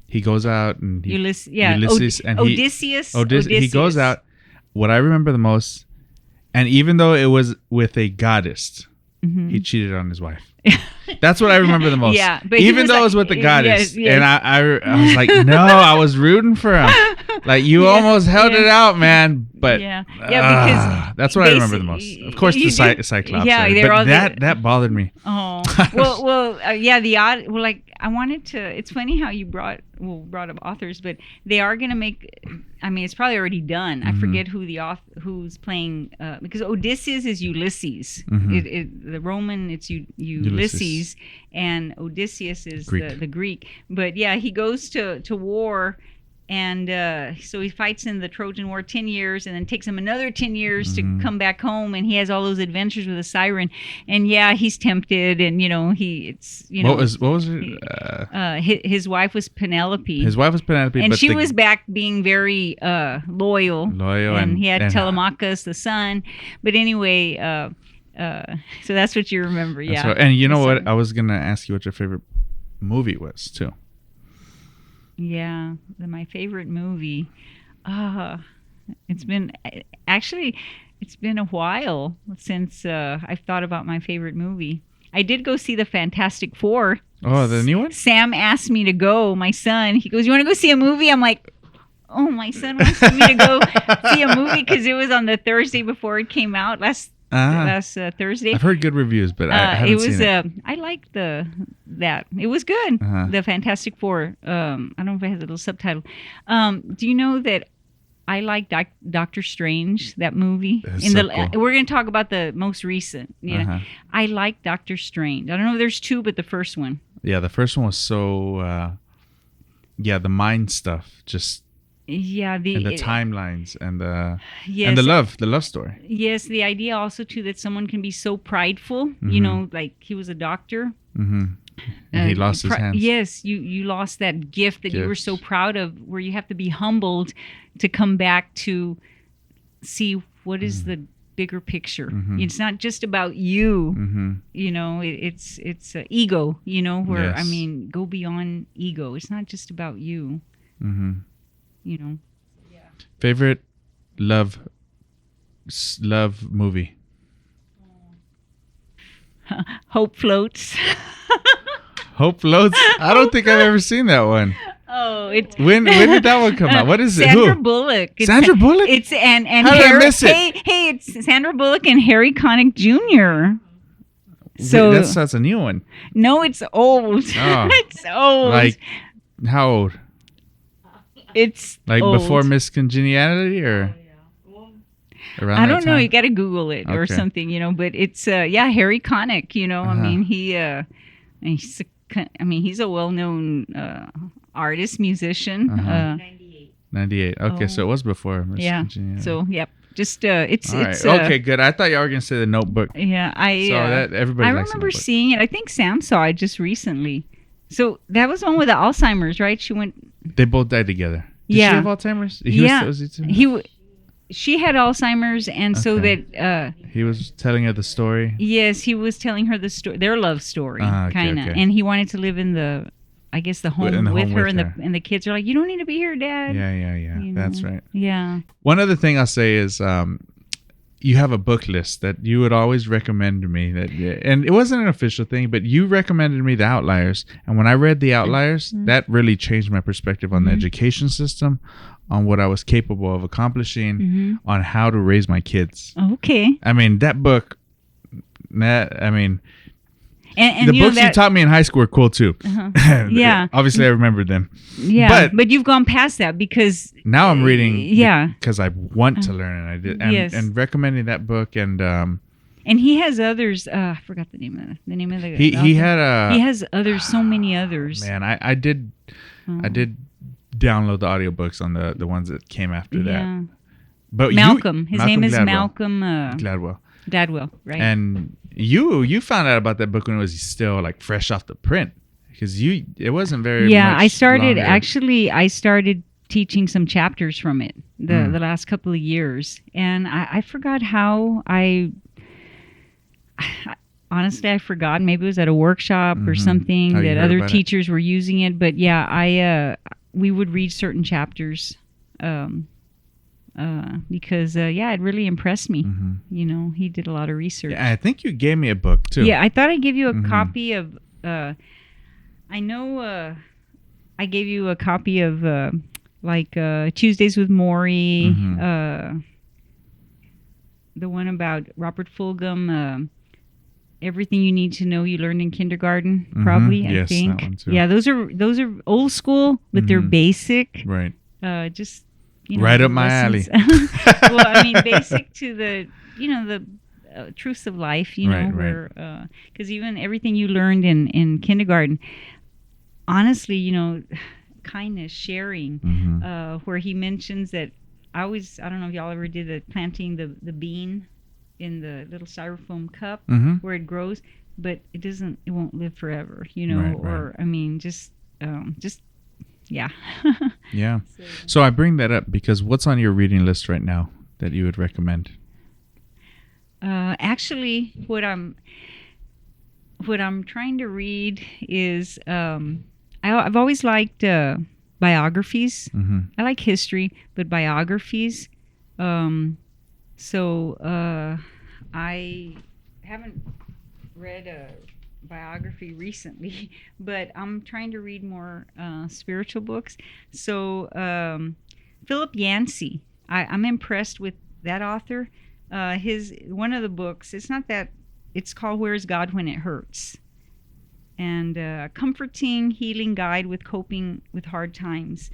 he goes out and he, Ulysses. Yeah. Ulysses and Odysseus. He goes out. What I remember the most, and even though it was with a goddess, he cheated on his wife. That's what I remember the most. Yeah, but he even was though like- it was with the goddess, yes. and I was like, no, I was rooting for him. Like you almost held it out, man. But because that's what I remember the most. Of course, you the do- Cyclops. yeah, there, they're but all that bothered me. Oh yeah, like I wanted to. It's funny how you brought up authors, but they are gonna make. I mean, it's probably already done. I forget who who's playing because Odysseus is Ulysses. The Roman it's Ulysses, and Odysseus is Greek. the Greek. But yeah, he goes to war. And so he fights in the Trojan War 10 years and then takes him another 10 years to come back home. And he has all those adventures with a siren. And yeah, he's tempted. And, What was it? His wife was Penelope. His wife was Penelope. And but she was back being very loyal. and he had and- Telemachus, the son. But anyway, so that's what you remember. Yeah. And you know what? I was going to ask you what your favorite movie was, too. Yeah, my favorite movie. It's been a while since I've thought about my favorite movie. I did go see the Fantastic Four. Oh, the new one? Sam asked me to go. My son, he goes, "You want to go see a movie?" I'm like, "Oh, my son wants me to go see a movie because it was on the Thursday before it came out last Thursday." I've heard good reviews, but I haven't seen it. I liked that. It was good. The Fantastic Four. I don't know if it has a little subtitle. Do you know that I like Doctor Strange? That movie. That's so cool. We're going to talk about the most recent. I like Doctor Strange. I don't know if there's two, but the first one. Yeah, the first one was so. The mind stuff, just Yeah, and the timelines and the yes, and the love story. Yes, the idea also too that someone can be so prideful. You know, like he was a doctor. And he lost his hands. Yes, you lost that gift that you were so proud of, where you have to be humbled to come back to see what is the bigger picture. It's not just about you. You know, it's ego. You know, where Yes. I mean, go beyond ego. It's not just about you. You know. Favorite love movie. Hope Floats. Hope Floats. I don't think I've ever seen that one. Oh, it's When did that one come out? What is it? Sandra Who? Bullock. Sandra Bullock? It's and How did I Harry. miss it? Hey, it's Sandra Bullock and Harry Connick Jr. So Wait, that's a new one. no, it's old. Oh. It's old. Like how old? It's Like old. before Miss Congeniality or around I that don't know. time? You got to Google it or Okay. something, you know. But it's Harry Connick. You know, I mean, he's a well-known artist, musician. 98. Okay, so it was before Miss Yeah. Congeniality. So yep. Just it's All right. it's Okay, good. I thought y'all were gonna say The Notebook. Yeah, everybody I likes The remember Notebook. seeing it. I think Sam saw it just recently. So that was the one with the Alzheimer's, right? She went. They both died together. Did Yeah. she have Alzheimer's? She had Alzheimer's, and so Okay. that He was telling her the story. yes, he was telling her the story, their love story, Ah, okay, kind of, okay. and he wanted to live in the, I guess the home In the with home her, with and her. the kids are like, you don't need to be here, Dad. Yeah. You That's know? right. Yeah. One other thing I'll say is you have a book list that you would always recommend to me and it wasn't an official thing, but you recommended me The Outliers. And when I read The Outliers, that really changed my perspective on the education system, on what I was capable of accomplishing, on how to raise my kids. Okay. I mean, that book, And the you know books you that- taught me in high school were cool too. Yeah. Obviously I remembered them. Yeah, But but you've gone past that because now I'm reading yeah. because I want to learn, and I did. And, Yes. and recommending that book, and And he has others. I forgot the name of the. He had a. He has others. So many others. Man, I did download the audiobooks on the ones that came after that. But Malcolm. His name is Gladwell. Malcolm Gladwell, right? And you found out about that book when it was still like fresh off the print, because it wasn't very. Yeah, much I started longer. I started teaching some chapters from it the last couple of years, and I forgot how honestly, I forgot. Maybe it was at a workshop or something that other teachers were using it. But yeah, we would read certain chapters because it really impressed me. You know, he did a lot of research. Yeah, I think you gave me a book too. Yeah, I thought I'd give you a copy of. I know I gave you a copy of Tuesdays with Maury. The one about Robert Fulghum. Everything You Need to Know You Learned in Kindergarten, probably. I think. That one too. Yeah, those are old school, but they're basic. Right. Just right up my alley. Well, I mean, basic to the the truths of life. Where because even everything you learned in kindergarten, honestly, kindness, sharing, where he mentions that I don't know if y'all ever did the planting the bean in the little styrofoam cup where it grows, but it won't live forever, or I mean, just yeah. Yeah. So I bring that up because what's on your reading list right now that you would recommend? Actually, what I'm trying to read is I've always liked biographies. I like history, but biographies. So I haven't read a biography recently, but I'm trying to read more spiritual books. So Philip Yancey, I'm impressed with that author. One of the books, it's called Where's God When It Hurts? And comforting, healing guide with coping with hard times.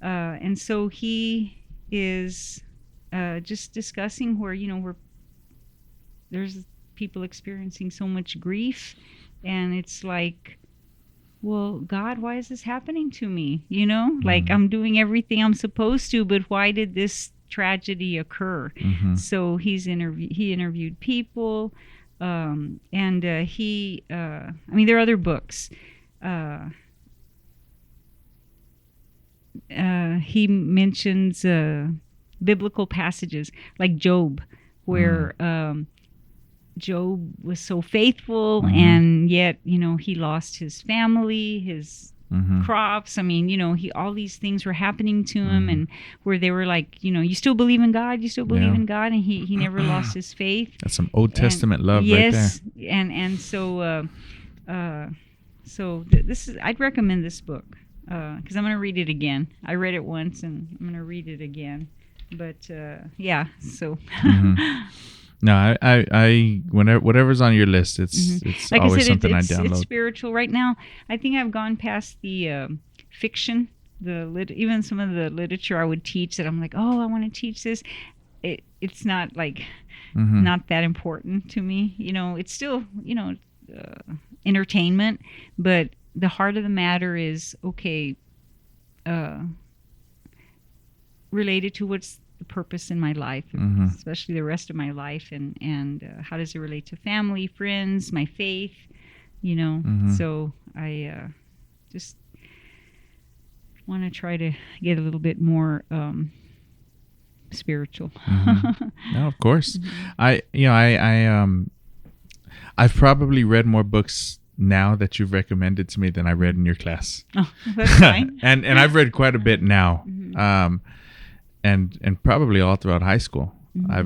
And so he is just discussing where there's people experiencing so much grief, and it's like, well, God, why is this happening to me? Like I'm doing everything I'm supposed to, but why did this tragedy occur? So he interviewed people, and he I mean, there are other books. He mentions biblical passages like Job, where Job was so faithful, and yet he lost his family, his crops. I mean, all these things were happening to him, and where they were like, you still believe in God, you still believe in God, and he never lost his faith. That's some Old Testament love right there. Yes, and so I'd recommend this book because I'm going to read it again. I read it once, and I'm going to read it again. But yeah, so. No, I whatever's on your list, it's like always I said, something I download. It's spiritual right now. I think I've gone past the fiction, even some of the literature I would teach that I'm like, oh, I want to teach this. It's not like not that important to me. It's still entertainment, but the heart of the matter is related to what's the purpose in my life, especially the rest of my life, and how does it relate to family, friends, my faith, so I just want to try to get a little bit more spiritual. No, of course. I've probably read more books now that you've recommended to me than I read in your class. Oh, that's fine. and I've read quite a bit now. And probably all throughout high school. I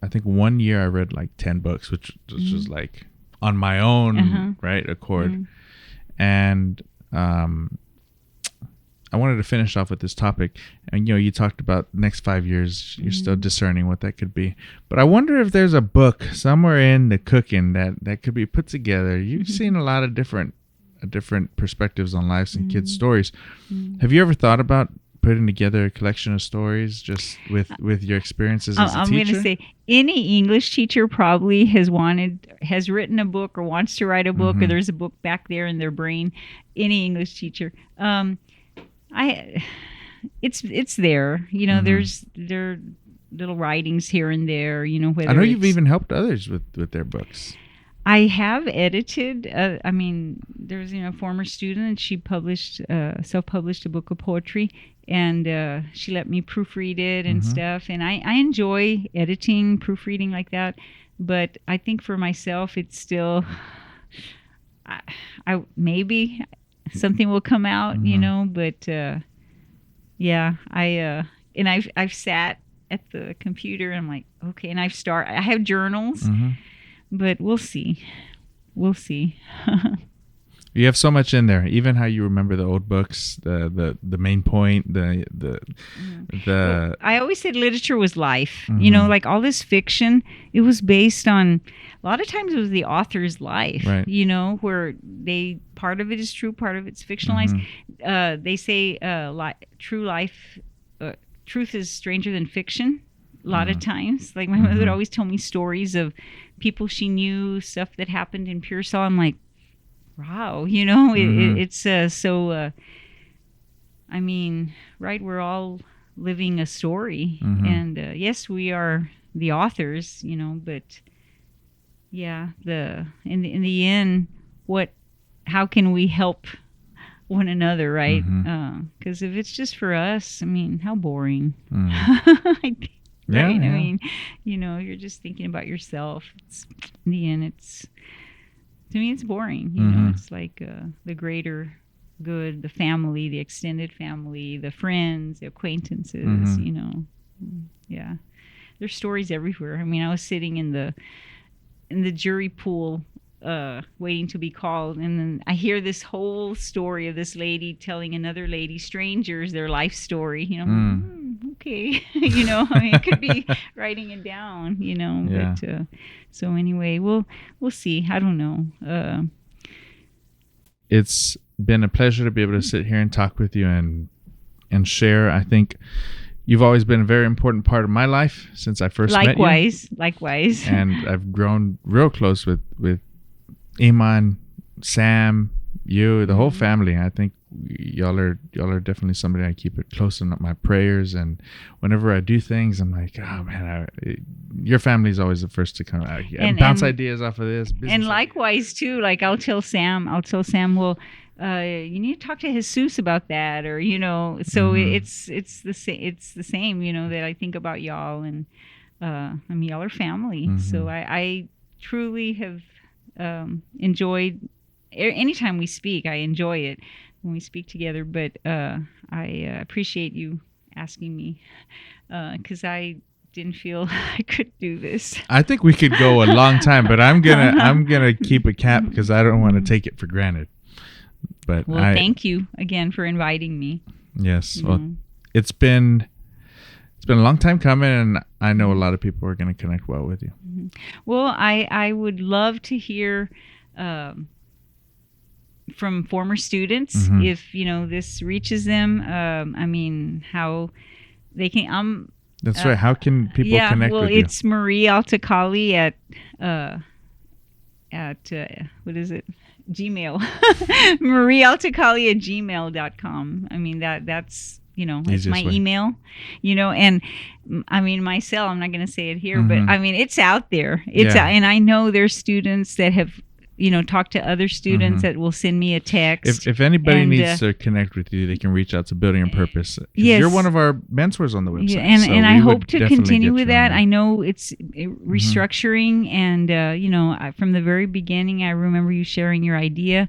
think one year I read like 10 books, which was like on my own accord. And I wanted to finish off with this topic. And you talked about the next 5 years, you're still discerning what that could be. But I wonder if there's a book somewhere in the cooking that could be put together. You've seen a lot of different perspectives on lives and kids' stories. Have you ever thought about putting together a collection of stories just with your experiences as a I'm teacher? going to say any English teacher probably has written a book or wants to write a book, or there's a book back there in their brain. Any English teacher, it's there. You know, there are little writings here and there. You know, whether I know you've it's- even helped others with their books. I have edited. I mean, there's a former student, and she self-published a book of poetry, and she let me proofread it and stuff. And I enjoy editing, proofreading like that. But I think for myself, it's still, I maybe something will come out, But yeah, and I've sat at the computer, and I'm like, okay, and I have journals. But we'll see. We'll see. You have so much in there. Even how you remember the old books, the main point, the. Well, I always said literature was life. Like all this fiction, it was based on. A lot of times it was the author's life. Right. Where part of it is true, part of it's fictionalized. They say true life, truth is stranger than fiction. A lot of times, like my mother would always tell me stories of people she knew, stuff that happened in Pearsall. I'm like, wow, it's so. I mean, right? We're all living a story, and yes, we are the authors, But yeah, in the end, how can we help one another, right? Because if it's just for us, I mean, how boring. Yeah, right? yeah. I mean, you're just thinking about yourself. In the end, to me, it's boring. It's like the greater good, the family, the extended family, the friends, the acquaintances. Yeah, there's stories everywhere. I mean, I was sitting in the jury pool, waiting to be called, and then I hear this whole story of this lady telling another lady, strangers, their life story. Okay, I mean, it could be writing it down, Yeah. But so anyway, we'll see. I don't know. It's been a pleasure to be able to sit here and talk with you and share. I think you've always been a very important part of my life since I first met you. Likewise. And I've grown real close with Iman, Sam, you, the whole family. I think y'all are definitely somebody I keep it close in my prayers, and whenever I do things, I'm like, oh man, your family's always the first to come out and bounce ideas off of this. And likewise too, like I'll tell Sam, well, you need to talk to Jesus about that, or so it's the same, that I think about y'all, and I mean, y'all are family. So I truly have enjoyed anytime we speak. I enjoy it when we speak together, but I appreciate you asking me, because I didn't feel I could do this. I think we could go a long time, but I'm gonna keep a cap because I don't want to take it for granted. But well, thank you again for inviting me. Yes, well, it's been a long time coming, and I know a lot of people are going to connect well with you. Well, I would love to hear from former students if this reaches them. I mean, how they can. That's right. How can people connect with you? It's Marie Altakali at what is it? Gmail. Marie Altakali at gmail.com. I mean, that's it's my email, and I mean, my cell, I'm not going to say it here, but I mean, it's out there. And I know there's students that have, talked to other students that will send me a text. If anybody needs to connect with you, they can reach out to Building a Purpose. Yes. You're one of our mentors on the website. Yeah, and I hope to continue with that. I I know it's restructuring, and, from the very beginning, I remember you sharing your idea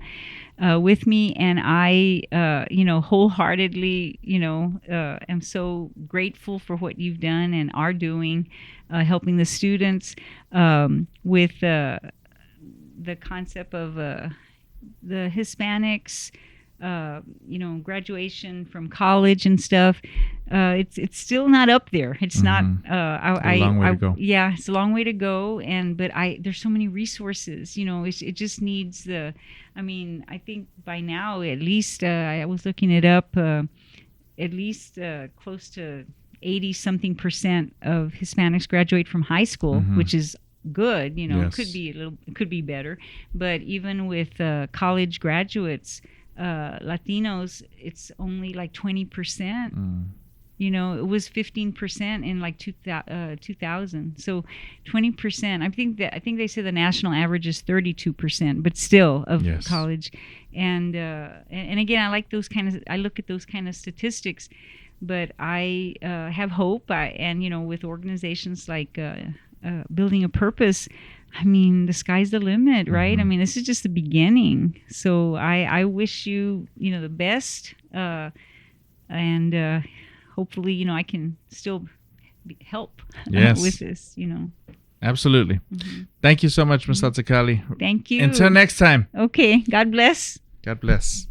with me, and I, wholeheartedly, am so grateful for what you've done and are doing, helping the students with the concept of the Hispanics, graduation from college and stuff. It's still not up there. It's not. A long way to go. Yeah, it's a long way to go. But there's so many resources. It just needs the. I mean, I think by now at least I was looking it up. at least close to 80-something% of Hispanics graduate from high school, which is good. You know, Yes. it could be better. But even with college graduates, Latinos, it's only like 20%. You know, it was 15% in like 2000. So 20%. I think they say the national average is 32%, but still of Yes. college. And again, I look at those kind of statistics, but I have hope. And you know, with organizations like Building a Purpose, I mean, the sky's the limit, right? I mean, this is just the beginning. So I wish you the best, and hopefully, you know, I can still help Yes. with this, you know. Absolutely. Thank you so much, Ms. Altakali. Thank you. Until next time. Okay. God bless. God bless.